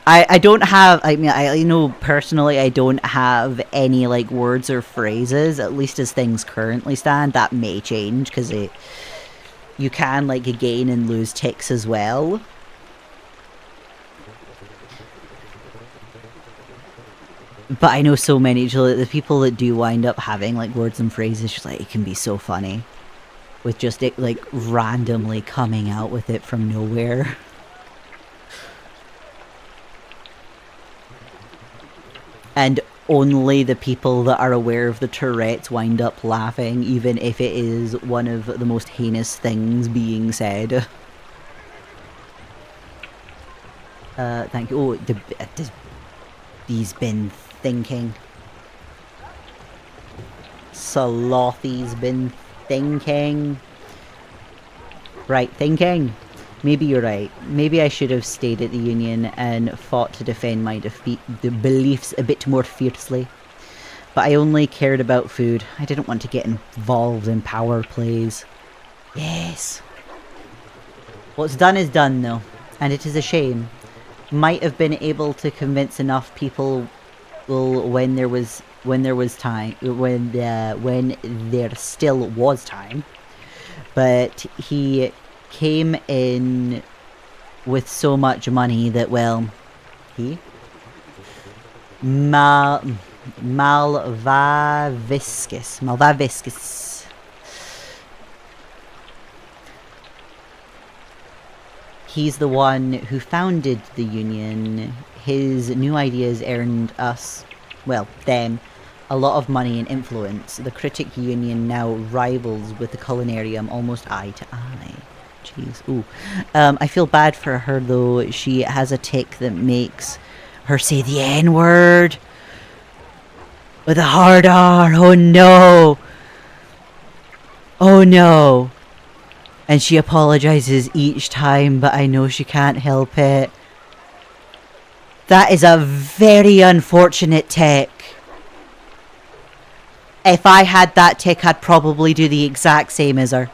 I don't have, I mean, I know personally I don't have any like words or phrases, at least as things currently stand. That may change, because you can like gain and lose tics as well. But I know so many, the people that do wind up having like words and phrases, just like, it can be so funny. With just it like randomly coming out with it from nowhere. And only the people that are aware of the Tourette's wind up laughing, even if it is one of the most heinous things being said. Thank you. Oh, he's been thinking. Slothy's been thinking. Right, thinking. Maybe you're right. Maybe I should have stayed at the Union and fought to defend my beliefs a bit more fiercely. But I only cared about food. I didn't want to get involved in power plays. Yes. What's done is done, though. And it is a shame. Might have been able to convince enough people when there still was time. But he came in with so much money that, well, Malvaviscus. He's the one who founded the Union. His new ideas earned us, well, them, a lot of money and influence. The Critic Union now rivals with the Culinarium almost eye to eye. Jeez, ooh. I feel bad for her though. She has a tick that makes her say the N-word. With a hard R, oh no! Oh no! And she apologizes each time, but I know she can't help it. That is a very unfortunate tick. If I had that tick, I'd probably do the exact same as her.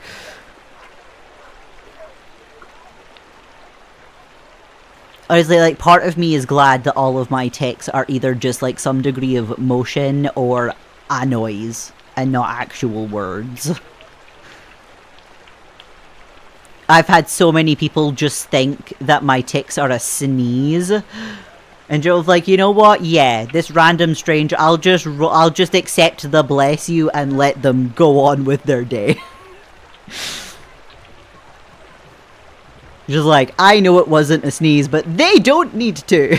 Honestly, like, part of me is glad that all of my ticks are either just, like, some degree of motion or a noise, and not actual words. I've had so many people just think that my ticks are a sneeze. And Joe's like, you know what? Yeah, this random stranger, I'll just accept the bless you and let them go on with their day. Just like, I know it wasn't a sneeze, but they don't need to.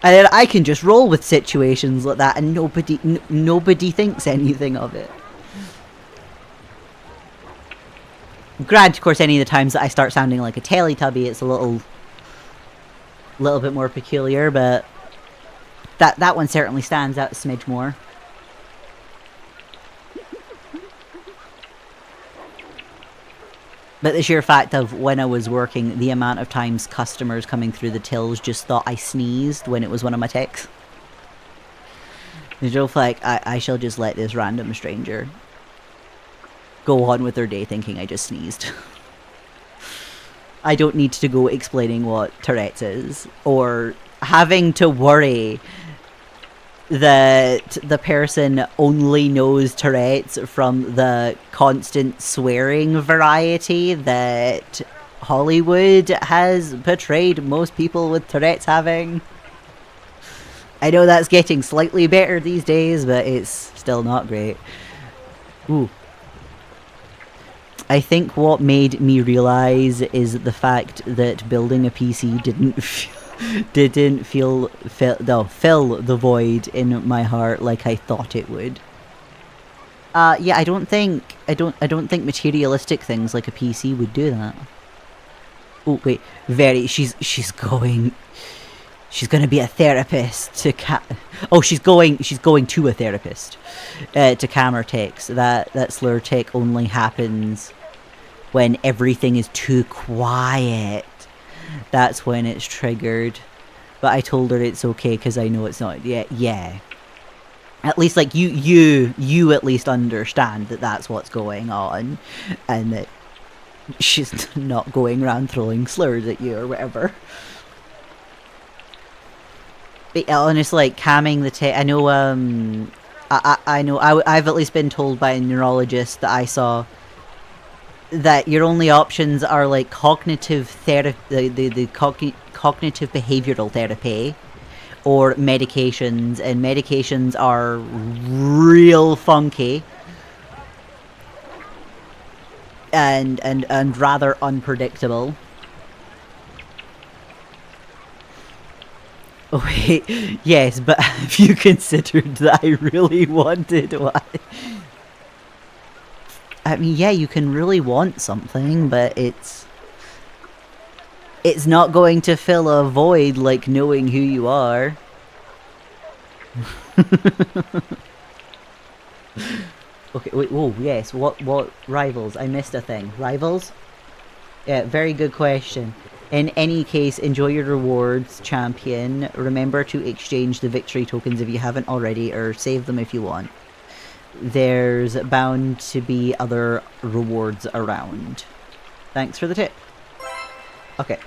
And then I can just roll with situations like that and nobody thinks anything of it. Granted, of course, any of the times that I start sounding like a Teletubby, it's a little bit more peculiar, but that one certainly stands out a smidge more. But the sheer fact of when I was working, the amount of times customers coming through the tills just thought I sneezed when it was one of my ticks. It's just like, I shall just let this random stranger go on with their day thinking I just sneezed. I don't need to go explaining what Tourette's is, or having to worry that the person only knows Tourette's from the constant swearing variety that Hollywood has portrayed most people with Tourette's having. I know that's getting slightly better these days, but it's still not great. Ooh. I think what made me realize is the fact that building a PC didn't fill the void in my heart like I thought it would. Yeah, I don't think materialistic things like a PC would do that. Oh wait, she's going to be a therapist to she's going to a therapist to camera ticks. That slur tick only happens when everything is too quiet. That's when it's triggered. But I told her it's okay because I know it's not. Yeah. At least, like, you at least understand that that's what's going on, and that she's not going around throwing slurs at you or whatever. But honestly, like, calming the tick. I know. I've at least been told by a neurologist that I saw that your only options are like cognitive therapy, the cognitive behavioral therapy, or medications, and medications are real funky and rather unpredictable. Oh wait, yes, but have you considered that I really wanted one? I mean, yeah, you can really want something, but it's not going to fill a void like knowing who you are. Okay, wait, whoa, yes, what rivals? I missed a thing. Rivals? Yeah, very good question. In any case, enjoy your rewards, champion. Remember to exchange the victory tokens if you haven't already, or save them if you want. There's bound to be other rewards around. Thanks for the tip. Okay.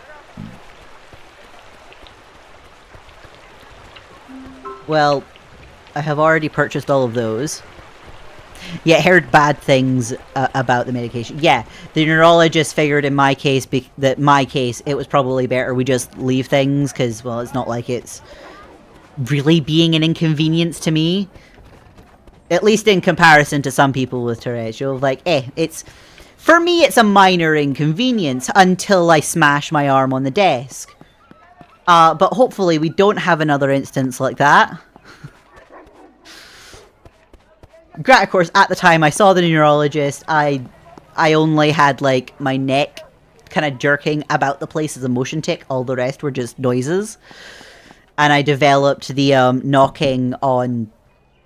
Well, I have already purchased all of those. Yeah, heard bad things about the medication. Yeah, the neurologist figured in my case it was probably better we just leave things because, well, it's not like it's really being an inconvenience to me. At least in comparison to some people with Tourette's. You're like, for me it's a minor inconvenience until I smash my arm on the desk. But hopefully we don't have another instance like that. Of course, at the time I saw the neurologist, I only had, like, my neck kind of jerking about the place as a motion tic. All the rest were just noises. And I developed the knocking on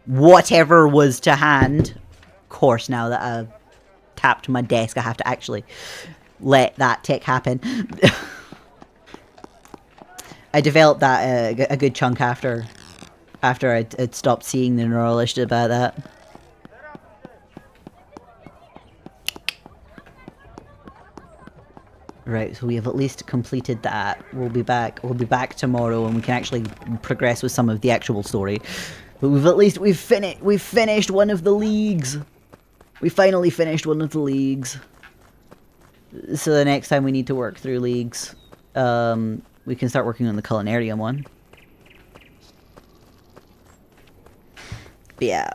whatever was to hand. Of course, now that I've tapped my desk, I have to actually let that tic happen. I developed that a good chunk after I'd stopped seeing the neurologist about that. Right, so we have at least completed that. We'll be back tomorrow and we can actually progress with some of the actual story. But we've finished one of the leagues. We finally finished one of the leagues. So the next time we need to work through leagues, we can start working on the culinarium one. But yeah.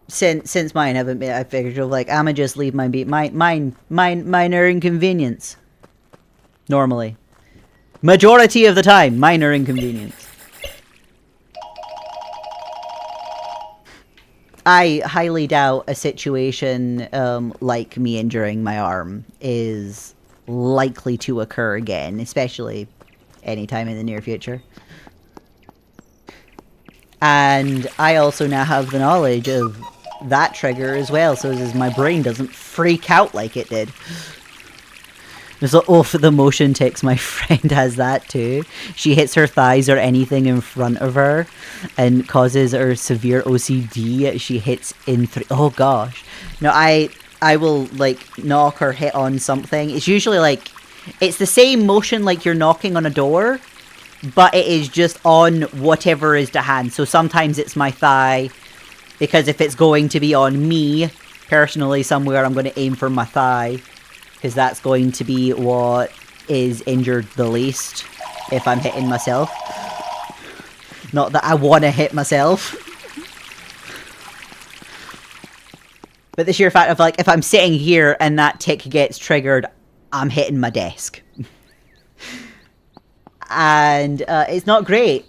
Since mine haven't been, I figured, like, I'ma just leave mine be minor inconvenience. Normally. Majority of the time, minor inconvenience. I highly doubt a situation like me injuring my arm is likely to occur again, especially anytime in the near future. And I also now have the knowledge of that trigger as well, so as my brain doesn't freak out like it did. There's for the motion tics, my friend has that too. She hits her thighs or anything in front of her and causes her severe OCD. She hits in oh gosh. No, I will, like, knock or hit on something. It's usually like, it's the same motion like you're knocking on a door, but it is just on whatever is to hand. So sometimes it's my thigh, because if it's going to be on me, personally, somewhere, I'm going to aim for my thigh. Because that's going to be what is injured the least if I'm hitting myself. Not that I want to hit myself. But the sheer fact of, like, if I'm sitting here and that tick gets triggered, I'm hitting my desk. And it's not great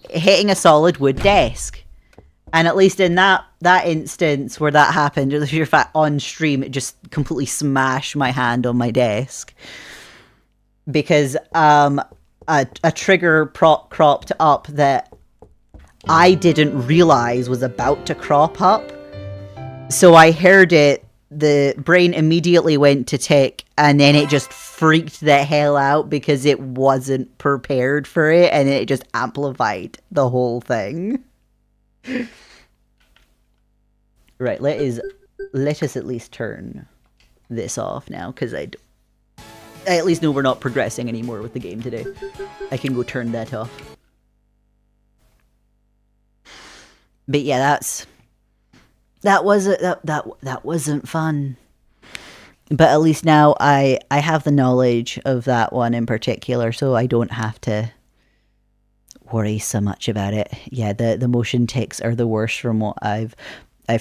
hitting a solid wood desk. And at least in that instance where that happened, the sheer fact on stream, it just completely smashed my hand on my desk. Because a trigger cropped up that I didn't realize was about to crop up. So I heard it, the brain immediately went to tick, and then it just freaked the hell out because it wasn't prepared for it, and it just amplified the whole thing. Right, let us at least turn this off now, because I at least know we're not progressing anymore with the game today. I can go turn that off. But yeah, that wasn't fun. But at least now I have the knowledge of that one in particular, so I don't have to worry so much about it. Yeah, the motion tics are the worst from what I've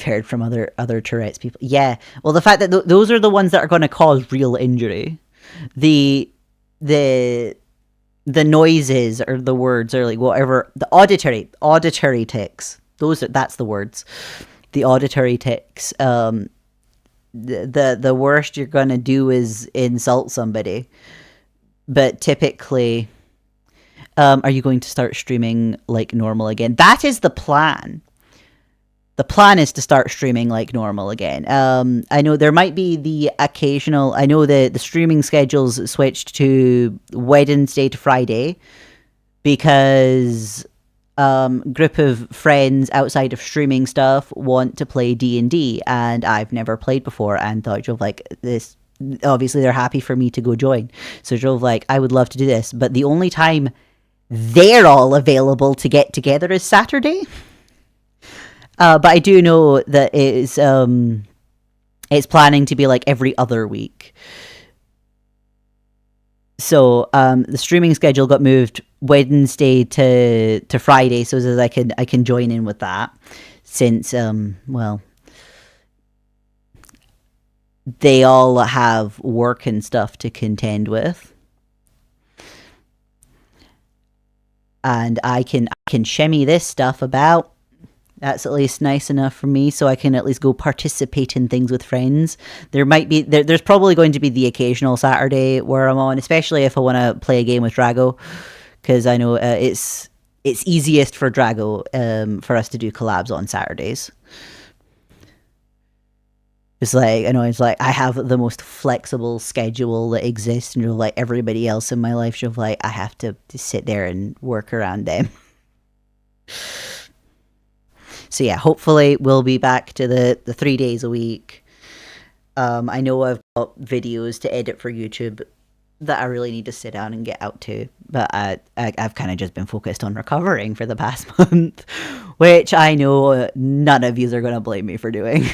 heard from other Tourette's people. Yeah, well, the fact that those are the ones that are going to cause real injury. The noises or the words or, like, whatever, the auditory tics. That's the words. The auditory tics. The worst you're going to do is insult somebody. But typically, are you going to start streaming like normal again? That is the plan. The plan is to start streaming like normal again. I know there might be the occasional... I know the streaming schedules switched to Wednesday to Friday because group of friends outside of streaming stuff want to play D&D, and I've never played before and thought, like, this... Obviously, they're happy for me to go join. So, like, I would love to do this, but the only time they're all available to get together is Saturday. But I do know that it's planning to be like every other week. So the streaming schedule got moved Wednesday to Friday, so that I can join in with that, since well, they all have work and stuff to contend with, and I can shimmy this stuff about. That's at least nice enough for me, so I can at least go participate in things with friends. There's probably going to be the occasional Saturday where I'm on, especially if I want to play a game with Drago, because I know it's easiest for Drago for us to do collabs on Saturdays. It's like, I know, it's like I have the most flexible schedule that exists, and like everybody else in my life, like I have to sit there and work around them. So yeah, hopefully we'll be back to the 3 days a week. I know I've got videos to edit for YouTube that I really need to sit down and get out to, but I've kind of just been focused on recovering for the past month, which I know none of you are going to blame me for doing.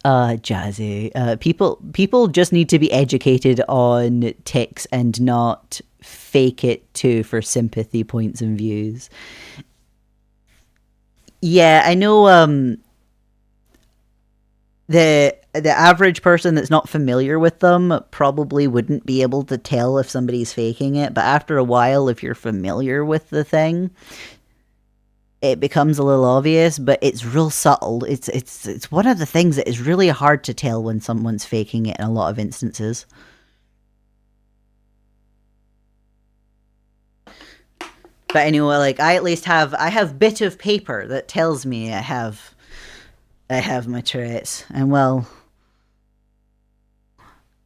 Jazzy. People just need to be educated on tics and not fake it too for sympathy points and views. Yeah, I know the average person that's not familiar with them probably wouldn't be able to tell if somebody's faking it, but after a while, if you're familiar with the thing, it becomes a little obvious, but it's real subtle. It's one of the things that is really hard to tell when someone's faking it in a lot of instances. But anyway, like I have bit of paper that tells me I have my traits. And well,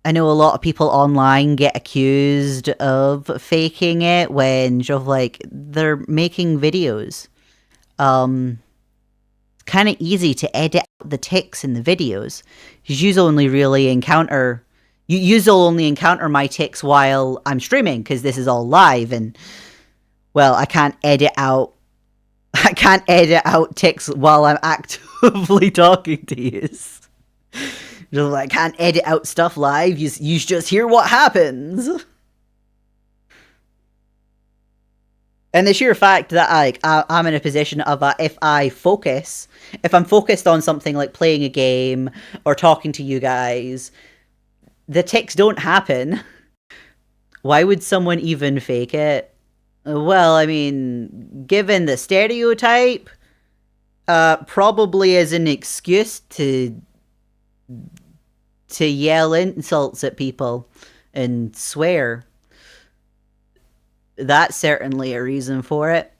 I know a lot of people online get accused of faking it when like they're making videos. It's kind of easy to edit out the tics in the videos. You only really encounter my tics while I'm streaming, because this is all live, and well, I can't edit out tics while I'm actively talking to you. I can't edit out stuff live. You just hear what happens. And the sheer fact that I'm in a position of if I'm focused on something like playing a game or talking to you guys, the tics don't happen. Why would someone even fake it? Well, I mean, given the stereotype, probably as an excuse to yell insults at people and swear. That's certainly a reason for it.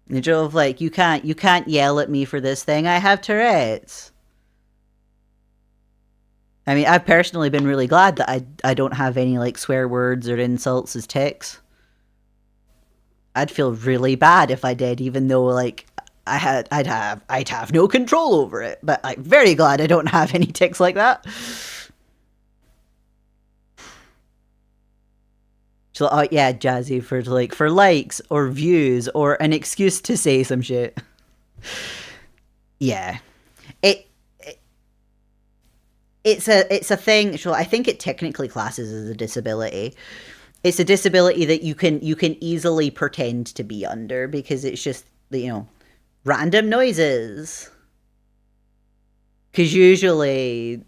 Like, you can't yell at me for this thing. I have Tourette's. I mean, I've personally been really glad that I don't have any like swear words or insults as tics. I'd feel really bad if I did, even though like I'd have no control over it. But I'm very glad I don't have any tics like that. So, oh yeah, Jazzy, for likes or views or an excuse to say some shit. Yeah, it's a thing. So I think it technically classes as a disability. It's a disability that you can easily pretend to be under, because it's just, random noises. Because usually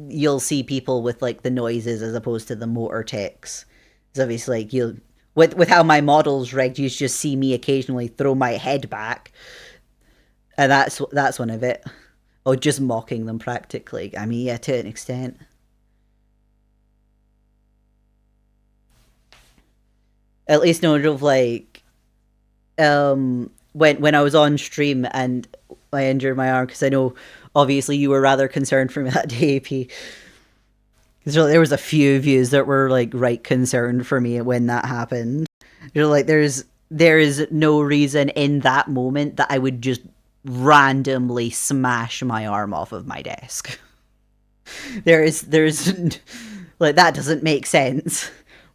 you'll see people with like the noises as opposed to the motor tics. So obviously, like with how my model's rigged, you just see me occasionally throw my head back, and that's one of it. Or just mocking them practically. I mean, yeah, to an extent. At least no, like, when I was on stream and I injured my arm, because I know obviously you were rather concerned for me that day, AP. So there was a few views that were like right concerned for me when that happened. Like, there is no reason in that moment that I would just randomly smash my arm off of my desk. There's like, that doesn't make sense.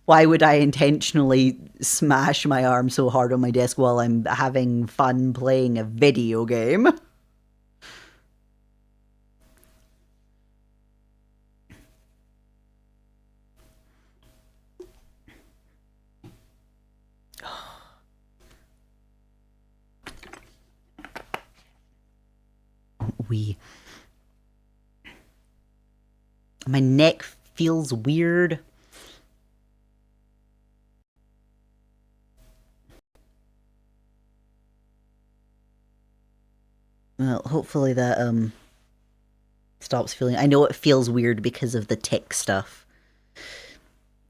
Why would I intentionally smash my arm so hard on my desk while I'm having fun playing a video game? My neck feels weird. Well, hopefully that stops feeling. I know it feels weird because of the tick stuff.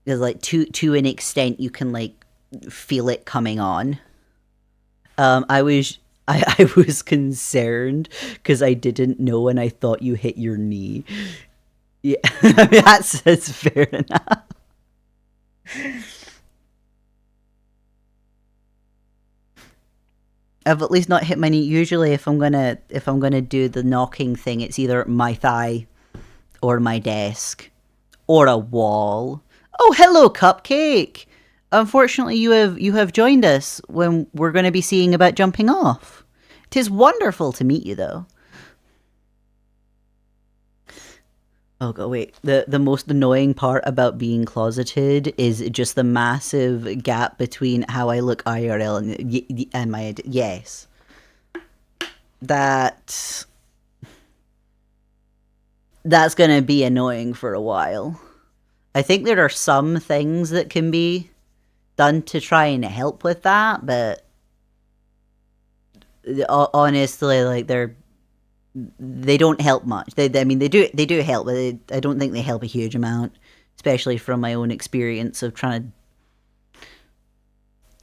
Because like to an extent you can like feel it coming on. I was concerned because I didn't know and I thought you hit your knee. Yeah, that's fair enough. I've at least not hit my knee. Usually, if I'm gonna do the knocking thing, it's either my thigh, or my desk, or a wall. Oh, hello, Cupcake. Unfortunately, you have joined us when we're going to be seeing about jumping off. It is wonderful to meet you, though. Oh, God, wait. The most annoying part about being closeted is just the massive gap between how I look IRL and my... Yes. That's going to be annoying for a while. I think there are some things that can be done to try and help with that, but honestly, like they don't help much. I mean, they do help, but I don't think they help a huge amount, especially from my own experience of trying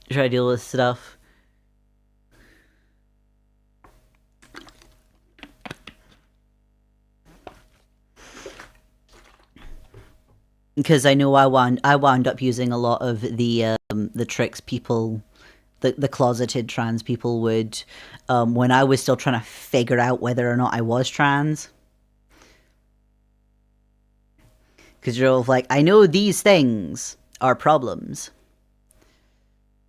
to deal with stuff. Because I know I wound up using a lot of the tricks people, the closeted trans people would, when I was still trying to figure out whether or not I was trans. Because you're all like, I know these things are problems,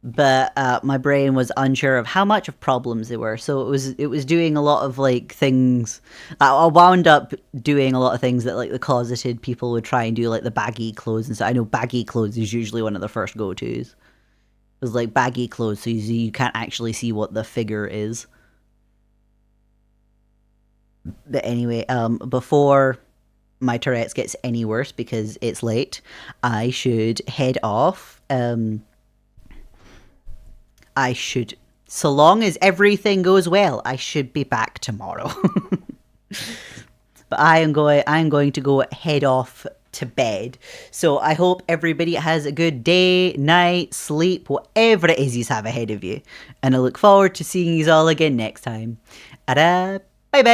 but my brain was unsure of how much of problems they were. So it was doing a lot of like things. I wound up doing a lot of things that like the closeted people would try and do, like the baggy clothes and stuff. I know baggy clothes is usually one of the first go-tos. It was like baggy clothes, so you can't actually see what the figure is. But anyway, before my Tourette's gets any worse, because it's late, I should head off. I should, so long as everything goes well, I should be back tomorrow. But I'm going to go head off to bed. So I hope everybody has a good day, night, sleep, whatever it is you have ahead of you. And I look forward to seeing you all again next time. Bye bye.